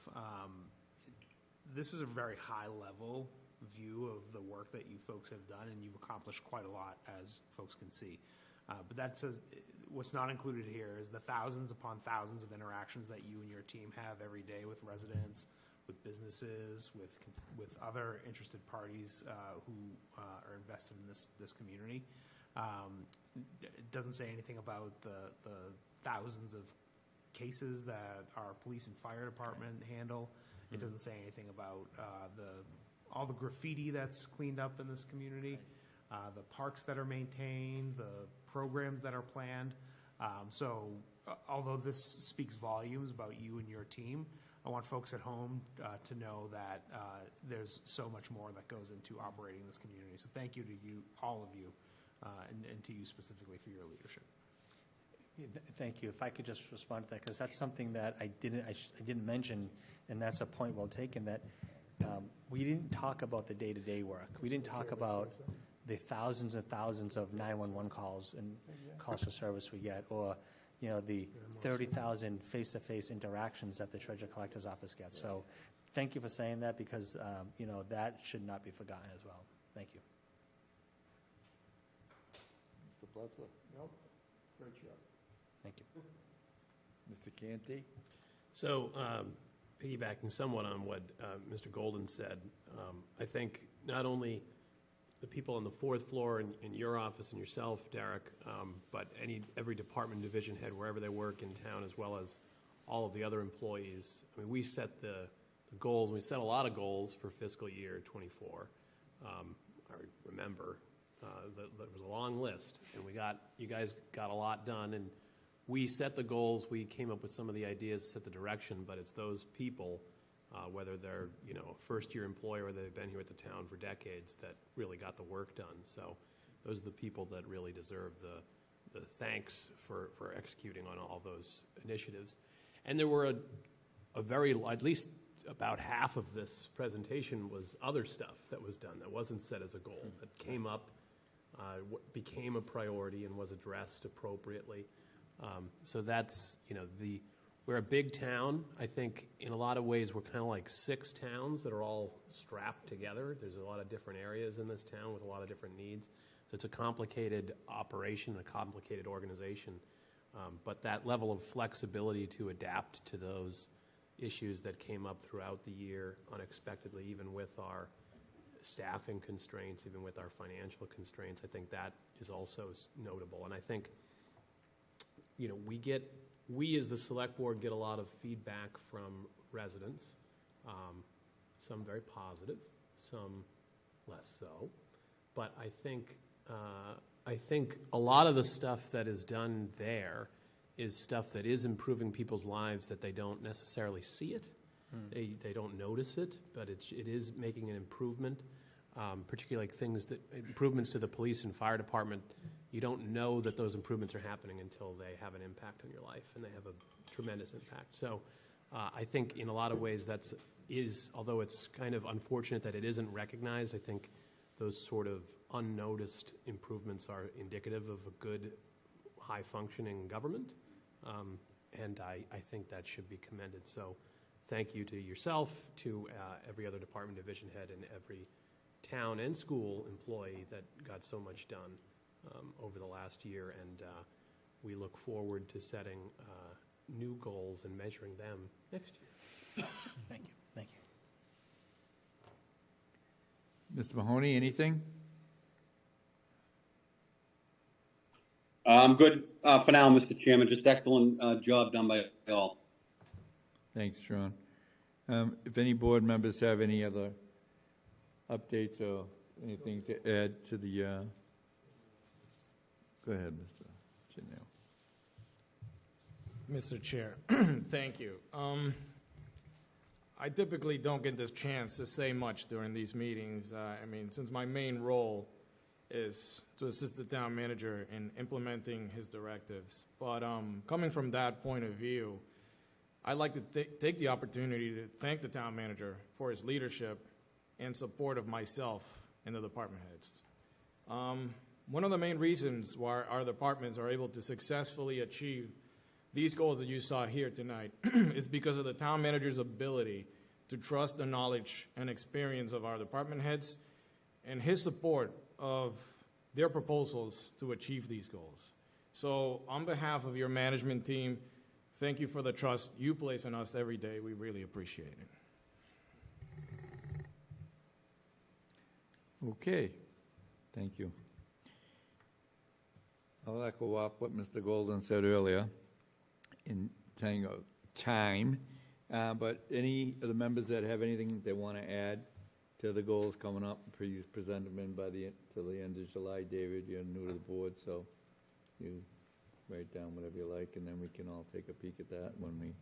This is a very high-level view of the work that you folks have done, and you've accomplished quite a lot, as folks can see. But that says what's not included here is the thousands upon thousands of interactions that you and your team have every day with residents, with businesses, with other interested parties who are invested in this community. It doesn't say anything about the thousands of cases that our police and fire department handle. It doesn't say anything about all the graffiti that's cleaned up in this community, the parks that are maintained, the programs that are planned. So although this speaks volumes about you and your team, I want folks at home to know that there's so much more that goes into operating this community. So thank you to you, all of you, and to you specifically for your leadership. Thank you. If I could just respond to that, because that's something that I didn't mention, and that's a point well taken, that we didn't talk about the day-to-day work. We didn't talk about the thousands and thousands of 911 calls and calls for service we get, or the 30,000 face-to-face interactions that the treasurer collector's office gets. So thank you for saying that, because that should not be forgotten as well. Thank you. Mr. Bledsoe? Nope. Great job. Thank you. Mr. Canty? So, piggybacking somewhat on what Mr. Golden said, I think not only the people on the fourth floor in your office and yourself, Derek, but every department division head, wherever they work in town, as well as all of the other employees. I mean, we set the goals. We set a lot of goals for fiscal year '24. I remember there was a long list, and you guys got a lot done, and we set the goals, we came up with some of the ideas, set the direction, but it's those people, whether they're a first-year employee or they've been here at the town for decades, that really got the work done. So those are the people that really deserve the thanks for executing on all those initiatives. And there were at least about half of this presentation was other stuff that was done that wasn't set as a goal, that came up, became a priority, and was addressed appropriately. So that's, we're a big town. I think in a lot of ways we're kind of like 6 towns that are all strapped together. There's a lot of different areas in this town with a lot of different needs. So it's a complicated operation, a complicated organization. But that level of flexibility to adapt to those issues that came up throughout the year unexpectedly, even with our staffing constraints, even with our financial constraints, I think that is also notable. And I think we as the select board get a lot of feedback from residents, some very positive, some less so. But I think a lot of the stuff that is done there is stuff that is improving people's lives, that they don't necessarily see it. They don't notice it, but it is making an improvement, particularly like improvements to the police and fire department. You don't know that those improvements are happening until they have an impact on your life, and they have a tremendous impact. So I think in a lot of ways although it's kind of unfortunate that it isn't recognized, I think those sort of unnoticed improvements are indicative of a good, high-functioning government, and I think that should be commended. So thank you to yourself, to every other department division head, and every town and school employee that got so much done over the last year, and we look forward to setting new goals and measuring them next year. Thank you. Thank you. Mr. Mahoney, anything? I'm good for now, Mr. Chairman. Just excellent job done by all. Thanks, John. If any board members have any other updates or anything to add to the, go ahead, Mr. Janelle. Mr. Chair, thank you. I typically don't get this chance to say much during these meetings. I mean, since my main role is to assist the town manager in implementing his directives. But coming from that point of view, I'd like to take the opportunity to thank the town manager for his leadership and support of myself and the department heads. One of the main reasons why our departments are able to successfully achieve these goals that you saw here tonight is because of the town manager's ability to trust the knowledge and experience of our department heads and his support of their proposals to achieve these goals. So on behalf of your management team, thank you for the trust you place in us every day. We really appreciate it. Okay, thank you. I'll echo up what Mr. Golden said earlier in time, but any of the members that have anything they want to add to the goals coming up, please present them in by till the end of July. David, you're new to the board, so you write down whatever you like, and then we can all take a peek at that when we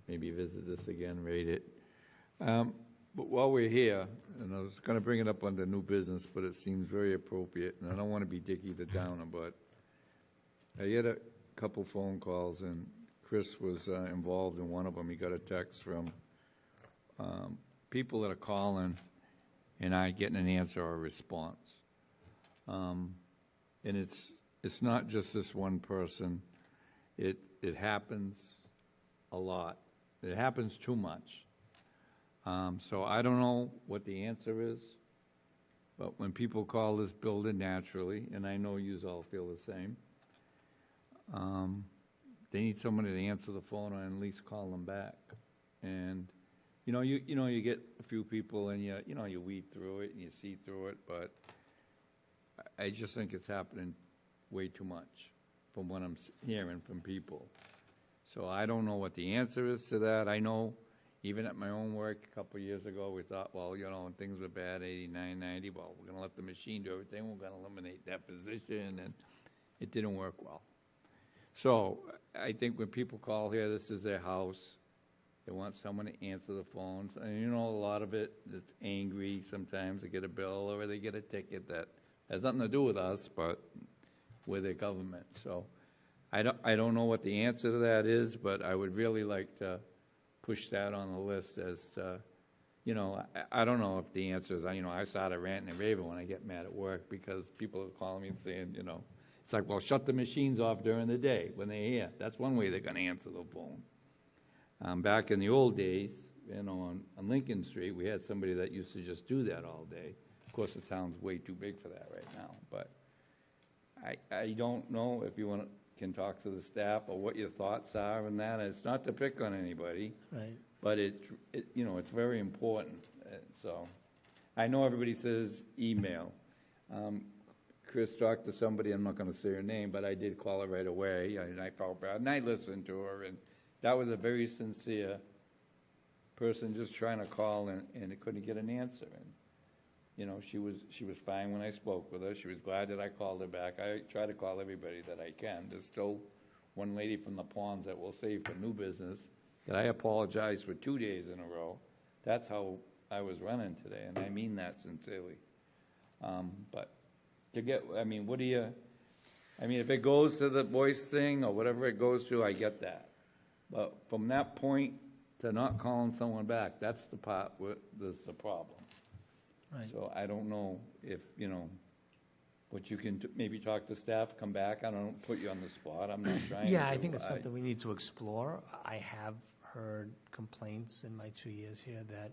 maybe visit this again, rate it. But while we're here, and I was going to bring it up under new business, but it seems very appropriate, and I don't want to be Dickie the Downer, but I get a couple phone calls, and Chris was involved in one of them. He got a text from people that are calling and not getting an answer or a response. And it's not just this one person. It happens a lot. It happens too much. So I don't know what the answer is, but when people call this building naturally, and I know you all feel the same, they need somebody to answer the phone or at least call them back. And you get a few people and you weed through it and you see through it, but I just think it's happening way too much from what I'm hearing from people. So I don't know what the answer is to that. I know even at my own work a couple of years ago, we thought, well, when things were bad, 89, 90, well, we're going to let the machine do everything. We're going to eliminate that position, and it didn't work well. So I think when people call here, this is their house. They want someone to answer the phones. And a lot of it, it's angry sometimes. They get a bill or they get a ticket that has nothing to do with us, but with their government. So I don't know what the answer to that is, but I would really like to push that on the list as to, I don't know if the answer is, I started ranting and raving when I get mad at work because people are calling me saying, it's like, well, shut the machines off during the day when they're here. That's one way they're going to answer the phone. Back in the old days, on Lincoln Street, we had somebody that used to just do that all day. Of course, the town's way too big for that right now, but I don't know if you can talk to the staff or what your thoughts are on that. It's not to pick on anybody, Right. but it's very important. So I know everybody says email. Chris talked to somebody, I'm not going to say her name, but I did call her right away, and I felt bad, and I listened to her, and that was a very sincere person just trying to call, and it couldn't get an answer. And she was fine when I spoke with her. She was glad that I called her back. I try to call everybody that I can. There's still one lady from the Ponds that we'll save for new business that I apologized for 2 days in a row. That's how I was running today, and I mean that sincerely. But if it goes to the voice thing or whatever it goes to, I get that. But from that point to not calling someone back, that's the part where there's the problem. Right. So I don't know if, what you can maybe talk to staff, come back. I don't put you on the spot. I'm not trying to. Yeah, I think it's something we need to explore. I have heard complaints in my 2 years here that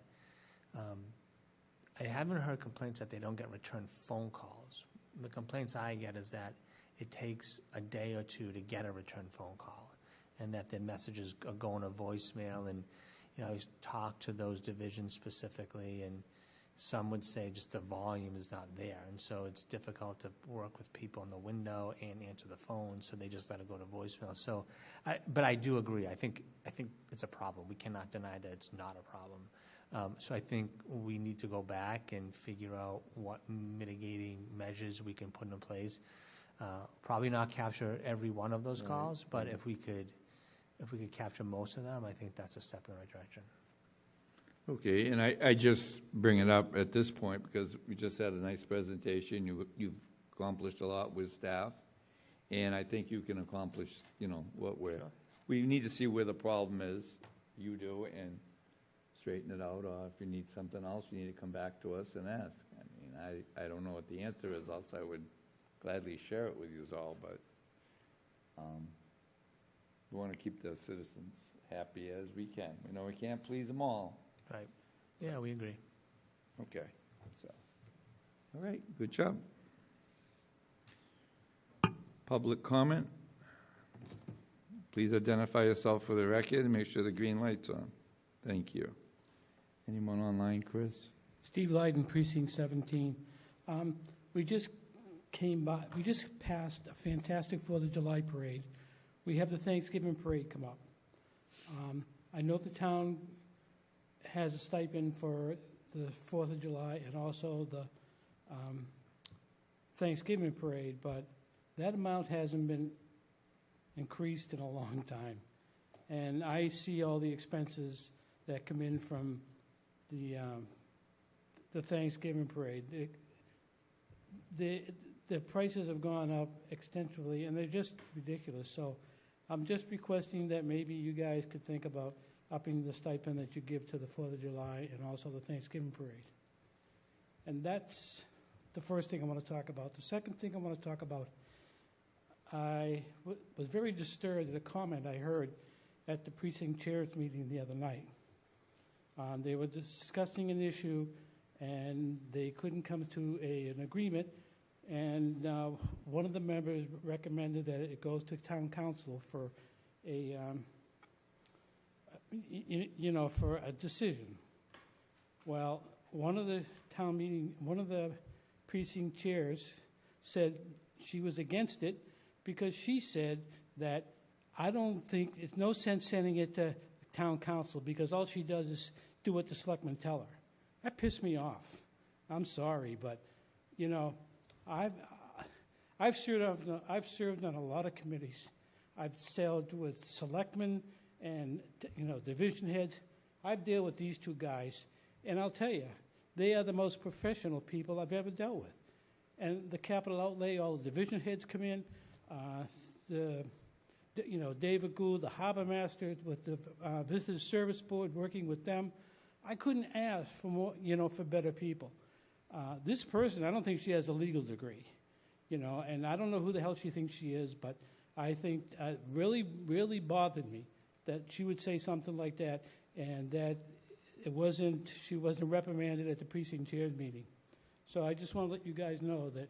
I haven't heard complaints that they don't get return phone calls. The complaints I get is that it takes a day or two to get a return phone call, and that their messages are going to voicemail. And I talk to those divisions specifically, and some would say just the volume is not there, and so it's difficult to work with people in the window and answer the phone, so they just let it go to voicemail. So, but I do agree. I think it's a problem. We cannot deny that it's not a problem. So I think we need to go back and figure out what mitigating measures we can put in place. Probably not capture every one of those calls, but if we could capture most of them, I think that's a step in the right direction. Okay, and I just bring it up at this point because we just had a nice presentation. You've accomplished a lot with staff, and I think you can accomplish, what we need to see where the problem is. You do, and straighten it out, or if you need something else, you need to come back to us and ask. I mean, I don't know what the answer is, else I would gladly share it with you all, but we want to keep the citizens happy as we can. We know we can't please them all. Right. Yeah, we agree. Okay. So, all right, good job. Public comment. Please identify yourself for the record and make sure the green light's on. Thank you. Anyone online, Chris? Steve Lyden, Precinct 17. We just passed a fantastic 4th of July parade. We have the Thanksgiving parade come up. I know the town has a stipend for the 4th of July and also the Thanksgiving parade, but that amount hasn't been increased in a long time. And I see all the expenses that come in from the Thanksgiving parade. The prices have gone up extensively, and they're just ridiculous. So I'm just requesting that maybe you guys could think about upping the stipend that you give to the 4th of July and also the Thanksgiving parade. And that's the first thing I want to talk about. The second thing I want to talk about, I was very disturbed at a comment I heard at the precinct chairs meeting the other night. They were discussing an issue, and they couldn't come to an agreement, and one of the members recommended that it goes to town council for a, for a decision. Well, one of the precinct chairs said she was against it because she said that I don't think it's no sense sending it to town council because all she does is do what the selectmen tell her. That pissed me off. I'm sorry, but I've served on a lot of committees. I've sailed with selectmen and division heads. I've dealt with these two guys, and I'll tell you, they are the most professional people I've ever dealt with. And the capital outlay, all the division heads come in. David Gould, the harbor master, with the Visitors Service Board, working with them. I couldn't ask for more, for better people. This person, I don't think she has a legal degree, and I don't know who the hell she thinks she is, but I think it really, really bothered me that she would say something like that, and that she wasn't reprimanded at the precinct chairs meeting. So I just want to let you guys know that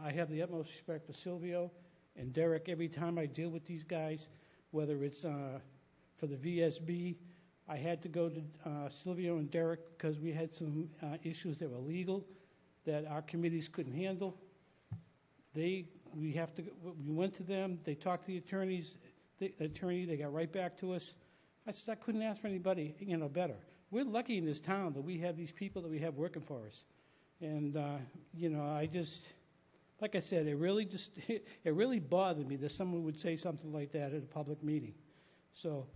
I have the utmost respect for Silvio and Derek. Every time I deal with these guys, whether it's for the VSB, I had to go to Silvio and Derek because we had some issues that were legal that our committees couldn't handle. We went to them. They talked to the attorneys. The attorney, they got right back to us. I said, I couldn't ask for anybody, better. We're lucky in this town that we have these people that we have working for us. And, I just, like I said, it really bothered me that someone would say something like that at a public meeting. So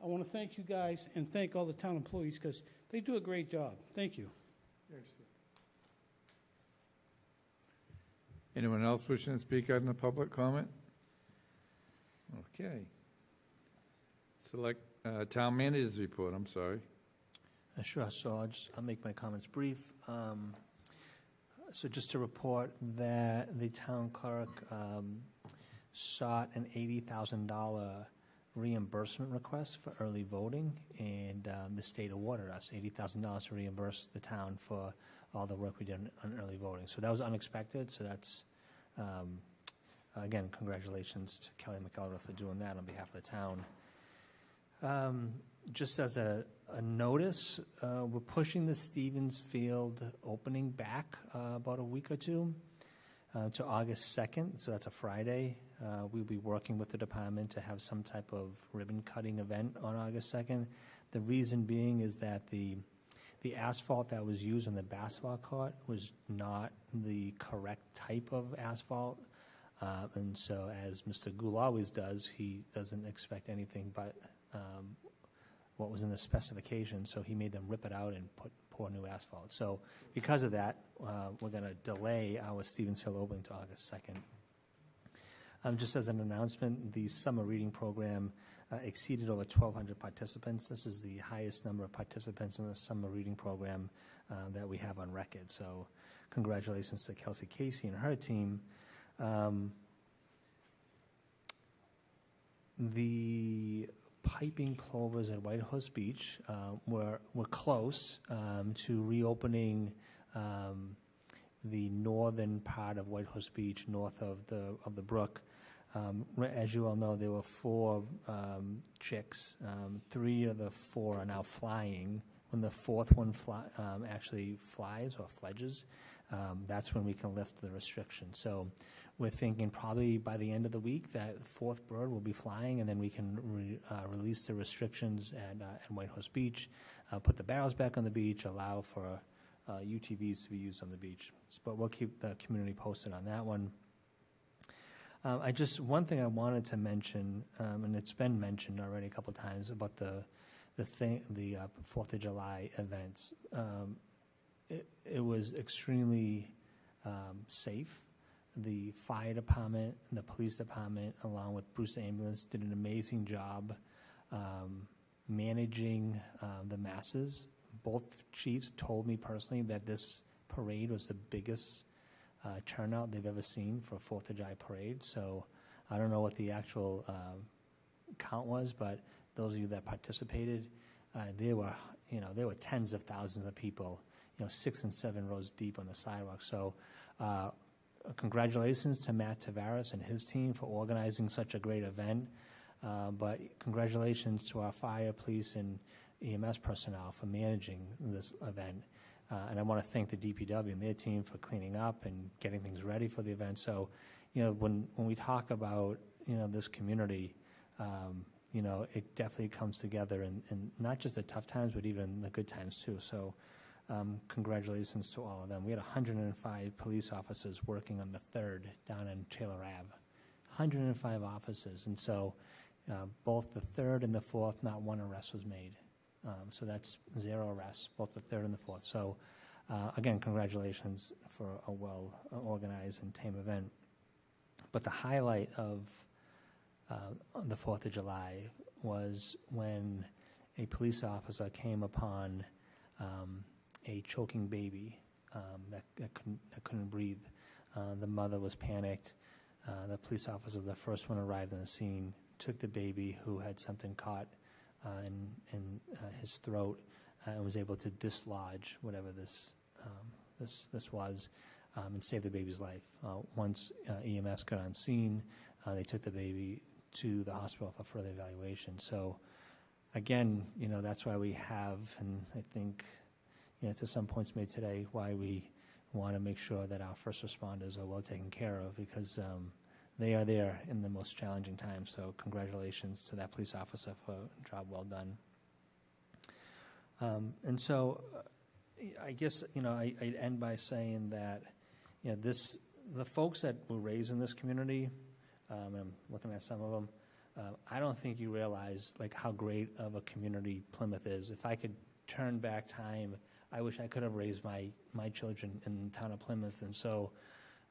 I want to thank you guys and thank all the town employees because they do a great job. Thank you. Anyone else wishing to speak on the public comment? Okay. Select town manager's report. I'm sorry. Sure. So I'll make my comments brief. So just to report that the town clerk sought an $80,000 reimbursement request for early voting, and the state awarded us $80,000 to reimburse the town for all the work we did on early voting. So that was unexpected. So that's, again, congratulations to Kelly McElrath for doing that on behalf of the town. Just as a notice, we're pushing the Stevens Field opening back about a week or two to August 2nd, so that's a Friday. We'll be working with the department to have some type of ribbon cutting event on August 2nd. The reason being is that the asphalt that was used on the basketball court was not the correct type of asphalt. And so, as Mr. Gould always does, he doesn't expect anything but what was in the specification, so he made them rip it out and pour new asphalt. So because of that, we're going to delay our Stevens Hill opening to August 2nd. Just as an announcement, the summer reading program exceeded over 1,200 participants. This is the highest number of participants in the summer reading program that we have on record. So congratulations to Kelsey Casey and her team. The piping plovers at Whitehorse Beach we're close to reopening the northern part of Whitehorse Beach, north of the brook. As you all know, there were 4 chicks. 3 of the 4 are now flying. When the 4th one actually flies or fledges, that's when we can lift the restriction. So we're thinking probably by the end of the week that 4th bird will be flying, and then we can release the restrictions at Whitehorse Beach, put the barrels back on the beach, allow for UTVs to be used on the beach. But we'll keep the community posted on that one. One thing I wanted to mention, and it's been mentioned already a couple of times about the 4th of July events. It was extremely safe. The fire department, the police department, along with Brewster Ambulance, did an amazing job managing the masses. Both chiefs told me personally that this parade was the biggest turnout they've ever seen for a 4th of July parade. So I don't know what the actual count was, but those of you that participated, there were tens of thousands of people, 6 and 7 rows deep on the sidewalk. So congratulations to Matt Tavares and his team for organizing such a great event. But congratulations to our fire, police, and EMS personnel for managing this event. And I want to thank the DPW and their team for cleaning up and getting things ready for the event. So, when we talk about, this community, it definitely comes together in not just the tough times, but even the good times too. So congratulations to all of them. We had 105 police officers working on the 3rd down in Taylor Ave. 105 officers. And so both the 3rd and the 4th, not one arrest was made. So that's 0 arrests, both the 3rd and the 4th. So, again, congratulations for a well-organized and tame event. But the highlight of the 4th of July was when a police officer came upon a choking baby that couldn't breathe. The mother was panicked. The police officer, the first one arrived on the scene, took the baby who had something caught in his throat and was able to dislodge whatever this was and save the baby's life. Once EMS got on scene, they took the baby to the hospital for further evaluation. So again, that's why we have, and I think, to some points made today, why we want to make sure that our first responders are well taken care of, because they are there in the most challenging times. So congratulations to that police officer for a job well done. And so I guess, I'd end by saying that, the folks that were raised in this community, and I'm looking at some of them, I don't think you realize how great of a community Plymouth is. If I could turn back time, I wish I could have raised my children in the town of Plymouth. And so,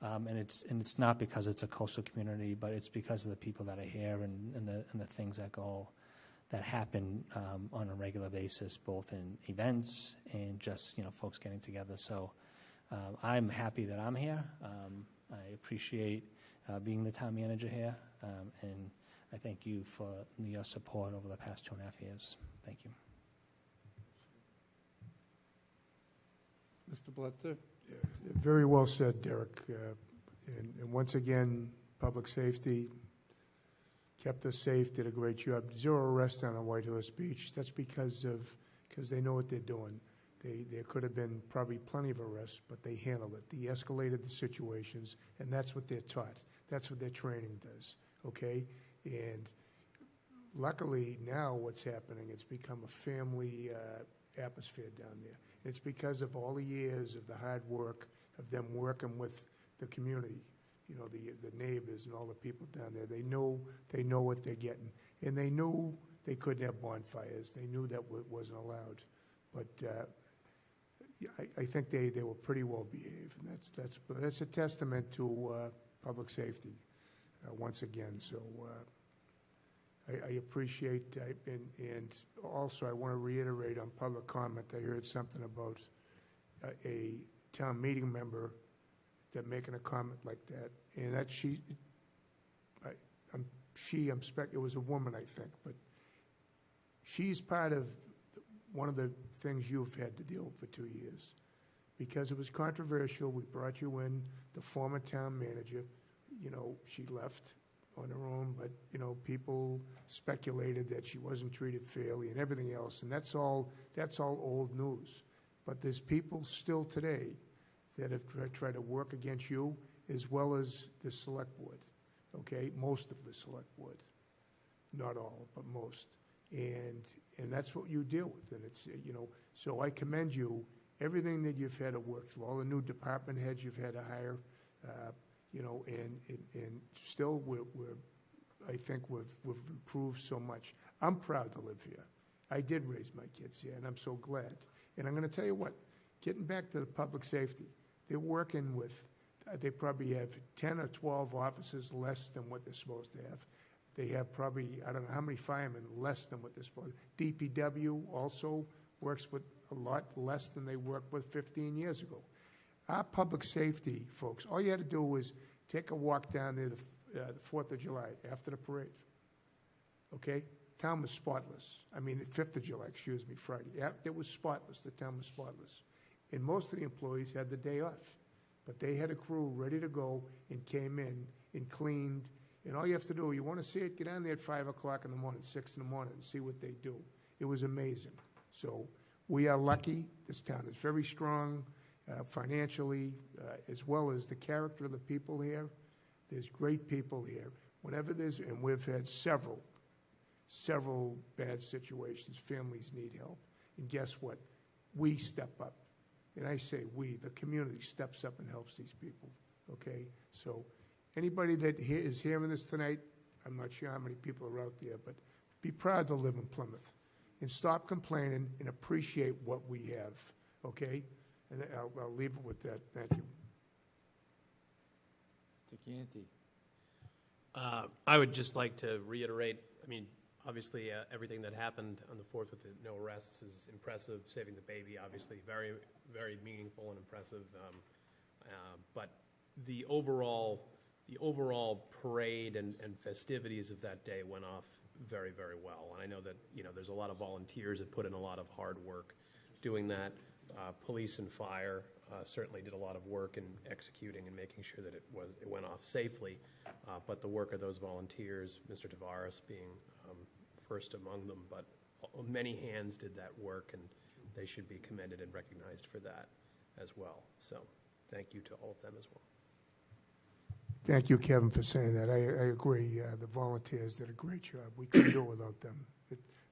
and it's not because it's a coastal community, but it's because of the people that are here and the things that happen on a regular basis, both in events and just folks getting together. So I'm happy that I'm here. I appreciate being the town manager here, and I thank you for your support over the past 2.5 years. Thank you. Mr. Blitzer? Very well said, Derek. And once again, public safety, kept us safe, did a great job. 0 arrests on White Horse Beach. That's because they know what they're doing. There could have been probably plenty of arrests, but they handled it. They escalated the situations, and that's what they're taught. That's what their training does, okay? And luckily now what's happening, it's become a family atmosphere down there. It's because of all the years of the hard work of them working with the community, you know, the neighbors and all the people down there. They know what they're getting, and they knew they couldn't have bonfires. They knew that wasn't allowed, but I think they were pretty well behaved, and that's a testament to public safety once again. So I appreciate, and also I want to reiterate on public comment. I heard something about a town meeting member that making a comment like that, and that it was a woman, I think, but she's part of one of the things you've had to deal with for 2 years. Because it was controversial, we brought you in, the former town manager, you know, she left on her own, but, you know, people speculated that she wasn't treated fairly and everything else, and that's all old news. But there's people still today that have tried to work against you, as well as the select board, okay? Most of the select board. Not all, but most. And that's what you deal with, and it's, you know, so I commend you, everything that you've had to work through, all the new department heads you've had to hire, you know, and still I think we've improved so much. I'm proud to live here. I did raise my kids here, and I'm so glad. And I'm going to tell you what, getting back to the public safety, they're working with, they probably have 10 or 12 officers less than what they're supposed to have. They have probably, I don't know how many firemen less than what they're supposed to. DPW also works with a lot less than they worked with 15 years ago. Our public safety, folks, all you had to do was take a walk down there the 4th of July after the parade, okay? Town was spotless. I mean, 5th of July, excuse me, Friday. Yeah, it was spotless. The town was spotless. And most of the employees had the day off. But they had a crew ready to go and came in and cleaned. And all you have to do, you want to see it, get down there at 5 o'clock in the morning, 6 in the morning, and see what they do. It was amazing. So we are lucky. This town is very strong financially, as well as the character of the people here. There's great people here. Whenever there's, and we've had several bad situations. Families need help. And guess what? We step up. And I say we, the community steps up and helps these people, okay? So anybody that is hearing this tonight, I'm not sure how many people are out there, but be proud to live in Plymouth and stop complaining and appreciate what we have, okay? And I'll leave it with that. Thank you. Mr. Canty. I would just like to reiterate, I mean, obviously, everything that happened on the 4th with the no arrests is impressive. Saving the baby, obviously, very, very meaningful and impressive. But the overall parade and festivities of that day went off very, very well. And I know that, you know, there's a lot of volunteers that put in a lot of hard work doing that. Police and fire certainly did a lot of work in executing and making sure that it went off safely. But the work of those volunteers, Mr. Tavares being first among them, but many hands did that work, and they should be commended and recognized for that as well. So thank you to all of them as well. Thank you, Kevin, for saying that. I agree. The volunteers did a great job. We couldn't do it without them.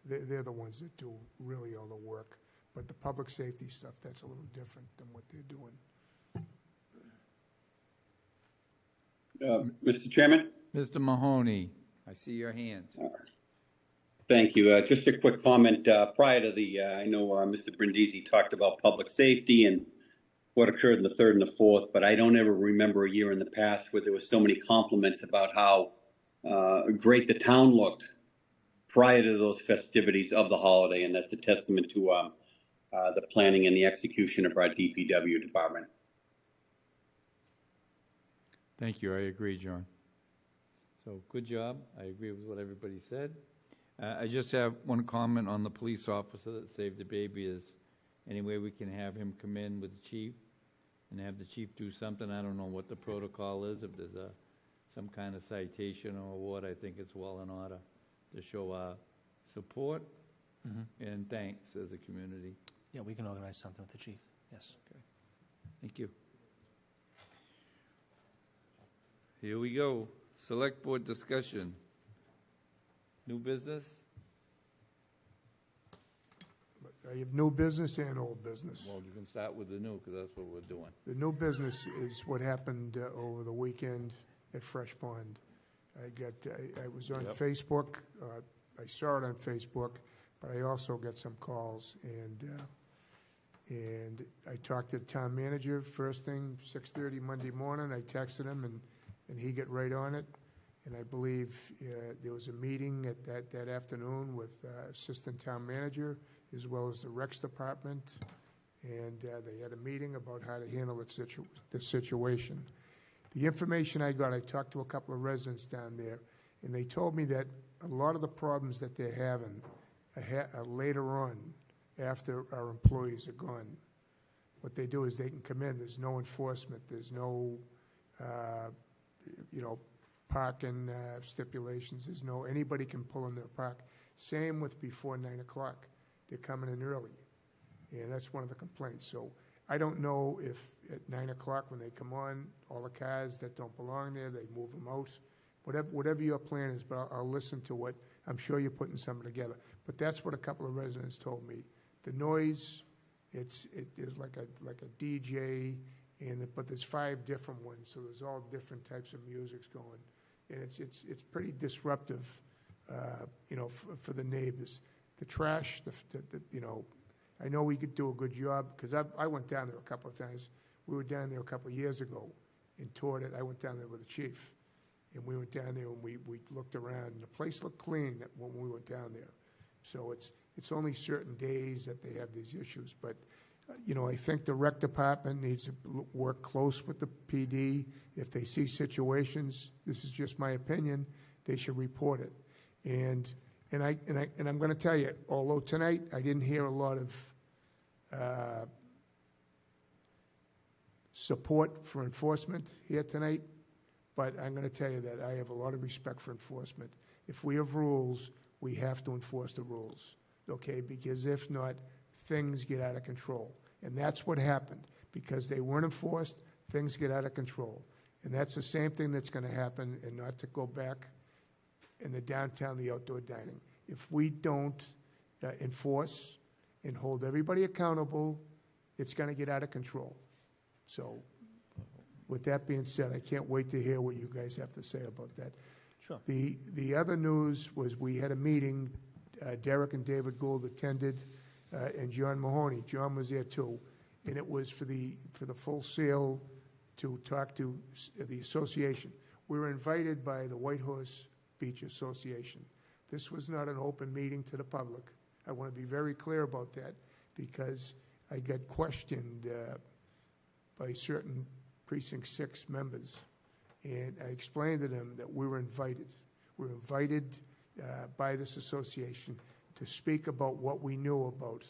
They're the ones that do really all the work. But the public safety stuff, that's a little different than what they're doing. Mr. Chairman? Mr. Mahoney, I see your hands. Thank you. Just a quick comment. Prior to I know Mr. Brindisi talked about public safety and what occurred in the 3rd and the 4th, but I don't ever remember a year in the past where there were so many compliments about how great the town looked prior to those festivities of the holiday, and that's a testament to the planning and the execution of our DPW department. Thank you. I agree, John. So good job. I agree with what everybody said. I just have one comment on the police officer that saved the baby. Is any way we can have him come in with the chief and have the chief do something? I don't know what the protocol is, if there's a some kind of citation or award, I think it's well in order to show our support and thanks as a community. Yeah, we can organize something with the chief, yes. Thank you. Here we go. Select board discussion. New business? I have new business and old business. Well, you can start with the new, because that's what we're doing. The new business is what happened over the weekend at Fresh Pond. I was on Yep. Facebook, I saw it on Facebook, but I also got some calls, and I talked to the town manager first thing, 6:30 Monday morning. I texted him, and he got right on it. And I believe there was a meeting at that afternoon with assistant town manager, as well as the Recs Department, and they had a meeting about how to handle the situation. The information I got, I talked to a couple of residents down there, and they told me that a lot of the problems that they're having are later on, after our employees are gone. What they do is they can come in, there's no enforcement, there's no, parking stipulations, anybody can pull in their park. Same with before 9 o'clock. They're coming in early, and that's one of the complaints. So I don't know if at 9 o'clock when they come on, all the cars that don't belong there, they move them out. Whatever your plan is, but I'll listen to what, I'm sure you're putting something together. But that's what a couple of residents told me. The noise, it is like a DJ, but there's 5 different ones, so there's all different types of musics going. And it's pretty disruptive, for the neighbors. The trash, I know we could do a good job, because I went down there a couple of times. We were down there a couple of years ago and toured it. I went down there with the chief, and we went down there and we looked around, and the place looked clean when we went down there. So it's only certain days that they have these issues, but I think the rec department needs to work close with the PD. If they see situations, this is just my opinion, they should report it. And I'm going to tell you, although tonight I didn't hear a lot of support for enforcement here tonight, but I'm going to tell you that I have a lot of respect for enforcement. If we have rules, we have to enforce the rules, okay? Because if not, things get out of control. And that's what happened. Because they weren't enforced, things get out of control. And that's the same thing that's going to happen, and not to go back in the downtown, the outdoor dining. If we don't enforce and hold everybody accountable, it's going to get out of control. So with that being said, I can't wait to hear what you guys have to say about that. Sure. The other news was we had a meeting, Derek and David Gould attended, and John Mahoney. John was there too, and it was for the full sale to talk to the association. We were invited by the White Horse Beach Association. This was not an open meeting to the public. I want to be very clear about that, because I got questioned by certain Precinct 6 members, and I explained to them that we were invited. We were invited by this association to speak about what we knew about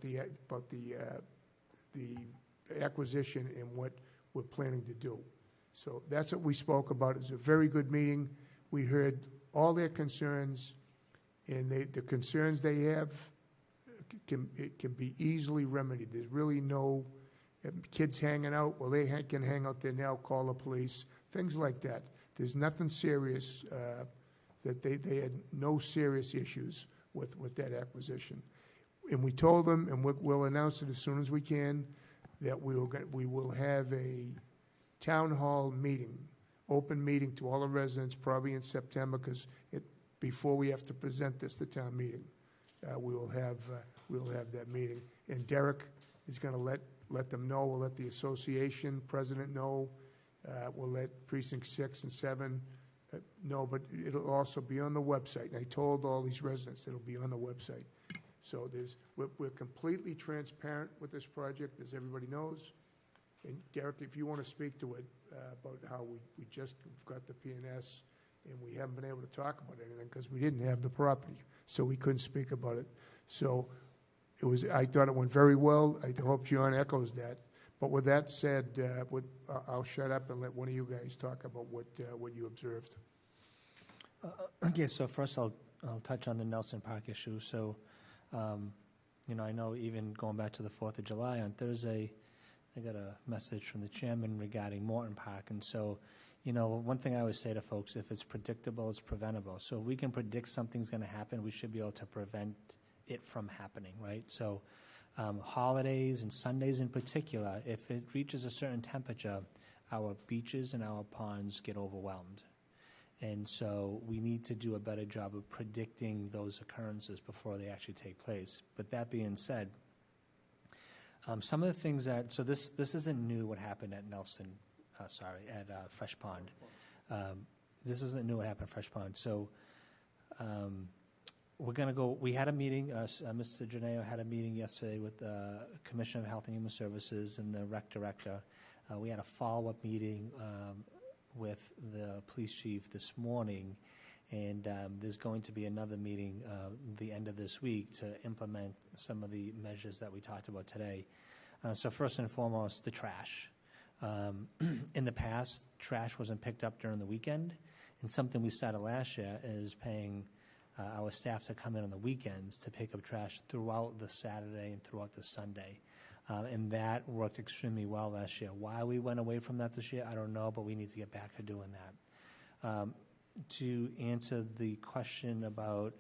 the acquisition and what we're planning to do. So that's what we spoke about. It was a very good meeting. We heard all their concerns, and the concerns they have can be easily remedied. There's really no kids hanging out. Well, they can hang out there now, call the police, things like that. There's nothing serious, that they had no serious issues with that acquisition. And we told them, and we'll announce it as soon as we can, that we will have a town hall meeting, open meeting to all the residents, probably in September, because before we have to present this to town meeting, we'll have that meeting. And Derek is going to let them know. We'll let the association president know. We'll let Precinct 6 and 7 know, but it'll also be on the website. And I told all these residents it'll be on the website. So we're completely transparent with this project, as everybody knows. And Derek, if you want to speak to it, about how we just got the P&S and we haven't been able to talk about anything because we didn't have the property, so we couldn't speak about it. So I thought it went very well. I hope John echoes that. But with that said, I'll shut up and let one of you guys talk about what you observed. Okay, so first I'll touch on the Nelson Park issue. So, I know even going back to the 4th of July on Thursday, I got a message from the chairman regarding Morton Park. And so, one thing I always say to folks, if it's predictable, it's preventable. So if we can predict something's going to happen, we should be able to prevent it from happening, right? So holidays and Sundays in particular, if it reaches a certain temperature, our beaches and our ponds get overwhelmed. And so we need to do a better job of predicting those occurrences before they actually take place. But that being said, some of the things so this isn't new what happened at Fresh Pond. This isn't new what happened at Fresh Pond. So we're going to go, we had a meeting, Mr. Janeo had a meeting yesterday with the Commissioner of Health and Human Services and the rec director. We had a follow-up meeting with the police chief this morning, and there's going to be another meeting the end of this week to implement some of the measures that we talked about today. So first and foremost, the trash. In the past, trash wasn't picked up during the weekend, and something we started last year is paying our staff to come in on the weekends to pick up trash throughout the Saturday and throughout the Sunday. And that worked extremely well last year. Why we went away from that this year, I don't know, but we need to get back to doing that. To answer the question about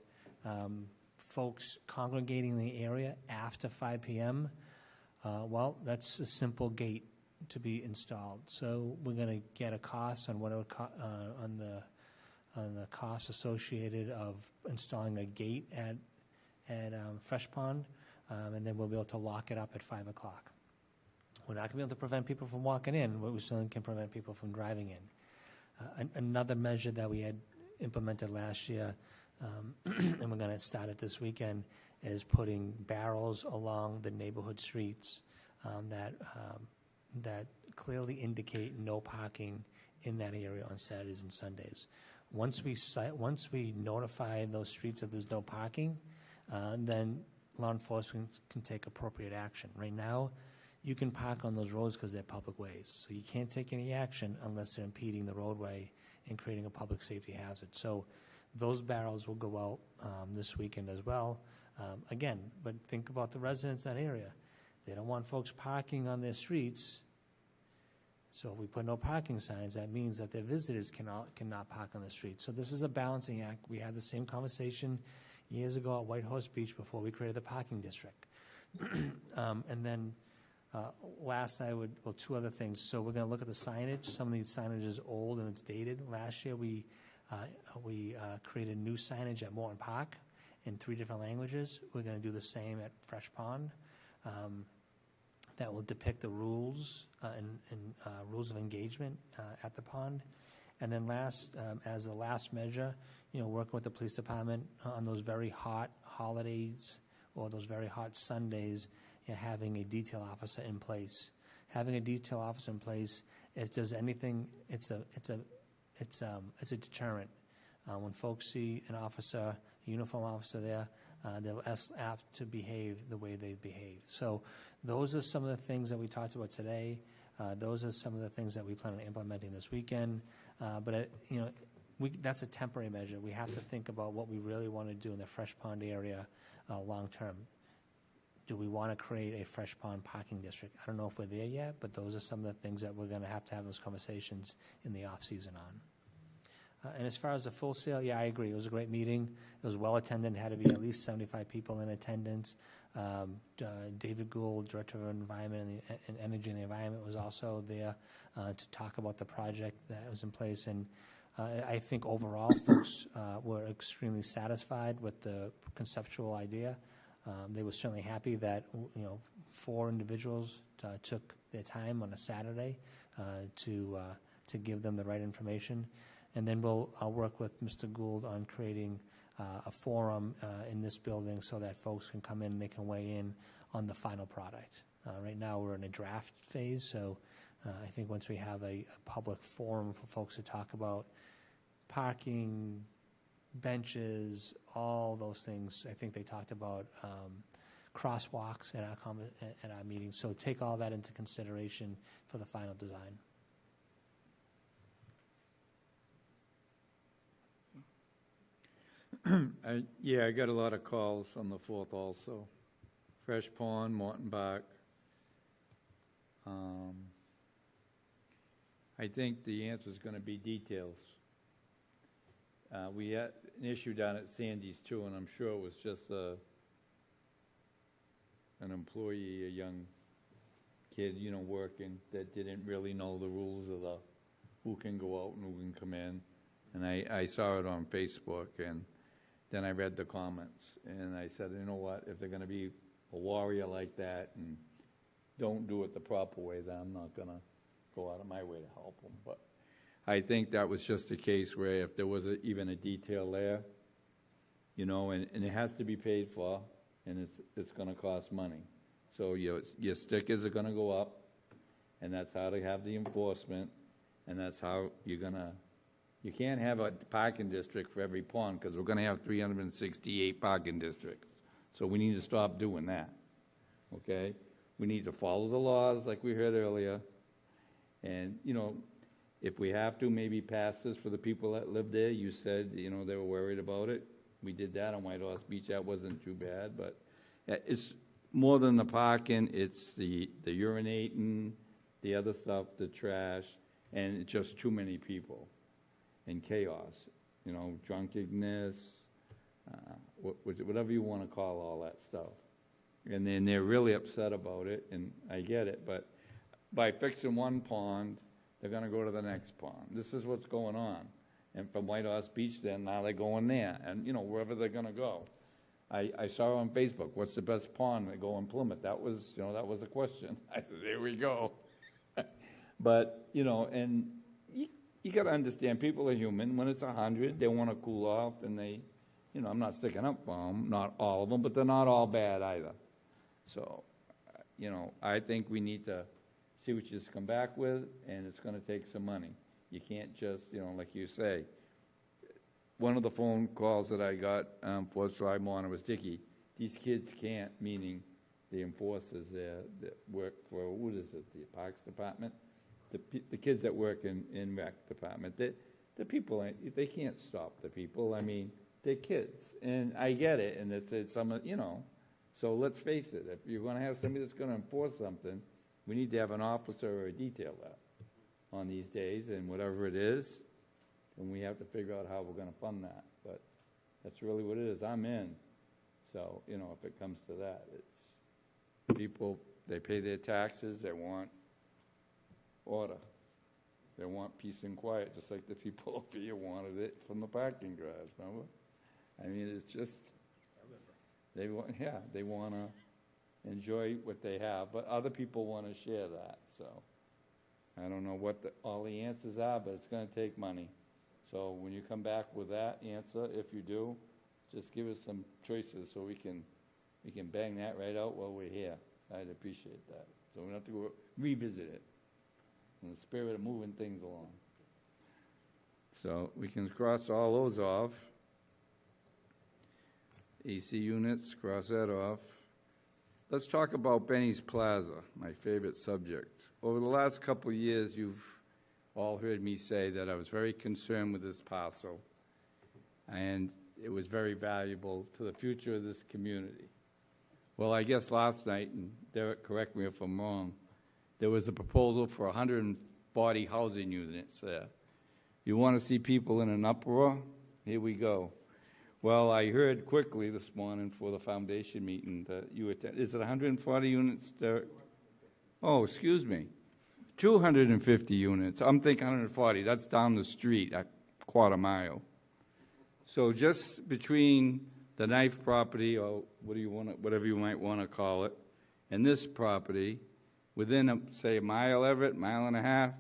folks congregating in the area after 5 p.m., well, that's a simple gate to be installed. So we're going to get a cost on whatever on the cost associated of installing a gate at Fresh Pond. And then we'll be able to lock it up at 5 o'clock. We're not going to be able to prevent people from walking in, but we still can prevent people from driving in. Another measure that we had implemented last year, and we're going to start it this weekend, is putting barrels along the neighborhood streets that clearly indicate no parking in that area on Saturdays and Sundays. Once we notify those streets that there's no parking, then law enforcement can take appropriate action. Right now, you can park on those roads because they're public ways. So you can't take any action unless they're impeding the roadway and creating a public safety hazard. So those barrels will go out this weekend as well. Again, but think about the residents in that area. They don't want folks parking on their streets. So if we put no parking signs, that means that their visitors cannot park on the street. So this is a balancing act. We had the same conversation years ago at White Horse Beach before we created the parking district. And then last, two other things. So we're going to look at the signage. Some of these signage is old and it's dated. Last year we created new signage at Morton Park in 3 different languages. We're going to do the same at Fresh Pond. That will depict the rules and rules of engagement at the pond. And then last, as the last measure, working with the police department on those very hot holidays or those very hot Sundays, having a detail officer in place. Having a detail officer in place, if there's anything, it's a deterrent. When folks see an officer, a uniform officer there, they're less apt to behave the way they behave. So those are some of the things that we talked about today. Those are some of the things that we plan on implementing this weekend. But that's a temporary measure. We have to think about what we really want to do in the Fresh Pond area long term. Do we want to create a Fresh Pond parking district? I don't know if we're there yet, but those are some of the things that we're going to have those conversations in the off season on. And as far as the Full Sail, yeah, I agree. It was a great meeting. It was well attended. It had to be at least 75 people in attendance. David Gould, Director of Environment and Energy and the Environment, was also there to talk about the project that was in place. And I think overall folks were extremely satisfied with the conceptual idea. They were certainly happy that 4 individuals took their time on a Saturday to give them the right information. And then I'll work with Mr. Gould on creating a forum in this building so that folks can come in and they can weigh in on the final product. Right now we're in a draft phase, so I think once we have a public forum for folks to talk about parking, benches, all those things, I think they talked about crosswalks at our meetings. So take all that into consideration for the final design. Yeah, I got a lot of calls on the 4th also. Fresh Pond, Mortonbach. I think the answer is going to be details. We had an issue down at Sandy's too, and I'm sure it was just an employee, a young kid, working that didn't really know the rules of who can go out and who can come in. And I saw it on Facebook, and then I read the comments, and I said, you know what, if they're going to be a warrior like that and don't do it the proper way, then I'm not going to go out of my way to help them. But I think that was just a case where if there was even a detail there, and it has to be paid for, and it's going to cost money. So your stickers are going to go up, and that's how to have the enforcement, and that's how you're going to. You can't have a parking district for every pond because we're going to have 368 parking districts. So we need to stop doing that, okay? We need to follow the laws like we heard earlier. And, if we have to, maybe pass this for the people that live there. You said, they were worried about it. We did that on White Horse Beach. That wasn't too bad. But it's more than the parking. It's the urinating, the other stuff, the trash, and it's just too many people. And chaos, drunkenness, whatever you want to call all that stuff. And then they're really upset about it, and I get it, but by fixing one pond, they're going to go to the next pond. This is what's going on. And from White Horse Beach, then now they're going there, and, wherever they're going to go. I saw on Facebook, what's the best pond? They go in Plymouth. That was, that was a question. I said, there we go. But, and you got to understand, people are human. When it's 100, they want to cool off, and they, I'm not sticking up for them, not all of them, but they're not all bad either. So, I think we need to see what you just come back with, and it's going to take some money. You can't just, like you say. One of the phone calls that I got for July morning was, Dickie, these kids can't, meaning the enforcers there that work for, what is it, the Parks Department? The kids that work in rec department, the people, they can't stop the people. I mean, they're kids, and I get it, and it's some, so let's face it, if you're going to have somebody that's going to enforce something, we need to have an officer or a detail that on these days, and whatever it is, and we have to figure out how we're going to fund that. But that's really what it is. I'm in. So, if it comes to that, it's people, they pay their taxes, they want order. They want peace and quiet, just like the people over here wanted it from the parking garage, remember? I mean, it's just, they want to enjoy what they have, but other people want to share that, so. I don't know what all the answers are, but it's going to take money. So when you come back with that answer, if you do, just give us some choices so we can bang that right out while we're here. I'd appreciate that. So we don't have to go revisit it in the spirit of moving things along. So we can cross all those off. AC units, cross that off. Let's talk about Benny's Plaza, my favorite subject. Over the last couple of years, you've all heard me say that I was very concerned with this parcel, and it was very valuable to the future of this community. Well, I guess last night, and Derek, correct me if I'm wrong, there was a proposal for 140 housing units there. You want to see people in an uproar? Here we go. Well, I heard quickly this morning for the foundation meeting that you attended. Is it 140 units, Derek? Oh, excuse me. 250 units. I'm thinking 140. That's down the street, a quarter mile. So just between the Knife property, or whatever you might want to call it, and this property, within, say, a mile of it, mile and a half,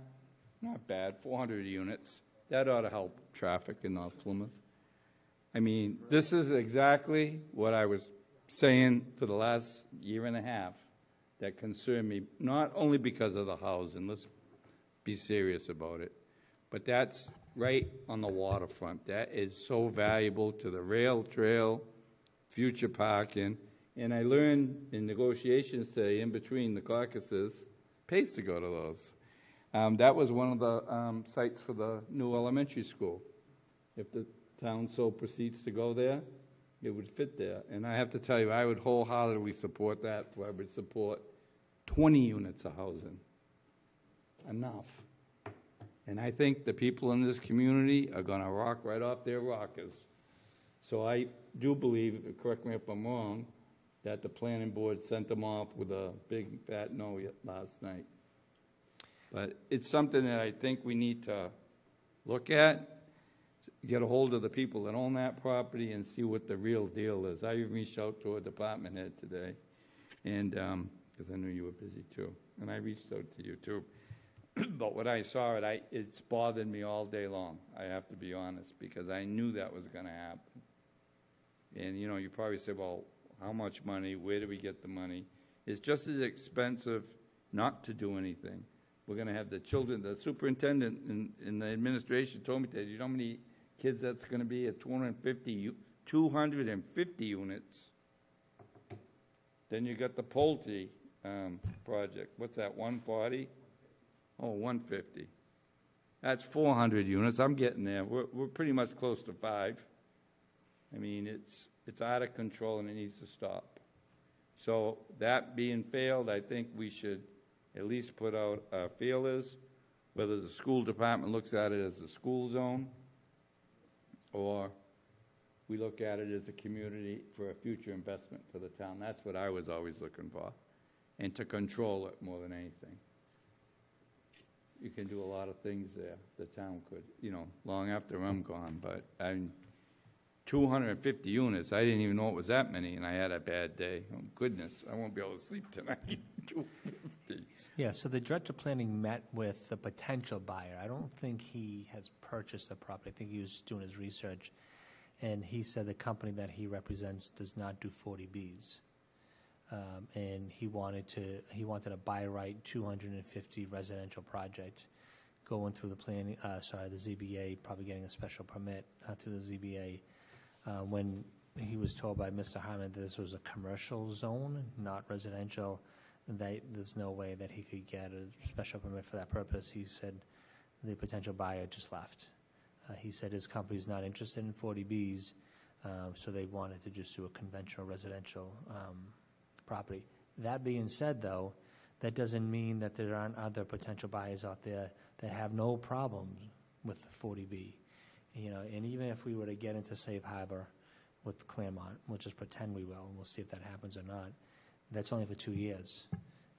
not bad, 400 units. That ought to help traffic in North Plymouth. I mean, this is exactly what I was saying for the last year and a half that concerned me, not only because of the housing, let's be serious about it, but that's right on the waterfront. That is so valuable to the rail trail, future parking, And I learned in negotiations today, in between the caucuses, pays to go to those. That was one of the sites for the new elementary school. If the town so proceeds to go there, it would fit there. And I have to tell you, I would wholeheartedly support that. I would support 20 units of housing. Enough. And I think the people in this community are going to rock right off their rockers. So I do believe, correct me if I'm wrong, that the planning board sent them off with a big fat no last night. But it's something that I think we need to look at, get a hold of the people that own that property and see what the real deal is. I reached out to a department head today, and because I knew you were busy too, and I reached out to you too. But when I saw it, it's bothered me all day long, I have to be honest, because I knew that was going to happen. And, you know, you probably say, well, how much money? Where do we get the money? It's just as expensive not to do anything. We're going to have the children, the superintendent in the administration told me that, you know how many kids that's going to be at 250 units. Then you got the Pulte project. What's that, 140? Oh, 150. That's 400 units. I'm getting there. We're pretty much close to 5. I mean, it's out of control and it needs to stop. So that being failed, I think we should at least put out feelers, whether the school department looks at it as a school zone or we look at it as a community for a future investment for the town. That's what I was always looking for, and to control it more than anything. You can do a lot of things there, the town could, you know, long after I'm gone, but 250 units, I didn't even know it was that many, and I had a bad day. Oh, goodness, I won't be able to sleep tonight. 250. Yeah, so the director of planning met with the potential buyer. I don't think he has purchased the property. I think he was doing his research, and he said the company that he represents does not do 40Bs. And he wanted a by right 250 residential project going through the planning, the ZBA, probably getting a special permit through the ZBA. When he was told by Mr. Harmon that this was a commercial zone, not residential, there's no way that he could get a special permit for that purpose. He said the potential buyer just left. He said his company's not interested in 40Bs, so they wanted to just do a conventional residential property. That being said, though, that doesn't mean that there aren't other potential buyers out there that have no problems with the 40B. You know, and even if we were to get into safe harbor with Claremont, we'll just pretend we will, and we'll see if that happens or not. That's only for 2 years,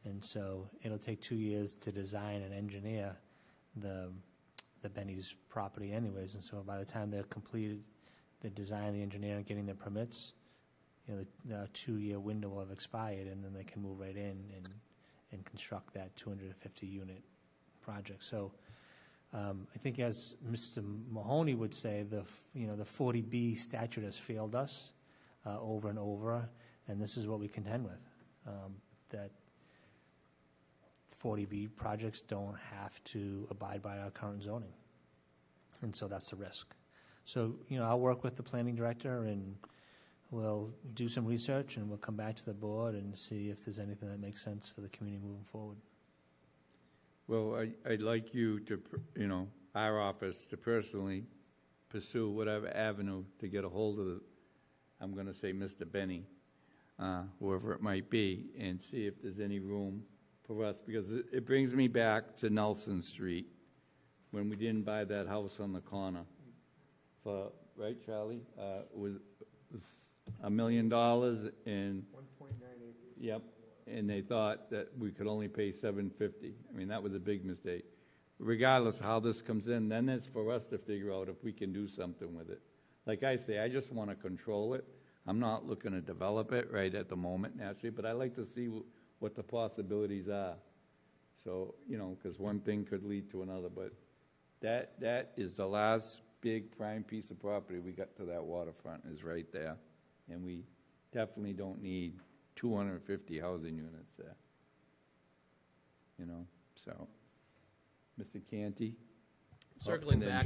and so it'll take 2 years to design and engineer the Benny's property, anyways. And so by the time they're completed, the design, the engineering, getting their permits, you know, the 2-year window will have expired, and then they can move right in and construct that 250 unit project. So. I think, as Mr. Mahoney would say, the 40B statute has failed us over and over, and this is what we contend with, that 40B projects don't have to abide by our current zoning, and so that's the risk. So, you know, I'll work with the planning director, and we'll do some research, and we'll come back to the board and see if there's anything that makes sense for the community moving forward. Well, I'd like you to, you know, our office to personally pursue whatever avenue to get a hold of I'm going to say Mr. Benny, whoever it might be, and see if there's any room for us, because it brings me back to Nelson Street when we didn't buy that house on the corner for, right, Charlie? It was $1 million and 1.9 acres. Yep. And they thought that we could only pay $750. I mean, that was a big mistake. Regardless of how this comes in, then it's for us to figure out if we can do something with it. Like I say, I just want to control it. I'm not looking to develop it right at the moment, naturally, but I like to see what the possibilities are. So, you know, because one thing could lead to another. But that is the last big prime piece of property we got to that waterfront is right there. And we definitely don't need 250 housing units there, you know, so. Mr. Canty? Circling back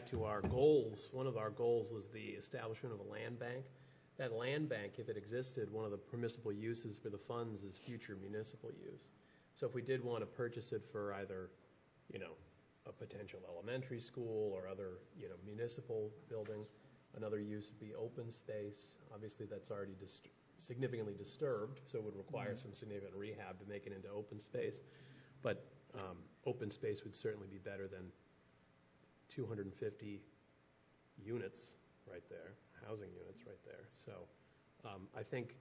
to our goals, one of our goals was the establishment of a land bank. that land bank, if it existed, one of the permissible uses for the funds is future municipal use. So if we did want to purchase it for either, a potential elementary school or other, municipal building, another use would be open space. Obviously, that's already significantly disturbed, so it would require some significant rehab to make it into open space. But open space would certainly be better than 250 units right there, housing units right there. So I think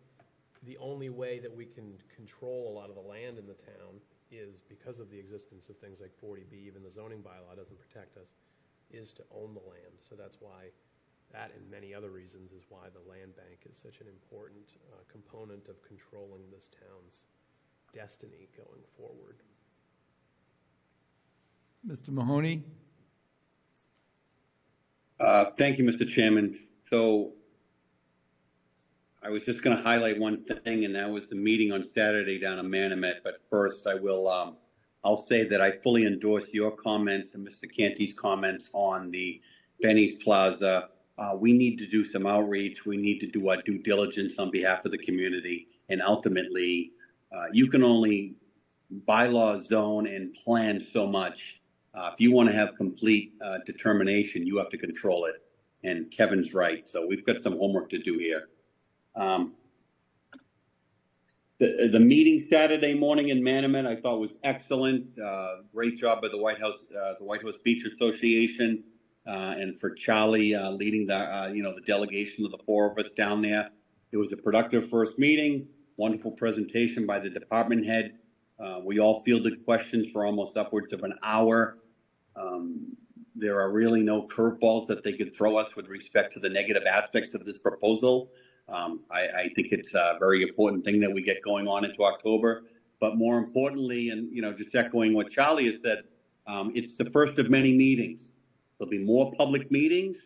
the only way that we can control a lot of the land in the town is because of the existence of things like 40B, even the zoning bylaw doesn't protect us, is to own the land. So that's why that and many other reasons is why the land bank is such an important component of controlling this town's destiny going forward. Mr. Mahoney? Thank you, Mr. Chairman. So I was just going to highlight one thing, and that was the meeting on Saturday down in Manomet. But first, I'll say that I fully endorse your comments and Mr. Canty's comments on the Benny's Plaza. We need to do some outreach. We need to do our due diligence on behalf of the community. And ultimately, you can only bylaw, zone, and plan so much. If you want to have complete determination, you have to control it. And Kevin's right. So we've got some homework to do here. The meeting Saturday morning in Manomet I thought was excellent. Great job by the White House Beach Association, and for Charlie leading the delegation of the four of us down there. It was a productive first meeting. Wonderful presentation by the department head. We all fielded questions for almost upwards of an hour. There are really no curveballs that they could throw us with respect to the negative aspects of this proposal. I think it's a very important thing that we get going on into October. But more importantly, and just echoing what Charlie has said, it's the first of many meetings. There'll be more public meetings.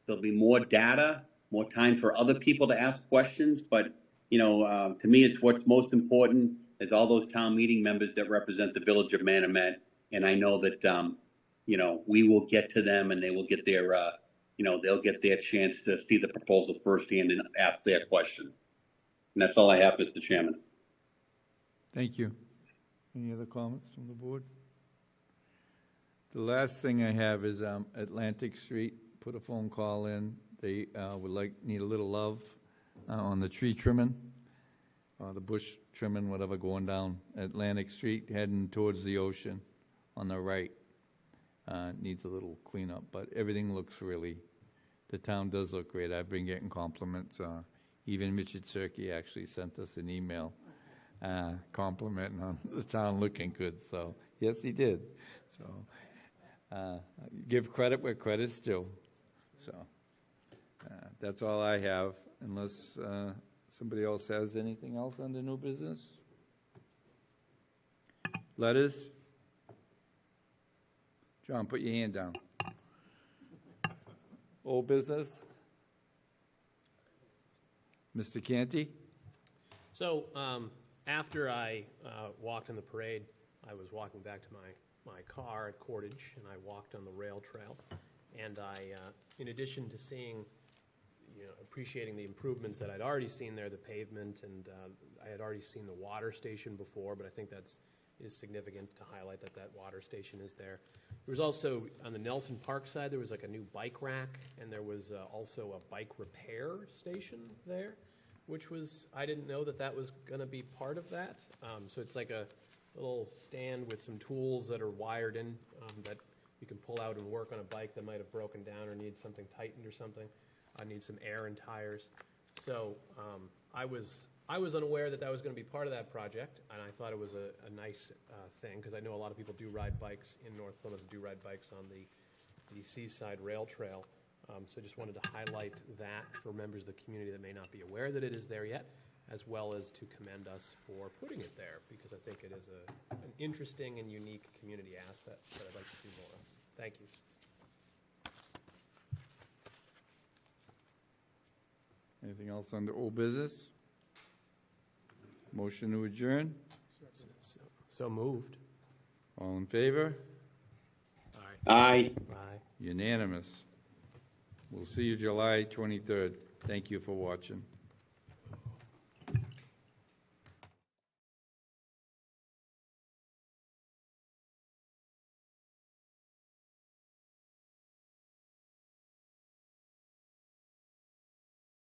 There'll be more data, more time for other people to ask questions. But to me, it's what's most important is all those town meeting members that represent the village of Manomet. And I know that we will get to them, and they will get their they'll get their chance to see the proposal firsthand and ask their question. And that's all I have, Mr. Chairman. Thank you. Any other comments from the board? The last thing I have is Atlantic Street. Put a phone call in. They need a little love on the tree trimming, the bush trimming, whatever, going down Atlantic Street, heading towards the ocean on the right. Needs a little cleanup, but everything looks the town does look great. I've been getting compliments. Even Richard Cirque actually sent us an email complimenting on the town looking good. So, yes, he did. So, give credit where credit's due. So, that's all I have, unless somebody else has anything else under new business. Letters? John, put your hand down. Old business? Mr. Canty? So after I walked in the parade, I was walking back to my car at Cordage, and I walked on the rail trail. And I, in addition to seeing, appreciating the improvements that I'd already seen there, the pavement, and I had already seen the water station before, but I think is significant to highlight that water station is there. There was also, on the Nelson Park side, there was like a new bike rack, and there was also a bike repair station there, which I didn't know that was going to be part of that. So it's like a little stand with some tools that are wired in that you can pull out and work on a bike that might have broken down or needs something tightened or something. I need some air and tires. So I was unaware that was going to be part of that project, and I thought it was a nice thing, because I know a lot of people do ride bikes in North Plymouth, do ride bikes on the Seaside Rail Trail. So I just wanted to highlight that for members of the community that may not be aware that it is there yet, as well as to commend us for putting it there, because I think it is an interesting and unique community asset that I'd like to see more of. Thank you. Anything else under old business? Motion to adjourn? So moved. All in favor? Aye. Aye. Unanimous. We'll see you July 23rd. Thank you for watching.